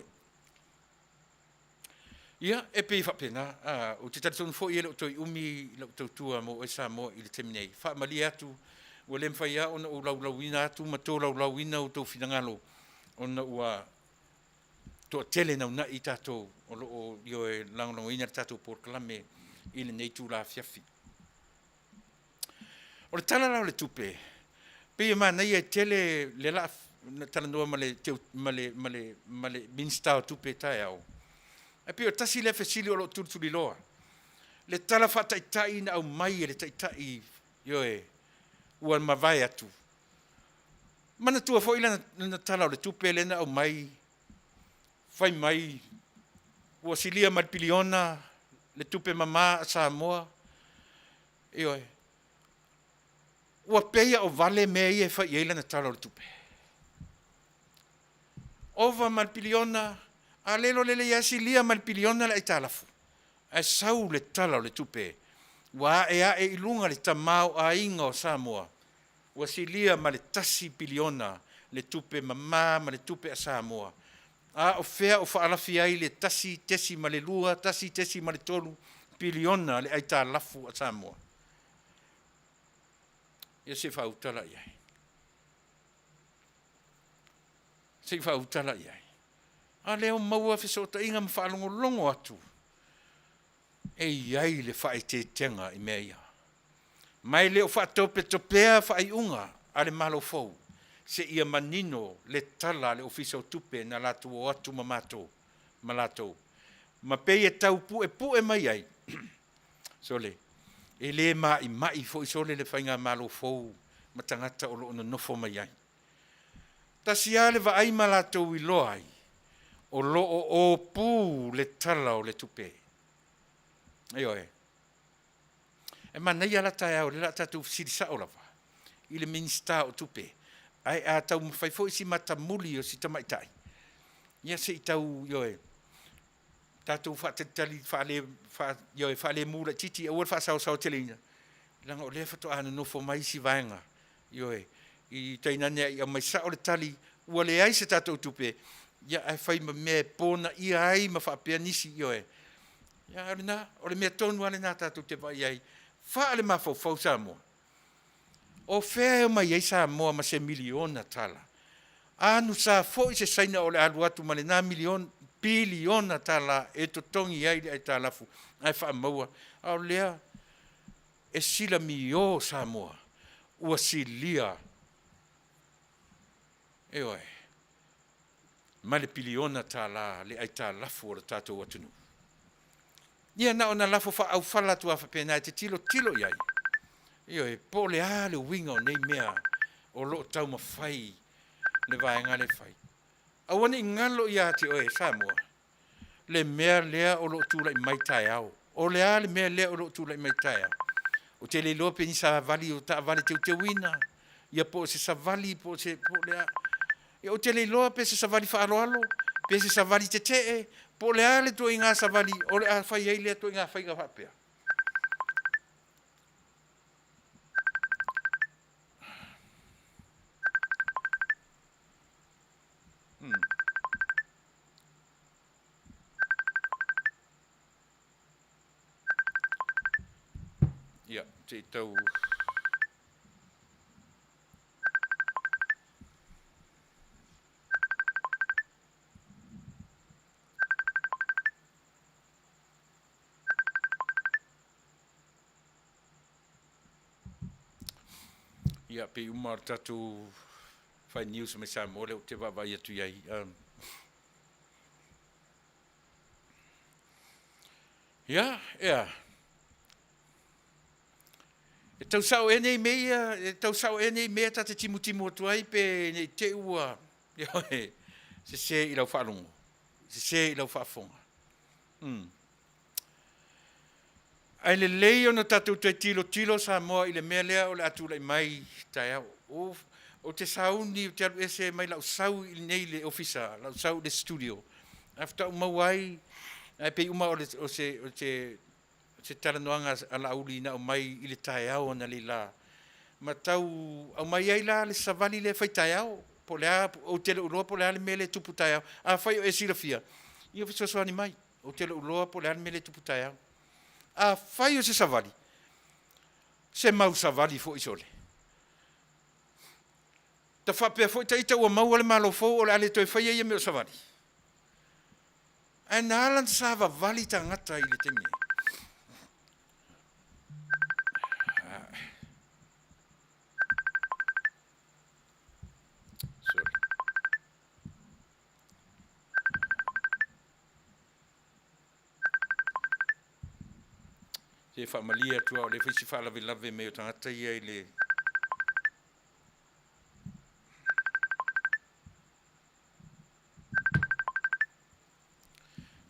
S2: Ia, e pei whapena, o te taritonu fo i ele o toi umi lau tautua mo e sa mo i le teminei. Whaamali atu, ua le mwhai a ona o lauina atu, ma tō lauina o tau finangalo, ona ua toa tele nau na i tātou, o io e langolango ina tātou por kalame i le neitu la fiafi. O le tala lau le tupe, pei e mānei e tele le la, tala noa ma le minsta o tupe tae au. E pio tasi le fesili o lo turturi loa. Le tala whataitai na au mai e le taitai ioe ua mawai atu. Mana tua fo ila na tala o le tupe le na au mai fai mai ua silia malpiliona le tupe mama a Samoa ioe ua peia o Vale mea e fai ila na tala o le tupe. Ova malpiliona a lelo lele yasi lia malpiliona le italafu. A sau le tala o le tupe. Wa e ilunga le tamau a inga o Samoa. Wa si lia ma le tasi piliona le tupe mama ma le tupe a Samoa. A o fea o faalafi ai le tasi tesi ma le lua, tasi tesi ma le tolu piliona le italafu a Samoa. Ia se fa utala iai. Se fa utala iai. A leo maua fesota inga mwhaalongo longo atu. E iai le whae te tenga i mea ia. Mai leo whaatope topea whae unga a le malo fau. Se ia manino le tala le ofisa o tupe na latu o atu mamato. Malato. Ma pei e tau pu e mai ai. Sole. E le mai fo i sole le whainga malo fau. Matangata o lo nofo mai ai. Tasi ale wa ai malato i loai. O lo o pu le tala o le tupe. Eoe. E mana ia la tae au, le la tatu sirisa o lava. I le minsta o tupe. Ai a tau mwhaifo isi mata muli o si tamaitai. Ia se i tau, ioe. Tatu whaatetali, whaale mula titi, a ua whaasau teleina. Langa o lea whato ana nofo mai si vaenga. Ioe. I tainanea i a mai sa o le tali, ua le ai se tatu tupe. Ia ai fai ma me pona ia ai ma whaapea nisi ioe. Ia arina, o le mea tonu ale nā tātou te vai ai. Wha ale ma fau Samoa. O whea mai ai Samoa ma se miliona tala. Anu sa fo i se saina o le alu atu ma le nā biliona tala e to tongi ai le ai tālafu. Ai wha maua. Au lea, e sila mi o Samoa. Ua silia. Eoe. ma le piliona tālā, le ai tālafu o le tātou atunu. Ia na ona lafo fa au fala tu afa pena te tilo iai. Io e po le a le winga o nei mea o lo tau mawhai le vaenga le whai. Awane i ngalo ia te oe Samoa. Le mea lea o lo tula i mai tai au. O le a le mea lea o lo tula i mai tai au. O te le lope ni sa vali o ta vali te wina. Ia po se sa vali po se po le a. Ia o te le lope se sa vali fa alo. Pe se sa vali te po le a le to inga sa vali. O le a whai ei lea to inga whai ka whapea. Ia, te tau. Ia, pe umar tatu whai news me sa mole o te wawai atu iai. Ia, ia. E tau sao e nei mea ta te timu atu ai pe nei te ua. Se se i lau whaalongo. Se se i lau whaafonga. Ai le lei ona tatou te tilo sa moa i le mea lea o le atu lai mai tai au. O te sauni, o te alu ese mai lau sau i nei le ofisa, lau sau le studio. After umawai, ai pe uma o se talanoanga a la uli na o mai i le tai au na li la. Ma tau, au mai ai la le savali le fai tai au. Po lea, o te le uloa po lea le mele tupu tai au. A fai o e silafia. Ia fisosoani mai. O te le uloa po lea le mele tupu tai au. A fai o se savali. Se mau savali fo isole. Ta whapea fo ta ita ua mau ale malo fo o le ale toi fai ia me o savali. Ai na alan sa vali ta ngata i le temi. Se fa malia tua o le fisi fa lave me o tangata ia i le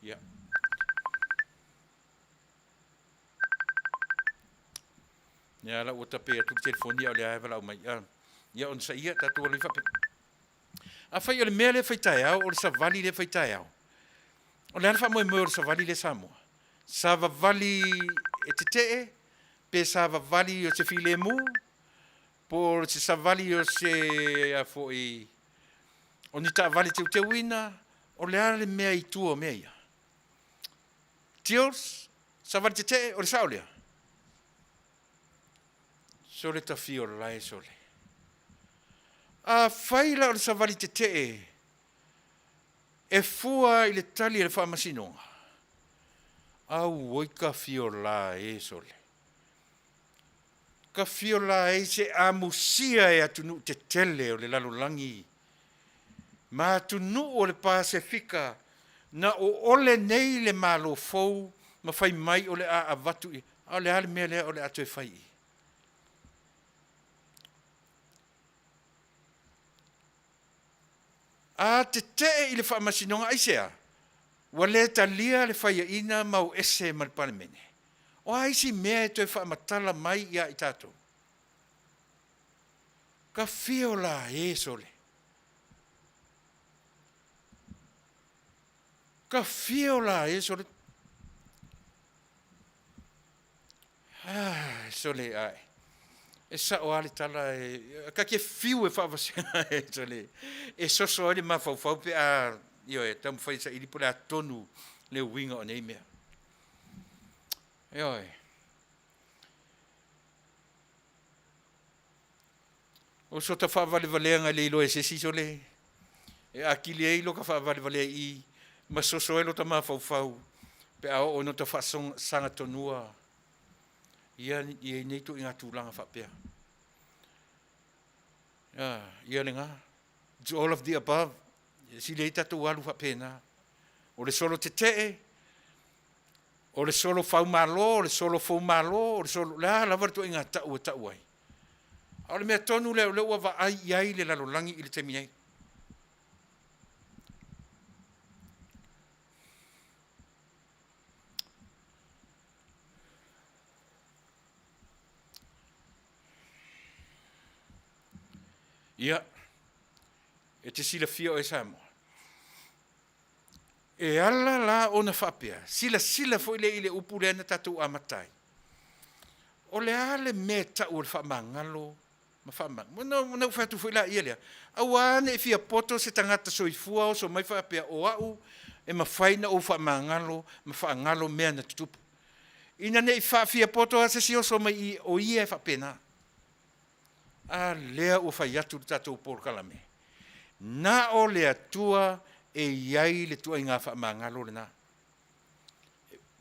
S2: ia ia la o tape atu telefonia o le ai vala o mai ia on sa ia tatu o le fa a fai o le mea le faitai au o le savali le faitai au o le alfa mo o le savali le Samoa sa vali e te pe sa vali o se filemu por se sa vali o se a foi o ni ta vali te wina o le ale mea i tuo mea tios sa vali te o le saulia so le tafio lai sole a faila o le sa vali te e fua i le tali e le whaamasinoga au oi ka fiola e sole. Ka fiola e se amusia e atunu te tele o le lalolangi. Ma atunu o le Pasifika na o ole nei le malo fou ma fai mai o le a avatu i. A le ale mea lea o le atu e fai i. A te i le whaamasinonga aisea. Wa le talia le whaia ina mau ese mal palemene. O aisi mea e toi whaamatala mai ia i tātou. Ka fiola e sole. Ka fiola e sole. Sole ai. E sa o ale tala e... Ka ke fiu e whaavasenga e sole. E soso ale ma fau pe a... Io e tamu fai sa ili pole a tonu le winga o nei mea. Io e. O so ta whaavalevalea le ilo e sesi so le. E akili e ilo ka whaavalevalea i masoso elo ta mawhau. Pe ao o no ta whaasanga tonua. Ia e neito inga tūlanga whapea. Ia le ngā. It's all of the above. Si le tatu alu whapena. O le solo te o le solo whaumalo, o le solo whaumalo, o le solo la vartu inga tau ai. O le mea tonu le ua wa ai iai le lalolangi i le temi ai. Ia, e te sila fia o e Samoa. E ala la ona whapea, sila fo ile upu le ana tatu amatai. O le ale me tau o le whamangalo, ma whamang. Muna whatu fo ila ia lea. Awane e fia poto se tangata soifua o so mai whapea o au, e ma whaina o whamangalo, ma whangalo mea na tutupu. Ina ne i fia poto a se si o so mai o ia e whapena. A lea o whaiatu tatu o porkalame. Na o lea tua e iai le tua inga whamangalo le na.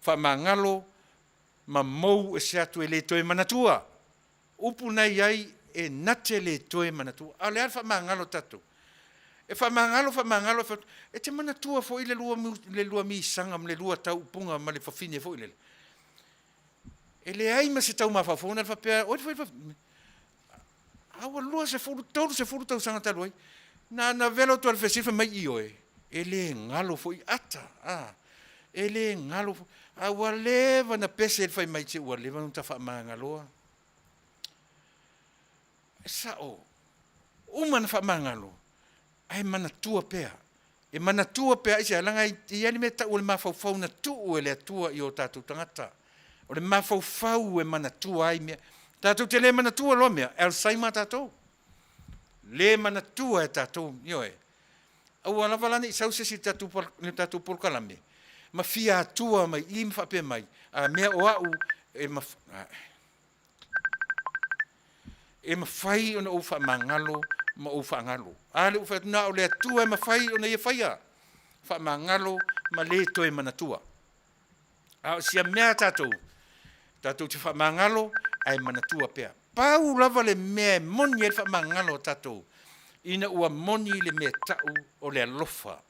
S2: Whamangalo ma mou e se atu e le toe manatua. Upu na iai e nate le toe manatua. A lea whamangalo tatu. E whamangalo, e te manatua fo i le lua mi sanga, le lua tau punga, ma le whawhine fo i le. E le ai ma se tau ma whawhona, whapea, awa lua se furu tau sanga talu ai. Na velo tu alfesifa mai i oe. E le ngalo fo i ata. E le ngalo fo. Awa leva na pese el fai mai te ua leva nunta wha maangaloa. E sa o. Umana wha maangalo. Ai mana tua pea. E mana tua pea isi alanga i ani me ta ule mawhau na tuu e le tua i o tātou tangata. O le mawhau e mana tua ai mea. Tātou te le mana tua loa mea. El saima tātou. Le mana tua e tātou. Ioe. Au ala valane i sausesi tātou porkalame. Ma fia tua mai, i mwhape mai. A mea o au e mawhai ona o wha mangalo ma o wha ngalo. A le uwha na o le tua e mawhai ona ia whaia. Wha mangalo ma le toe mana tua. A o sia mea tātou. Tātou te wha mangalo ai mana tua pea. Pau lava le mea moni e wha mangalo tātou. Ina ua moni le mea tau o le alofa.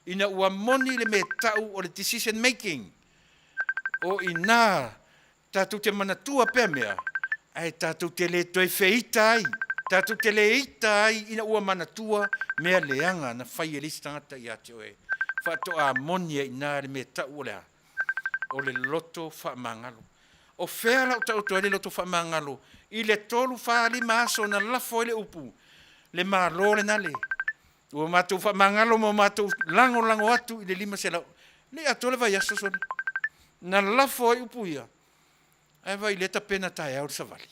S2: Ina ua moni le mea tau o le decision making. O ina tātou te manatua pea mea. Ai tātou te le toi feita ai. Tātou te le eita ai. Ina ua manatua mea leanga na whai e listangata i ate oe. Whato a moni e ina le mea tau o lea. O le loto wha mangalo. O whea lau tau toa le loto wha mangalo. I le tolu wha li maaso na lafo le upu. Le malo le nale. Ua mātou wha mangalo mo mātou lango atu i le lima se lau. Le atole vai aso sone. Na lafo ai upuia. Ai vai leta pena tae au sa vali.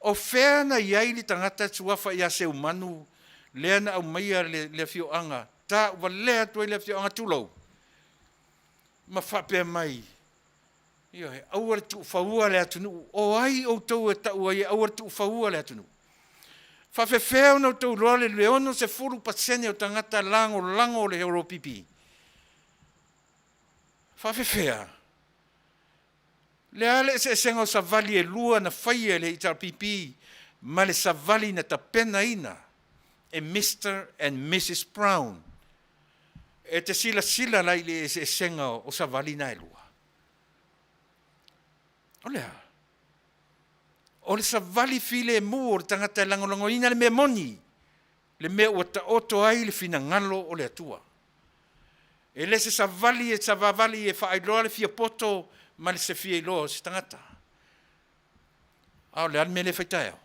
S2: O whea na iai li tangata tuafa i a se umanu. Lea na au maia le fio anga. Ta ua lea tuai le fio anga tulau. Ma whapea mai. Ioe, auare tu whaua le atunu. O ai o tau e tau ai, auare tu whaua le atunu. Whawhewheo na tau roa le leono se furu pasene o tangata lango le euro pipi. Whawhewhea. Le ale se sengo sa vali e lua na whaia le itar pipi, ma le sa vali na tapena ina, e Mr. and Mrs. Brown. E te sila lai le se senga o sa vali na e lua. O lea. O le sa vali file e mua o le tangata e langolango ina le mea moni. Le mea ua ta oto ai le fina ngalo o le atua. E le se sa vali e sa vavali e whaailoa le fia poto ma le se fia iloa se tangata. Ao le alme le whaitai au.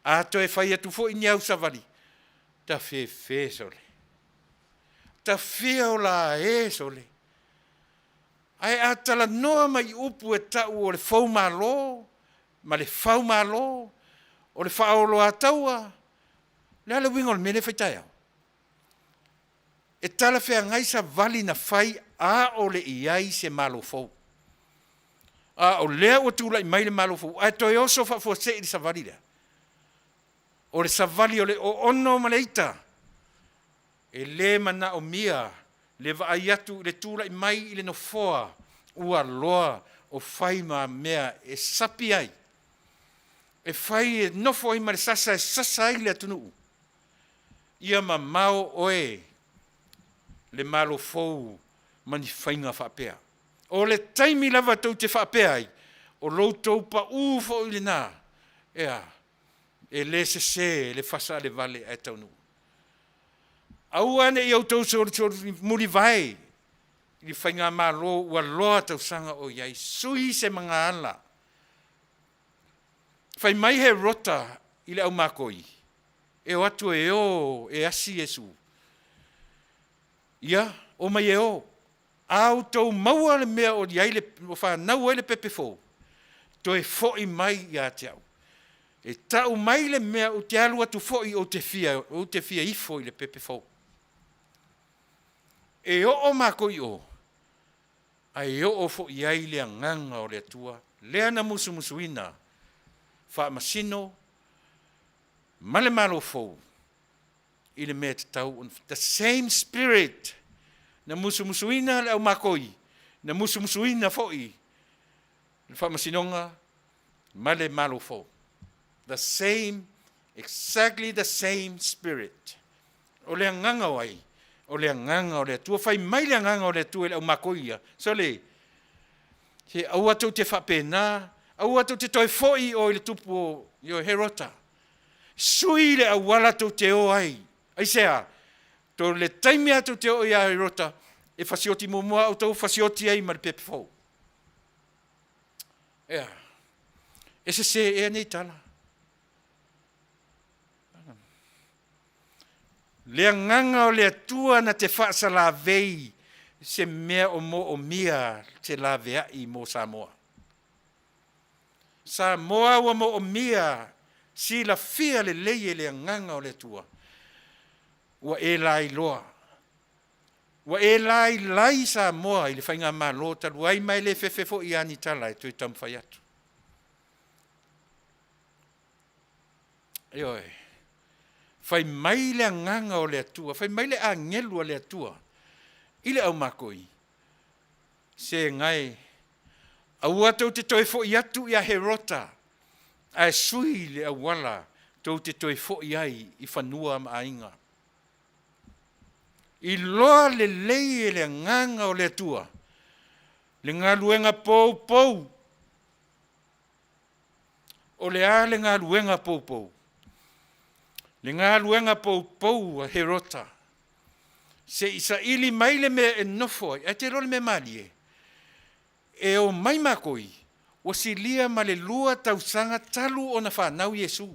S2: A to e whai atu fo ini au sa vali. Ta fe sole. Ta fia o la e sole. Ai atala noa mai upu e tau o le fau malo. Ma le fau malo, o le whaolo ataua, le ala wingo le mele whaitai au. E tala whea ngai sa vali na whai a o le iai se malo fau. A o lea o tūla i mai le malo fau. A toi oso whafua se i sa vali lea. O le sa vali o le o ono ma le ita. E le mana o mia, le vaai atu le tūla i mai i le no foa, ua loa o whai ma mea e sapi ai. E whai e nofo i mare sasa e sasa i le atunuu. ia mamao oe le malo fou mani whainga whapea. O le taimi lava tau te whapea ai, o loutou pa ufo ili nā, ea, e le se le Fasa le Vale e Taunuu. Au ane i au tau muri vai, i whainga malo ua loa tau sanga o iai, sui se mga ala. Whai mai he rota i le au makoi, e o atu e o, e asi Yesu. Ia, o mai e o, au tau maua le mea o iai le, o whanau e le pepe fō, to e fo i mai i a te au. E tau mai le mea o te alu atu fo i o te fia ifo i le pepe fō. E o makoi o, ai o fo i ai le nganga o le atua, lea na musuina, wha masino, male malo fo, i le mea te tau, the same spirit, na musuina le au makoi, na musuina fo i, le wha masinonga, male malo fo. The same, exactly the same spirit. O le nganga wai, o le nganga o le atua, whai mai le nganga o le atua le au makoia. So le, he au atu te whapena, au atu te toi foi o le tupu i o herota. Sui le au wala tau te o ai. Ai sea, to le taimi atu te o i a herota, e fasioti mumua au tau fasioti ai ma le pepe fau. Ea, e se e nei tala. Le nganga o le atua na te whaasa la vei, se mea o mo o mia te la vea i mo Samoa. Samoa wa mo o mia, si la fia le leie le nganga o le atua. Wa e lai loa. Wa e lai Samoa i le whainga maa lo talu, ai mai le fefefo i ani tala e tui tamwhai atu. Ioi. Fai mai le nganga o le atua, fai mai le angelu o le atua, i le au makoi. Se ngai, au atau te toi fo i atu i a herota, a sui le au wala, tau te toi fo i ai i whanua ma ainga. I loa le leie le nganga o le atua, le ngā luenga pou, o le a le ngā luenga pou. Le ngā luenga pou a herota. Se isa ili mai le mea e nofo, a te role me mali e. E o mai makoi, o si lia ma le lua tausanga talu o na whanau Yesu.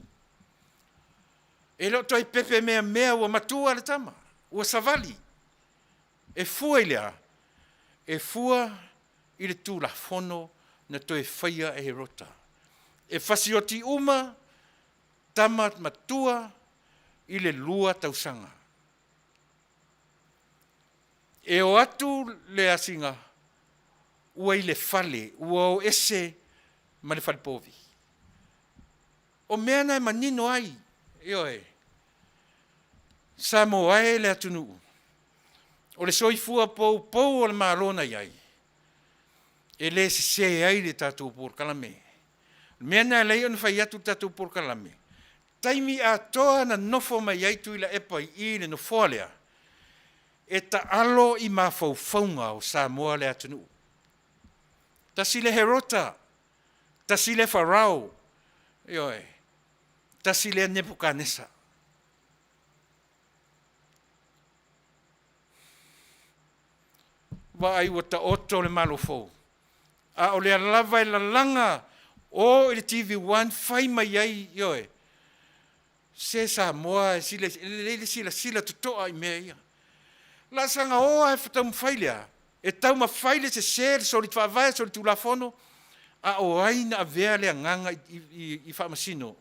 S2: E lo toi pepe mea ua matua le tama, ua savali. E fua i lea, e fua i le tū la fono na toi whaia e herota. E fasioti uma, tama matua, i le lua tausanga. E o atu le asinga, ua i le fale, ua o ese ma le fale povi. O mea nai manino ai, ioe, Samoa e le atunuu. O le soifua pou o le maalona iai. E le se ai le tatou por kalame. Mea nai lei on fai atu tatou por kalame. Taimi a toa na nofo mai ai Tuilaepa i le nofoa lea, e ta alo i mawhauwhaunga o Samoa le Taunuu. Tasi le herota, tasi le farao, ioe, tasi le Nebukanesa. Wa ai wata oto le malofo. A o le alava e la langa o le TV1 fai mai ai, ioe, se Samoa sila tutoa i mea ia. La sanga oa e whatau mwhailea. E tau mawhaile se sere sori whaavaya sori tu la fono. A o aina a vea lea nganga i whaamasino.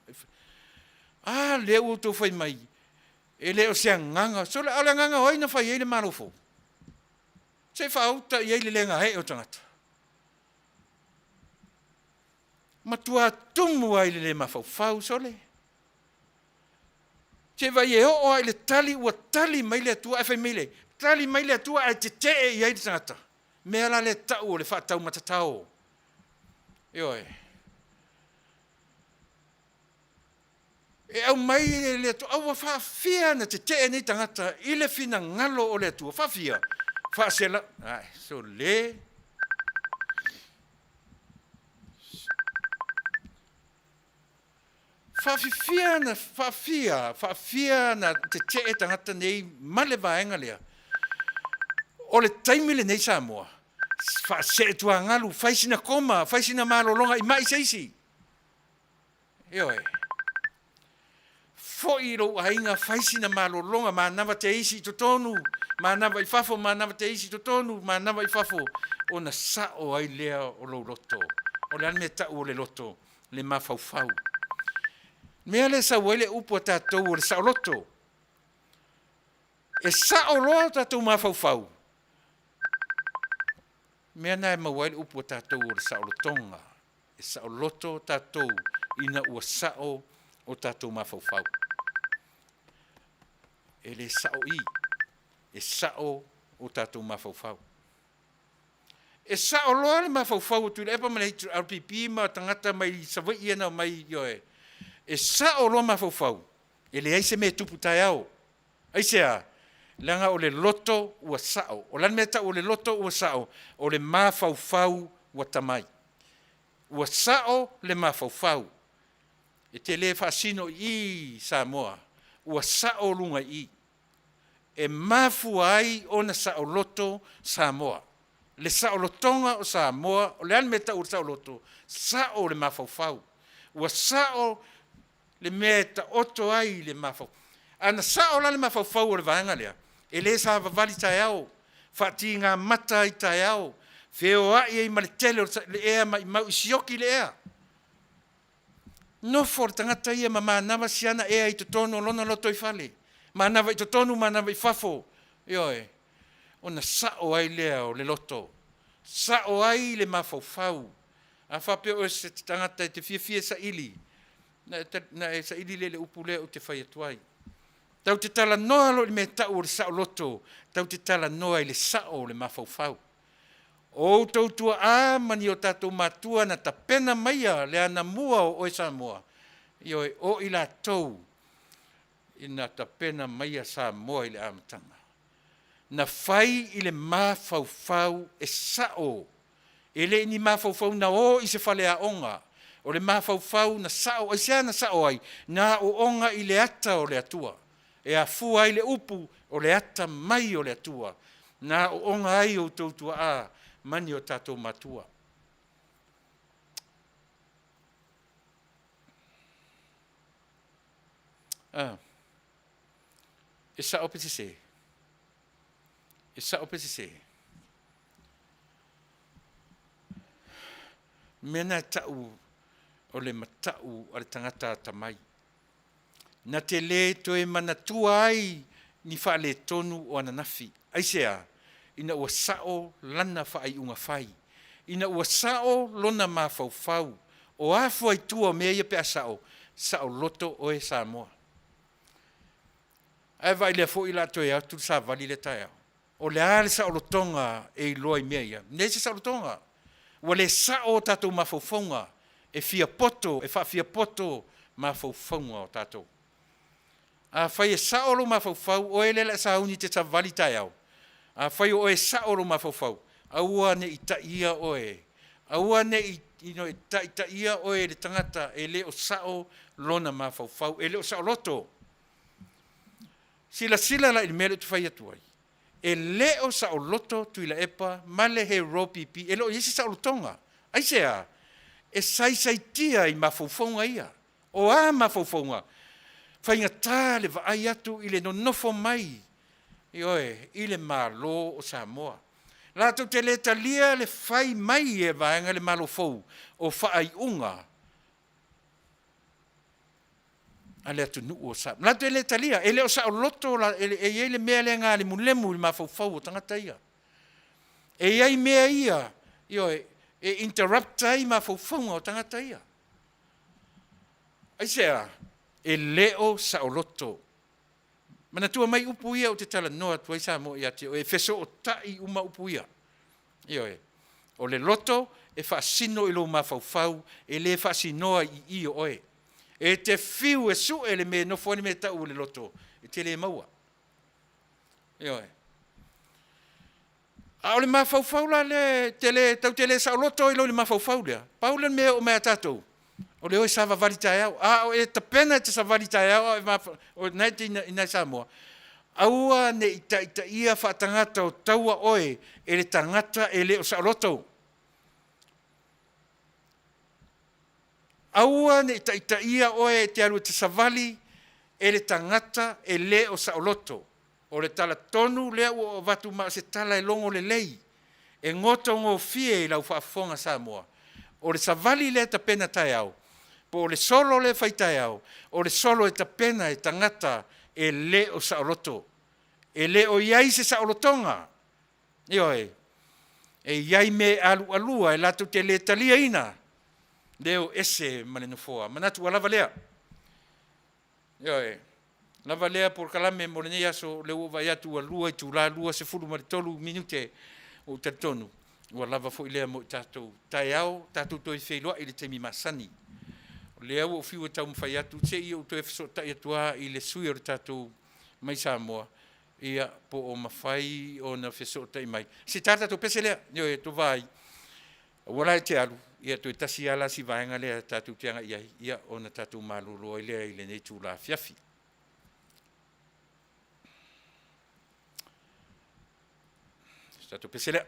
S2: A leo tau whai mai. E leo sea nganga. So le ala nganga o aina whai eile marofo. Se whaauta i eile lenga hei o tangata. Matua tumu a eile le mawhau sole. Te vai e o ai le tali ua tali mai le atua e whai mai le. Tali mai le atua e te te e iai tangata. Mea la le tau o le whaatau matatao. Ioe. E au mai le to au whawhia na te nei tangata i le whina ngalo o le atua. Whawhia. Whaasela. Ai, so le. Whawhia na te tangata nei male vaenga lea. O le taimile nei Samoa. Whaase tua ngalu, whaisina koma, whaisina malolonga i mai seisi. Ioe. Foi ro ainga whaisina malolonga, manawa te isi to tonu, manawa I fafo, manawa te isi to tonu, manawa I fafo. O na sao ai lea o lo loto. O le ane ta o le loto, le mawhauwhau. Mea le sa wele upo tātou o le sao loto. E sao loa tātou mawhauwhau. Mea nai mawai upo tātou o le sao lotonga. E sao loto tātou ina ua sao o tātou mawhauwhau. E le sao I. E sao o tātou mawhauwhau. E sao loa le mawhauwhau o Tuilaepa mana hitu RPP ma tangata mai sawai iana mai yoe. E sao loa mawhauwhau. E le aise me tupu tai au. Aisea. Langa o le loto ua sao. O lan meta o le loto ua sao. O le mawhauwhau ua tamai. Ua sao le mawhauwhau. E te le whaasino I Samoa. Ua sao lunga I. E mafu ai o na sao loto Samoa. Le sao lotonga o Samoa. O le an meta o le sao loto. Sao le mawhauwhau. Ua sao le meta oto ai le mawhauwhau. Ana sao la le mawhauwhau o le vaenga lea. E le sa vavali tai au, whati ngā mata I tai au, wheo ai ma le tele le ea ma I mau isioki le ea. No for tangata ia ma manawa siana ea I totono lona loto I whale. Manawa I totono, manawa I whafo. Ioe, ona sao ai lea o le loto. Sao ai le mawhauwhau. A whapeo e se tangata I te fia sa ili. Na e sa ili le upu lea o te whai atuai. Tau te tala noa lo I me tau o le sao loto. Tau te tala noa I le sao le mawhauwhau. O tau tua a mani o tātou matua na ta pena maia le ana mua o oe Samoa. Ioe o I la tau I na ta pena maia Samoa I le amatanga. Na whai I le mawhauwhau e sao. E le ni mawhauwhau na o I se whale a onga. O le mawhauwhau na sao, ai sea na sao ai. Na o onga I le ata o le atua. E a fua ai le upu o le ata mai o le atua. Na o onga ai o tautua a mani o tātou matua. E sa opese se. E sa opese se. Mena tau o le matau o le tangata tamai. Na te le toe manatua ai ni whaale tonu o ananafi. Aisea, ina ua sao lana whaai unga whai. Ina ua sao lona mawhauwhau. O afu ai tua mea ia pea sao. Sao loto o e Samoa. Ai vai lea fo ila toe au tu sa vali le tai au. O le ale sao lotonga e loa I mea ia. Nese sao lotonga. Ua le sao tatou mawhauwhaunga. E fia poto, e wha fia poto mawhauwhaunga o tatou. A whai e saolo mawhauwhau, o e lela sa uni te tawali tai au. A whai o e saolo mawhauwhau, aua ne I taia o e. Aua ne I taia o e le tangata, e le o sao lona mawhauwhau, e le o sao loto. Sila la I mele tu whai atuai. E le o sao loto Tuilaepa, male he ropipi, e le o yesi sao lotonga. Aisea, e sai I mawhauwhaunga ia. O a mawhauwhaunga. Whainga tā le vaai atu I le nonofo mai. Ioe, I le malo o Samoa. Lātou te le talia le whai mai e vaenga le malo fou o whaai unga. A le atu nuu o Samoa. Lātou le talia, e le o sao loto, e le mea le ngā le mulemu I mawhau fau o tangata ia. E iai mea ia, ioe, e interrupta I mawhau fau o tangata ia. Aisea, e leo saoloto. Mana tua mai upu ia o te tala noa tuai Samoa ia te o e feso o tai uma upu ia. Ioe, o le loto e whaasino I lo mawhauwhau, e le whaasinoa I o oe. E te fiu e su ele me no foni me tau le loto. E te le maua. Io e. A ole mawhauwhau la le tau te le sa loto i lo le mawhauwhau lea. Paula me o mea tatou. O le oi sa vavali tae au. O e ta pena te sa vali tae au. O nei te ina Samoa. Aua ne ita ia whaatangata o taua oe e le tangata e le o sa loto. Aua ne ita ia oe te alu te savali e le tangata e le o sa loto. O le tala tonu lea o watu ma se tala e longo le lei. E ngoto ngō fie i lau whaafonga Samoa. O le savali le ta pena tae au. Po o le solo le whai tae au. O le solo e ta pena e tangata e le o sa loto. E le o iai se sa lotonga. Io e iai me alu alua e lato te le talia ina. Leo ese maneno foa. Manatu a lava lea. Io lava lea por kalame morene aso leo vai atu a lua i tu la lua se fulu maritolu minute o tatonu. Ua lava fo ilea mo tatou tae au, tatou toi wheilua i le temi masani. Lea o fiu e tau mwhai atu, te i o toi fiso tai atua i le sui o le tatou mai Samoa. Ia po o mawhai o na fiso tai mai. Se tata to pese lea, io e to vai. Wala e te alu, ia to e tasi ala si vaenga lea tatou teanga iai, ia o na tatou malolo i lea i le nei tū la fiafi. Tatou pese lea.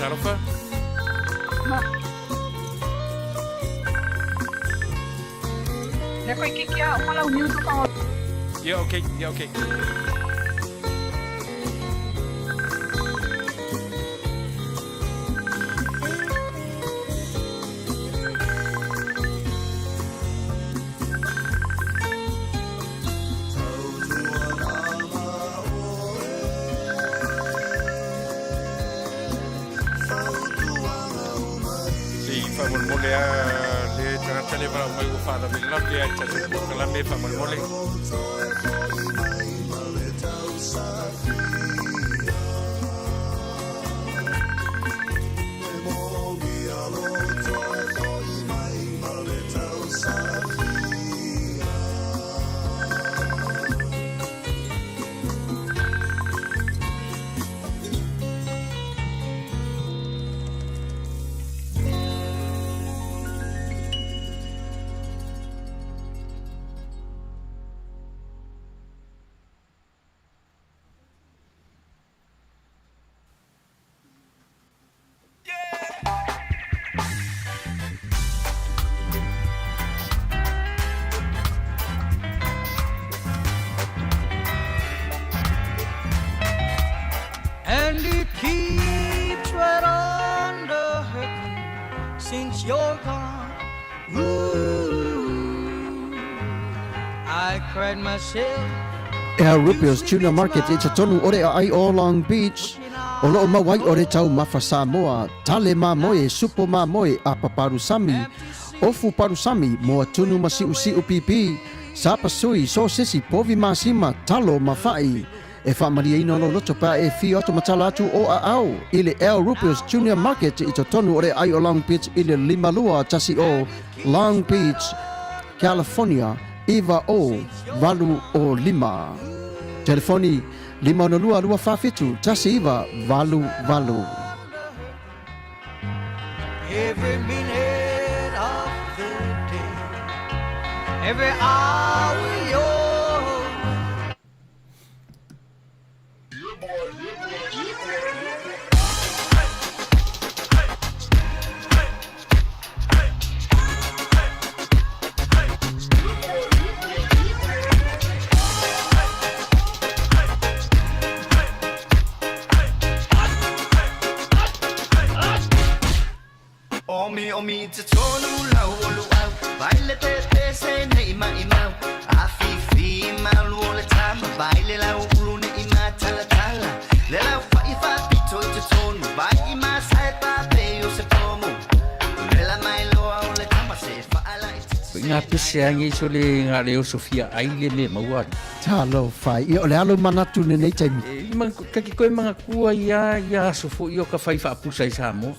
S2: Talofa?
S5: Le koe kikia o malau niutu ka.
S2: Yeah, okay, yeah, okay.
S1: I cried myself.
S6: Rupios Tuna Market it's a tonu ore ai o Long Beach. O loo mawai ore tau mafasa moa, tale ma moe, supo ma moe, a paparusami, ofu parusami, moa tunu masiu pipi, sapa sui, so sisi, povi masima, talo mafai. E whaamaria ino no loto pa e fi oto matala atu o a au. Ile Rupios Junior Market it's a tonu ore ai o Long Beach ile limalua tasi o Long Beach, California, Iva o Valu o Lima. Telefoni 502 tasi iwa valu.
S1: Every minute of the day, every hour yours. Omi te tonu lau olu au Baile te se ne ima Afifi malu ole tama Baile lau ulu ne ima tala Le lau whaifa pito te tonu Bai ima sae pape o se pomo Le la mai loa ole tama se whaala i titi
S2: Ngā pese angi so le ngā leo Sofia aile me maua.
S6: Talo fai, i ole alo manatu ne nei taimi.
S2: Kaki koe mga kua ia sofo i o ka whai whaapusa i Samoa.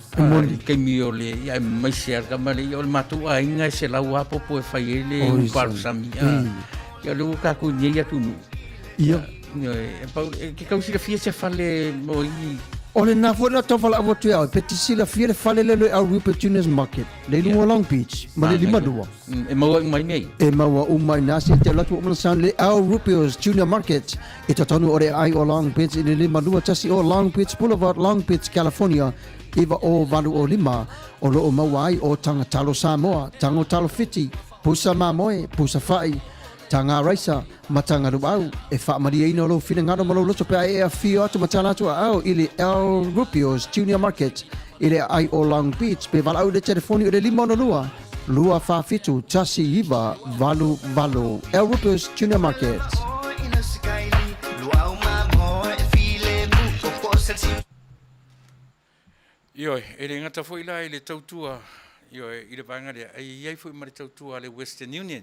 S2: Kei mi o le, ia mai se arka mare, i o le matu a inga se lau apopo e whai e le uparu sami. Ia le uka ku nye ia tunu.
S6: Ia.
S2: Ke kausira fia se whale mo i.
S6: Ole nā fwena tau whala awa tui au, peti sila fia le whale lelo au Rupert Juniors Market. Le lunga Long Beach, ma le lima dua.
S2: E maua umai mei.
S6: E maua umai nasi, te latu umana san le au Rupert Junior Market. E ta tonu ore ai o Long Beach, le lima dua tasi o Long Beach Boulevard, Long Beach, California. Iwa o Valu o Lima, o loo maua ai o tanga talo Samoa, tango talo fiti, pusa mamoe, pusa whai. Tanga raisa, matanga ruau, e whaamaria ino lo whina ngaro malo loto pia e a whio atu matana atu au ili Rupios Junior Market, ili ai o Long Beach, pe walau le telefoni o le 5 lua whawhitu, tasi iwa, valu. Rupios Junior Market.
S2: Ioi, e le ngata fo ila i le tautua, ioi, i le vangare, ai iai fo i ma le tautua le Western Union.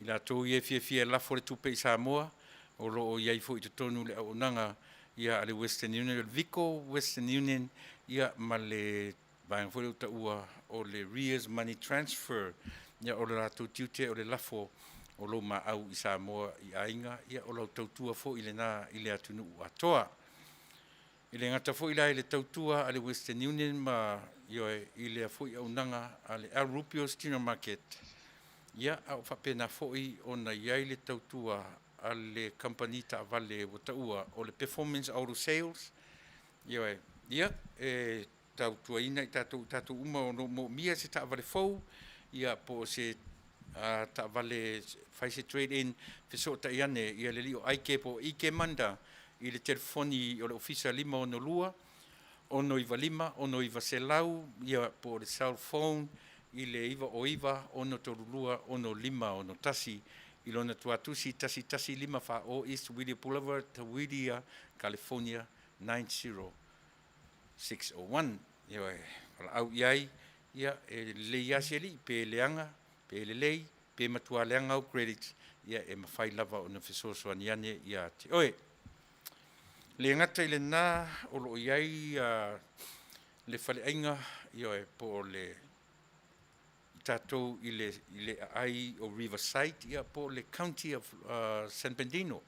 S2: I la tō ia fia lafo le tupe i Samoa, o lo o iai fo i te tonu le au nanga ia ale Western Union, le Vico Western Union, ia ma le vang fo le uta ua o le Rears Money Transfer, ia o le rato tiute o le lafo o lo ma au i Samoa i ainga, ia o lo tautua fo i le na i le atunu atoa. I le ngata fo i la i le tautua ale Western Union ma i le fo i au nanga ale Rupios Junior Market. Ia au whapena fo'i o na iai le tautua a le company ta Vale o taua o le performance auto sales. Ia e tautua ina i tātou uma o no mo mia se ta Vale fau. Ia po se ta Vale fai se trade in fiso ta iane ia le li o aike po ike manda i le telefoni o le ofisa 5 ono iwa 5, ono iwa selau, ia po le cell phone, i le iwa o iwa, ono torulua, ono 5, ono tasi, i lona tuatusi tasi 5 wha o East Whittier Boulevard, Whittier, California, 90601. Ia au iai, ia le iaseli, pe leanga, pe le lei, pe matua leanga au credits, ia e mawhai lava o na fisoso aniane, ia te oe. Le ngata i le nā, o lo iai, le whale ainga, ia e po le tatou i le ai o Riverside, ia po le County of San Bernardino.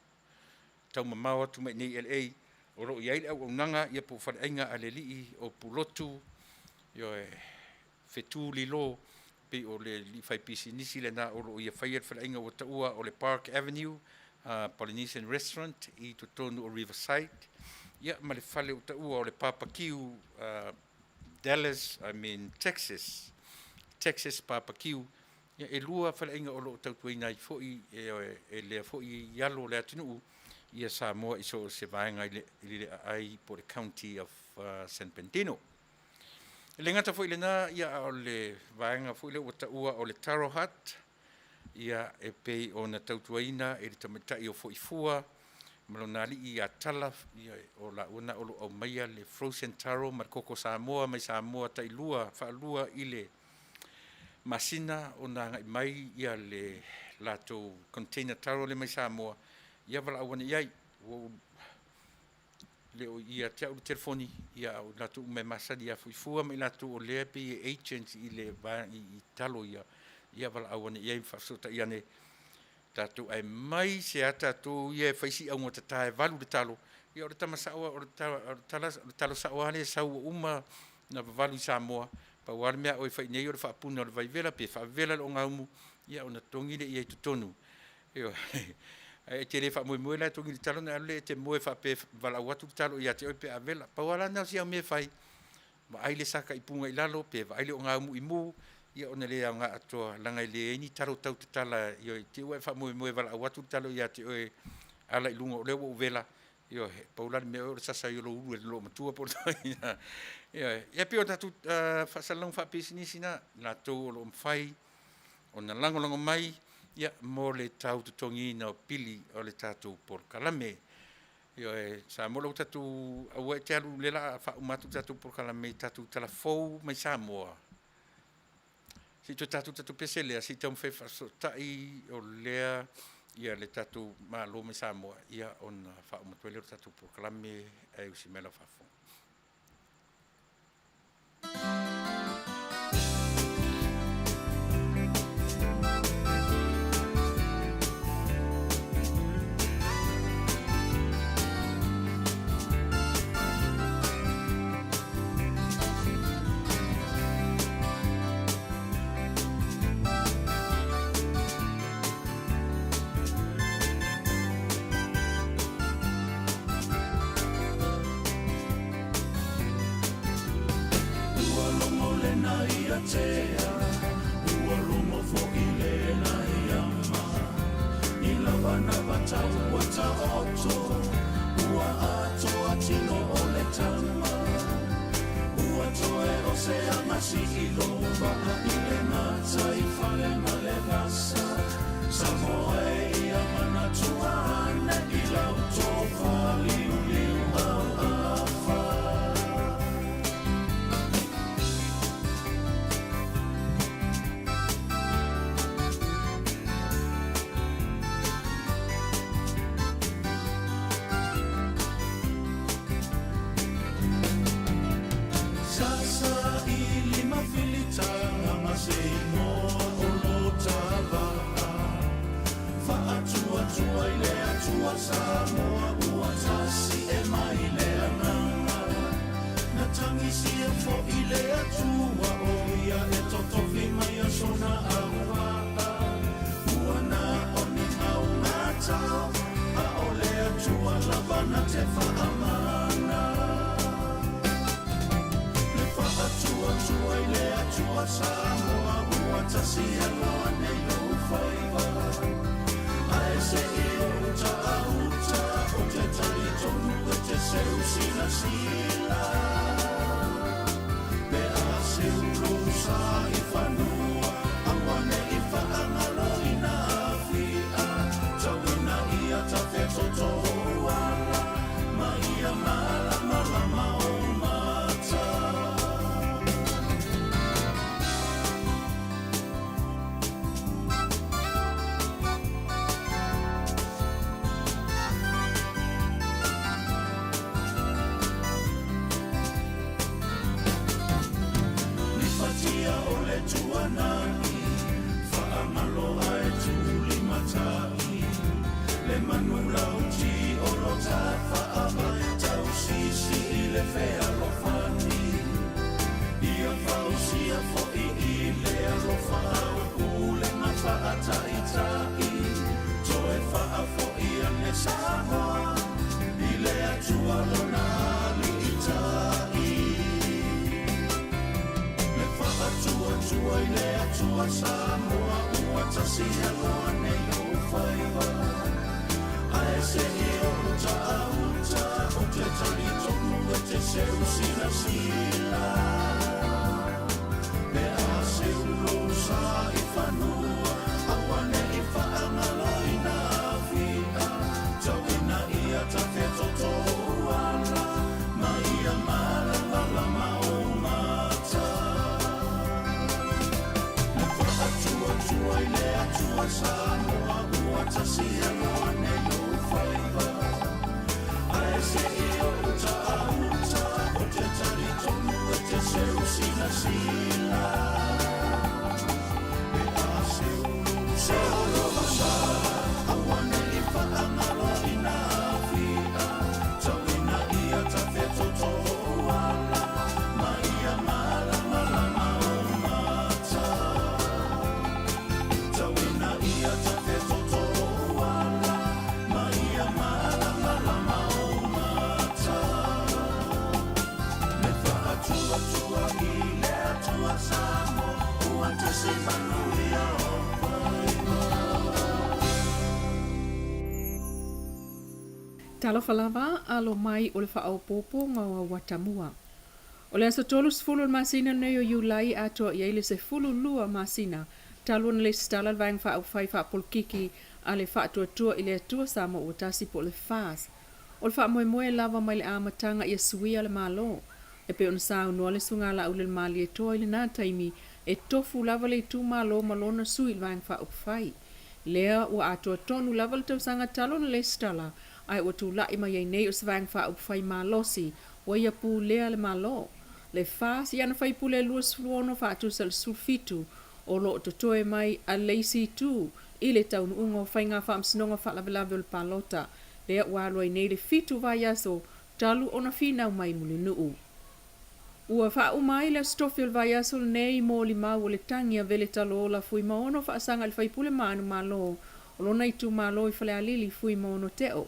S2: Tau mamau atu mai nei LA, o lo iai le au nanga, ia po whale ainga a le lii o Pulotu, ia e whetū li lo, pe o le li whai pisi nisi le nā, o lo ia whaiat whale ainga o taua o le Park Avenue, Polynesian Restaurant, i to tonu o Riverside. Ia ma le whale o taua o le Papakiu, Dallas, Texas Papakiu. Ia e lua whale inga o lo tautuai nai fo'i, e lea fo'i ialo le atunuu, ia Samoa iso se vaenga i le ai po le County of San Bernardino. Le ngata fo'i le nā, ia o le vaenga fo'i le o taua o le Taro Hut, ia e pei o na tautuaina e le tamatai o foifua malona ali ia tala ia o la una o maia le frozen taro ma koko Samoa mai Samoa tailua faalua ile masina o na ngai mai ia le lato container taro le mai Samoa ia vala awana iai o le o ia te au telefoni ia o lato me masadi ia foifua mai lato o le pe agents ile va i talo ia vala awana iai fasota ia ne tatu ai mai se ata tu ia faisi au ngota tae valu de talo ia o tama sa o talo sa o ale sa uma na valu Samoa pa wal mea o fai nei o fa puna o vai vela pe fa vela o ngaumu ia ona tongi le ia tutonu io ai te le fa mo la tongi talo na le te mo fa pe vala watu talo ia te o pe avela pa wala na sia me fai ma ai le saka ipunga ilalo pe ai le o ngaumu imu ia ona le nga atoa langa le ni taro tau te tala io te ua fa mo vala watu talo ia te o ala ilunga o le o vela io paula me o sasa io lo matua por ia pio tatu fa salong fa pisini sina la to lo mfai ona lango mai ia mo le tau tongi na pili o le tatu por kalame io sa mo lo tatu awe te alu le la fa umatu tatu por kalame tatu tala fou mai Samoa si tu tatu pesele si te mfe fa so tai o lea ia le tatu malo mai Samoa ia ona fa umatu le tatu por kalame e usi mela fa fo
S5: Talofa lava alo mai o le whaopopo ngā watamua. O le aso tolu sefulu masina nei o Iulai ato i eile se fulu lua masina. Taluan le stala le vaeng wha whai wha polkiki a le wha tua i le atua sama o tasi po le Fasa. O le wha moe lava mai le amatanga i a suia le malo. E pe on sa unua le sunga la ule le mali e toa i le nā taimi e tofu lava le tu malo malona sui le vaeng wha whai. Lea ua atua tonu lava le tausanga talon le stala ai o Tuilaepa mai nei o se vaeng wha whai malosi wa ia pu lea le malo. Le Fasa iana whai pu le lua suluono wha atu sal sulfitu o lo to toe mai a leisi tu i le Taunuu ungo whai ngā wha amsinonga wha lavelave o le palota. Lea ua aloi nei le fitu vai aso talu ona finau mai muli nuu. Ua wha umai le stofi o le vai aso nei mo li mau o le tangia vele talo o la fui maono wha asanga le whai pule manu malo o lo nei tu malo i whale alili fui maono teo.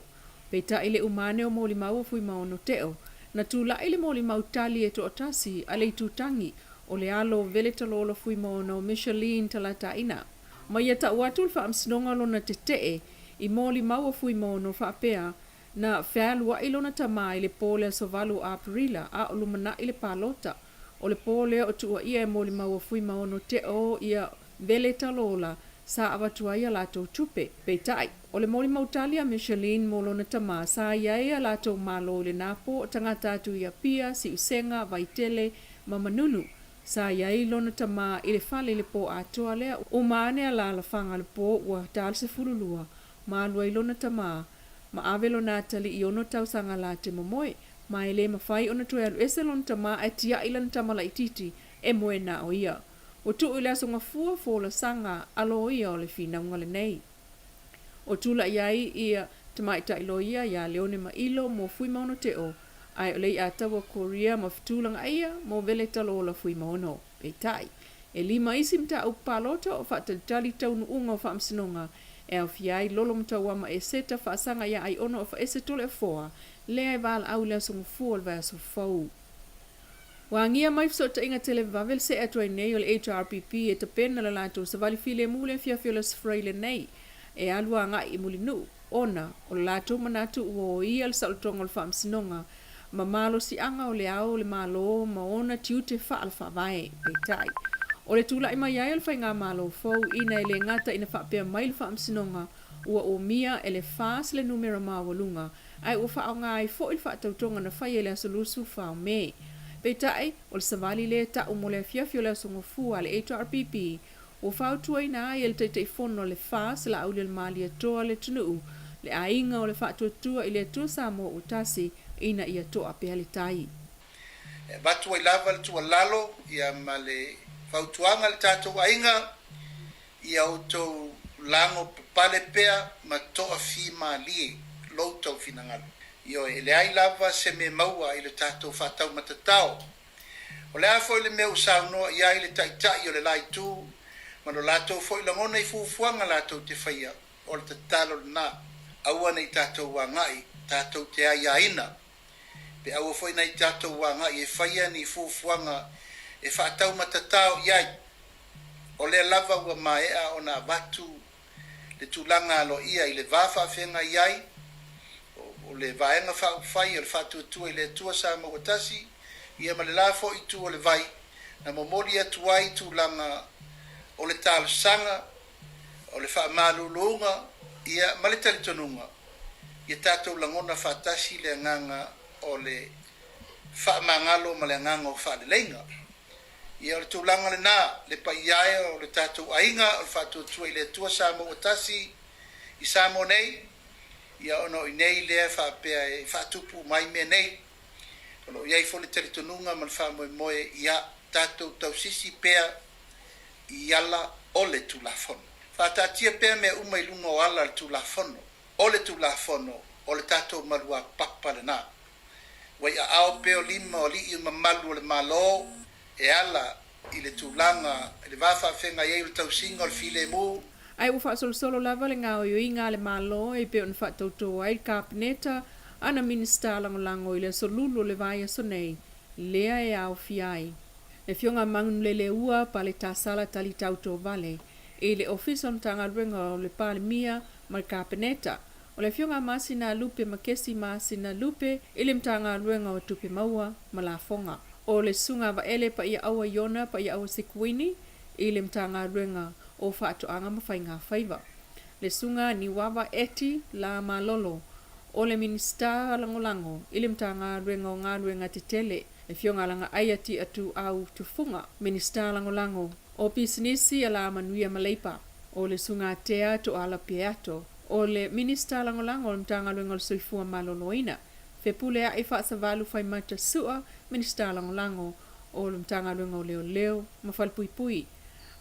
S5: Peita ile umane o mo li mau o fui maono teo. Na tu la ile mo li mau tali e to otasi a le tu tangi o le alo vele talo o la fui maono Michelin talata ina. Ma ia ta uatul wha amsinonga lo na te tee i mo li mau o fui maono wha apea na whealua ilona tama i le pole so valu a aprila a o lumana i le palota. O le pole o tua ia e mo li mau o fui maono te o ia vele talola sa awatua ia lato tupe. Peitai, o le moli mautalia Michelin mo lona tama sa ia ia lato malo le napo tangata atu ia pia si usenga vaitele mamanunu. Sa ia ilona tama i le fale le po atua lea umane ala la fanga le po ua tal se fululua ma alua ilona tama ma avelo natali i ono tau sanga la te momoe, ma ele mawhai ona tue alu ese lon tama e tia ilan tama la ititi e moe na o ia. O tu ila songa fua fola sanga alo ia o le fina ngale nei. O tula iai ia tamaita ilo ia leone ma ilo mo fui maono te o, ai o lei atawa Korea ma fitulanga ia mo vele talo la fui maono. Peitai, e lima isimta au palota o whatatali Taunuu unga o whaamsinonga, e au fiai lolo mtaua ma e seta whaasanga ia ai ono o whaese tole e foa, lea e vala au lea songa fua lea so fau. Wangia mai fsota inga tele vavel se atua i nei o le HRPP e te pena la lato sa vali file mule fia fiola sfraile nei, e alua nga i muli nu, ona o le lato manatu ua o ia le saltonga le whaamsinonga, ma malo si anga o le au le malo ma ona tiute wha alfa vae, peitai. O le tula ima iai alfa ngā malo fau ina ele ngata ina whapea mai le whaamsinonga ua o mia ele Fasa le numera mawalunga ai ua wha ngā i fo il whaatautonga na whai ele asolusu whao me. Peitai, o le savali le ta umo le fiafio le asonga fua le HRPP o whao tua ina ai ele teitei fono le Fasa la au le mali atoa le Taunuu le ainga o le whaatuatua i le atua Samoa utasi ina i atoa pea le tai.
S7: Batua i lava le tua lalo ia ma le fautuanga le tātou ainga i au tau lango pale pea ma toa fi malie lo tau finangalo. Io e le ai lava se me maua i le tātou whatau matatao. O le a foi le meu saunoa i ai le taitai o le lai tū, ma no lātou foi langona i fufuanga lātou te whaia o le tatalo na aua nei tātou wangai, tātou te ai aina. Pe aua foi nei tātou wangai e whaia ni fufuanga e whaatau matatao iai. O le lava ua maea o na watu le tūlanga alo ia i le wafa whenga iai, o le vaenga whai o le whatuatua i le tua sa mawatasi, ia ma le lafo i tu o le vai, na momoli atu ai tūlanga o le tālasanga, o le whaamalulunga, ia ma le talitonunga, ia tātou langona whatasi le nganga o le whaamangalo ma le nganga o whaalelenga. Ia o le tūlanga le nā, le paiae o le tātou ainga o le whatuatua i le tua sa mawatasi, I Samoa nei, ia ono I nei lea whapea e whatupu mai mea nei. Ono iai fole tari tonunga man whamoe moe ia tātou tausisi pea I ala ole tulafono. Whatatia pea mea umai lunga o ala tulafono. Ole tulafono, ole tātou marua papale nā. Wai a ao peo lima o li I mamalu o le malo, e ala I le tūlanga, e le wafa whenga iei le tausinga o le file mu.
S5: Ai ufa solo lava le ngā o inga le malo e pe on fa toto ai kapneta ana minista lango I le solulu le vai so nei lea e au fiai. E fionga mangun le ua pa le tasala tali tauto Vale e le office tanga ruenga o le pale mia mal kapneta. O le fionga masina lupe makesi masina lupe e le mtanga ruenga o tupe maua malafonga. O le sunga va ele pa ia awa yona pa ia awa sikuini e le mtanga ruenga o whaatoanga mawhainga whaiva. Le sunga ni wawa eti la malolo o le minista langolango ilim tanga ruenga o ngā ruenga te tele e fionga langa aiati atu au tufunga minista langolango o pisinisi a la Manuia Maleipa o le sunga tea to ala piato o le minista langolango o le mtanga ruenga o soifua maloloina fepule a Fasa valu whaimata sua minista langolango o le mtanga ruenga o leo mawhalpui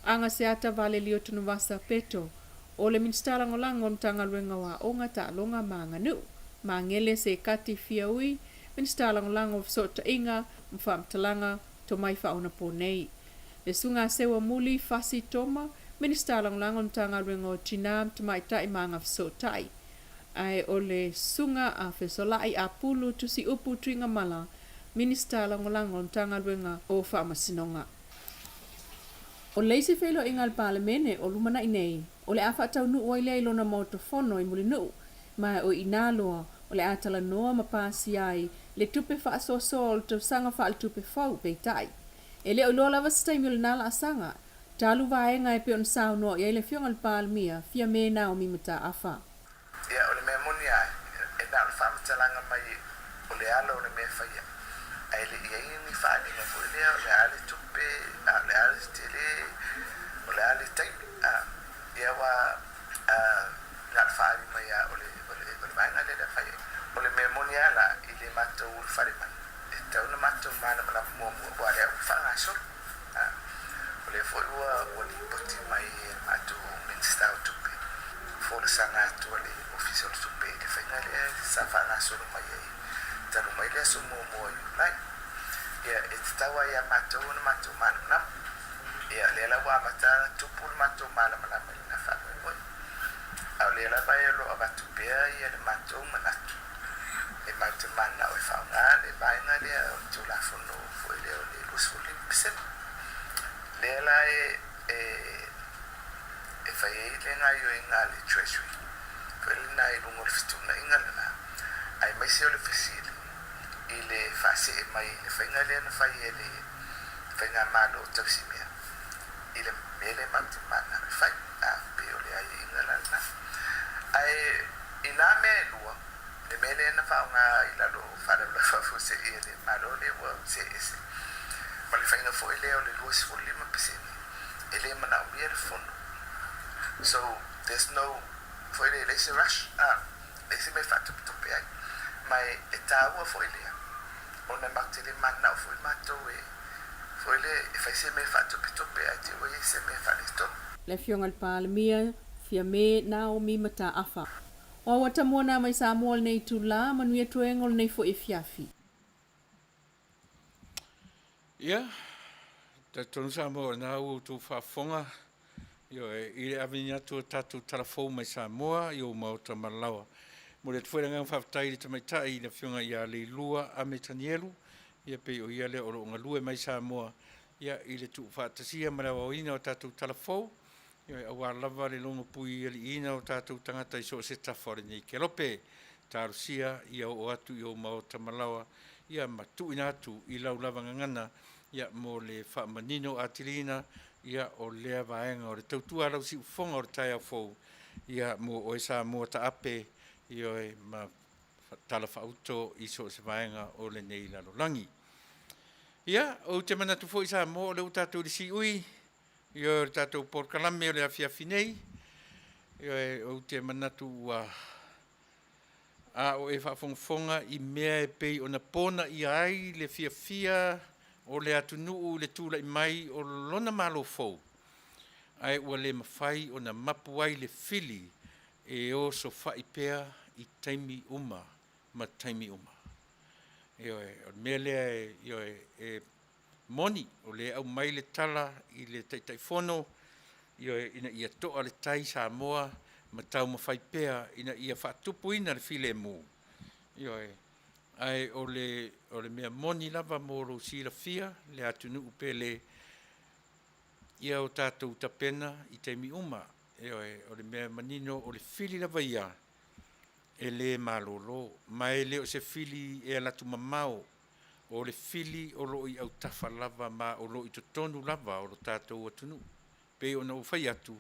S5: anga se ata Vale lio tunu Vasa peto o le minista langolango o mtanga ruenga wa o ngata longa manganu mangele se kati fiaui minista langolango sota inga mfamtalanga to mai fauna po nei le sunga sewa muli fasi toma minista langolango mtanga ruenga o tinam tamai tai manga sotai ai o le sunga a fesolai a pulu tusi upu tuinga mala minista langolango mtanga ruenga o famasinonga. O leisi felo ingal palemene o lumana inei, o le afa Taunuu o ile ilona motofono I mulinu, ma o inaloa o le atala noa mapasi ai, le tupe fa asoso o le sanga fa al tupe fau peitai. E le o loa lava stai mil nala asanga, talu vaenga e pe on sao noa ia le fiongal palmia, fia me na o mimata afa.
S8: Ia o le mea moni ai, e na le whamatalanga mai o le ala o le mea whaia. Ai le ia ini whaani na fo lea o le ale tupe, a le ale tele, o le ale taimi, ia wa nga le whaani mai o le vaenga le whaia. O le mea moni ala I le matou ur whare mai. E tau na matou mana mala mua mua rea u whanga soro. O le fo ua o li poti mai matou minsta o tupe. Fo le sanga atu o le official tupe. Le whainga le sa whanga soro mai ai. Tanu mai le so mua mua lai. Ia e te taua ia matou na matou mana nam. Ia le la wa mata tupu na matou mana mana mai na whanga moi. Au le la vai lo abatu pea ia le matou manatu. E matou mana o whanga le vaenga le o tulafono fo le o le lusfuli pisen. Le la e whai le ngai o inga le treasury. Fo le nai lungo le fituna inga le na. Ai mai se o le fasili. I le fase e mai le whainga le na whai e le whainga malo o tausimea. I le mele matou mana le whai. Pe o le ai inga la na. Ai ina me lua. Le mele na whaunga I lalo whare la whafuse I le malo le wa se ese. Ma le whainga fo I le o le luas fo lima peseni. E le mana uia le fono. So there's no fo I le se rush. Leise me whatu pitope ai. Mai e tāua fo I lea. O na makte le mana o fo I matou e. Fo I le e whai se me whatu pitope ai te oi se me whale tonu.
S5: Le fiongal palemia fia me na o mimata afa. O wata mona mai sa moal nei tula Manuia tuengol nei fo I fiafi.
S2: Ia, ta tonu sa moa na u tu whafonga. Io I le avinia tu tatu talafou mai sa moa, io mau ta malawa. Mo le tuwera ngang whaftai le tamaitai na fionga ia le lua a me tanielu. Ia pe o ia le oro nga lue mai sa moa. Ia I le tu whatasia marawa o ina o tatu talafou. Ia awa lava le longa pui ali ina o tātou tangata I so se tafore nei ke lope. Tārusia, ia o atu I o mao tamalawa, ia matu ina atu I lau lava ngangana, ia mo le whaamanino atilina, ia o lea vaenga o le tautua lau si ufonga o le tai au fou, ia mo o esa mo ta ape, ia o ma tala whauto I so se vaenga o le nei lalo langi. Ia, o te manatu fo isa mo o le utatu li si ui, Ia o tātou porkalame o le awhiawhi nei. o te manatu a o e whaafonga I mea e pei o na pona I ai le fia o le atunuu le tūla I mai o lona malo fou. Ai ua le mawhai o na mapu ai le fili e o so whai pea I taimi uma ma taimi uma. O mea lea e moni o le au mai le tala I le taitaifono ina ia toa le tai Samoa ma tau mawhai pea ina ia whaatupu ina le file mu. Ai o le mea moni lava moro sila fia le atunu upele ia o tātou tapena I taimi uma. O le mea manino o le fili lava ia e le malolo. Ma e le o se fili e alatu mamao o le fili o lo I au tafa lava ma o lo I totonu lava o lo tātou atunu. Pe o na ufai atu.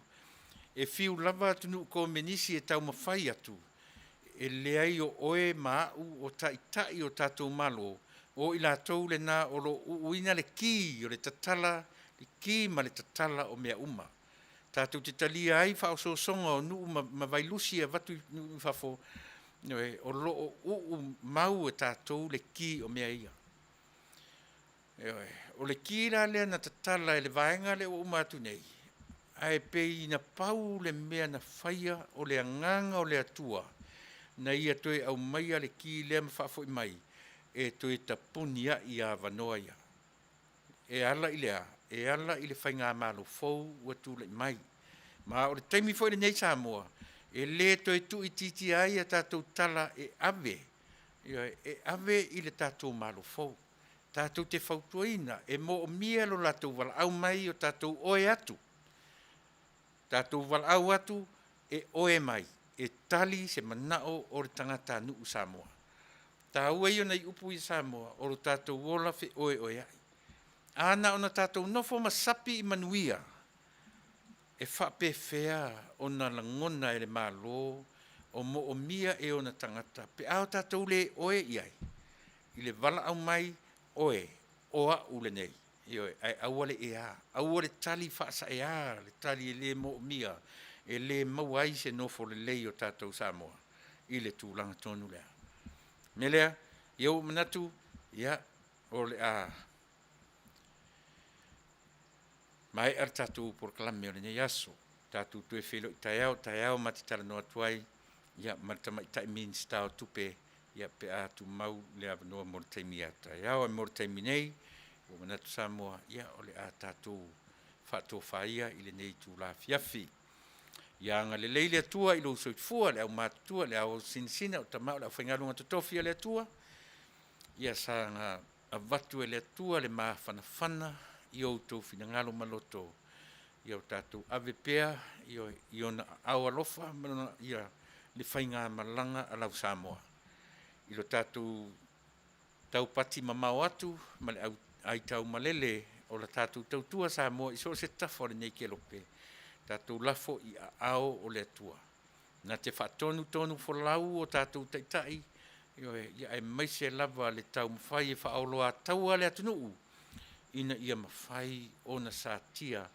S2: E fiu lava atunu ko menisi e tau mawhai atu. E leai o oe maau o tai o tātou malo. O I lātou le nā o lo uina le ki o le tatala, le ki ma le tatala o mea uma. Tātou te talia ai whao so songa o nuu ma vailusi a vatu nuu whafo. O lo o mau e tātou le ki o mea ia. O le ki la lea na tatala e le vaenga le o umatu nei. Ai pei na pau le mea na whaia o le anganga o le atua. Na ia toe au maia le ki lea mawhafo I mai. E toe tapunia I a vanoa ia. E ala I lea. E ala I le whainga malo fau ua tūla I mai. Ma o le taimi fo I le nei Samoa. E le toi tu I titi ai a tātou tala e ave. E ave I le tātou malo fau. Tātou te whautuaina. E mo o mia lo lātou wala au mai o tātou oe atu. Tātou wala au atu e oe mai. E tali se manao o le tangata nuu Samoa. Tā ua I nei upu I Samoa o lo tātou wola fe oe oe ai. Ana ona tātou nofo masapi I Manuia. E whape fea o na langona e le malo o mo o mia e o na tangata. Pe ao tātou le oe iai. I le wala au mai oe oa ule nei. Ai awale e a. Awale tali Fasa e a. Le tali e le mo o mia. E le mawai se nofo le lei o tātou Samoa. I le tūlanga tonu lea. Melea, iau manatu, ia, o le a. Mai ar tātou por kalame o le nei aso. Tātou tue whilo I taiao matitala noa tuai. Ia, martama I tai minsta o tupe. Ia, pe a tu mau le avanoa mo le taimi a taiao. E mo le taimi nei, o manatu Samoa, ia, o le a tātou whato whaia I le nei tū la fiafi. Ia nga le leile atua I lo soifua, le au mātua, le au sinisina, o tamau, le au whaingalunga totofia le atua. Ia sa nga avatu le atua, le maa whanawhana, I o tau whinangalo maloto. Ia o tātou ave pea, I o na au alofa, ia le whainga malanga a lau Samoa. I lo tātou tau pati mamau atu, ma le ai tau malele, o la tātou tautua Samoa, I so se tafo le nei ke lope. Tātou lafo I a ao o le atua. Nā te whaatonu fo lau o tātou taitai, ia e maise lava le tau mawhai e whaoloa taua le atunuu. Ina ia mawhai o na sātia,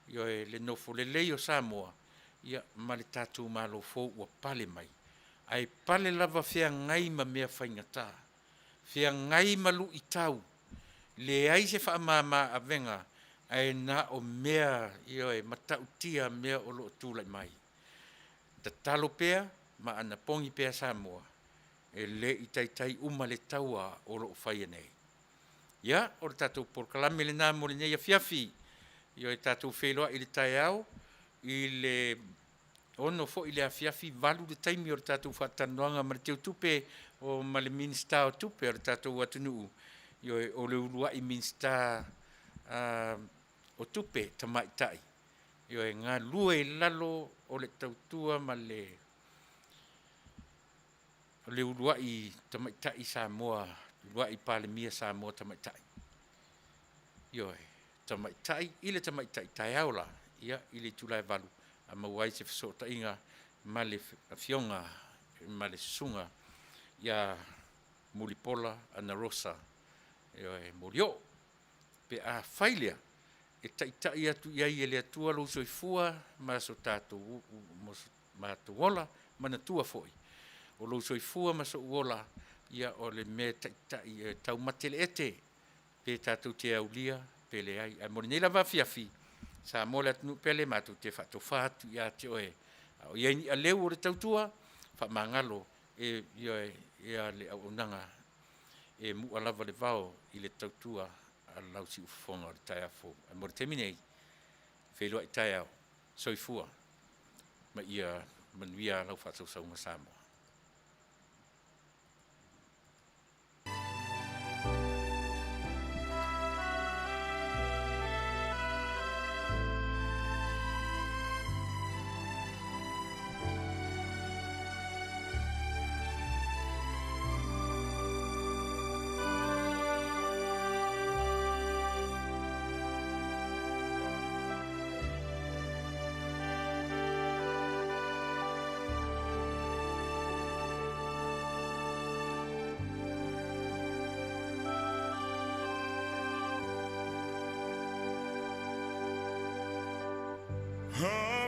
S2: le nofo le lei o Samoa, ia ma le tātou malo fo ua pale mai. Ai pale lava fea ngai ma mea whaingata. Fea ngai malu I tau. Le ai se whaamama a venga, ai na o mea matautia mea o lo tūlai mai. Ta talo pea, ma ana pongi pea Samoa, e le I taitai uma le taua o lo whaia nei. Ia, o le tātou porkalame le nā mo le nei a fiafi, e tātou wheloa I le tai au, I le ono fo I le a fiafi valu le taimi o le tātou whaatanoanga ma le teo tupe o ma le minsta o tupe o le tātou atunuu. O le urua I minsta o tupe tamaitai. E ngā lue lalo o le tautua ma le urua I tamaitai Samoa, urua I palemia Samoa tamaitai. Tamaitai, I le tamaitai tai aula, ia I le tūlai valu, a mawai se whasota inga ma le fionga, ma le sunga, ia mulipola ana rosa, morio, pe a whailia, e taitai atu iai e le atua lo soifua, ma so tātou ma tu ola mana tua foi o lo soifua ma so ola ia o le me tai tau matele ete pe tatu te aulia pe le ai mo ni lava fiafi sa mo le nu pele ma tu te fatu fatu ia te oe o ia ni ale o le tautua fa mangalo ia le unanga e mu alava le vao i le tautua a lau si ufonga o le tai afo mo le teminei felo ai tai au soifua ma ia Manuia lau fatu sa uma Samoa.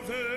S9: Ave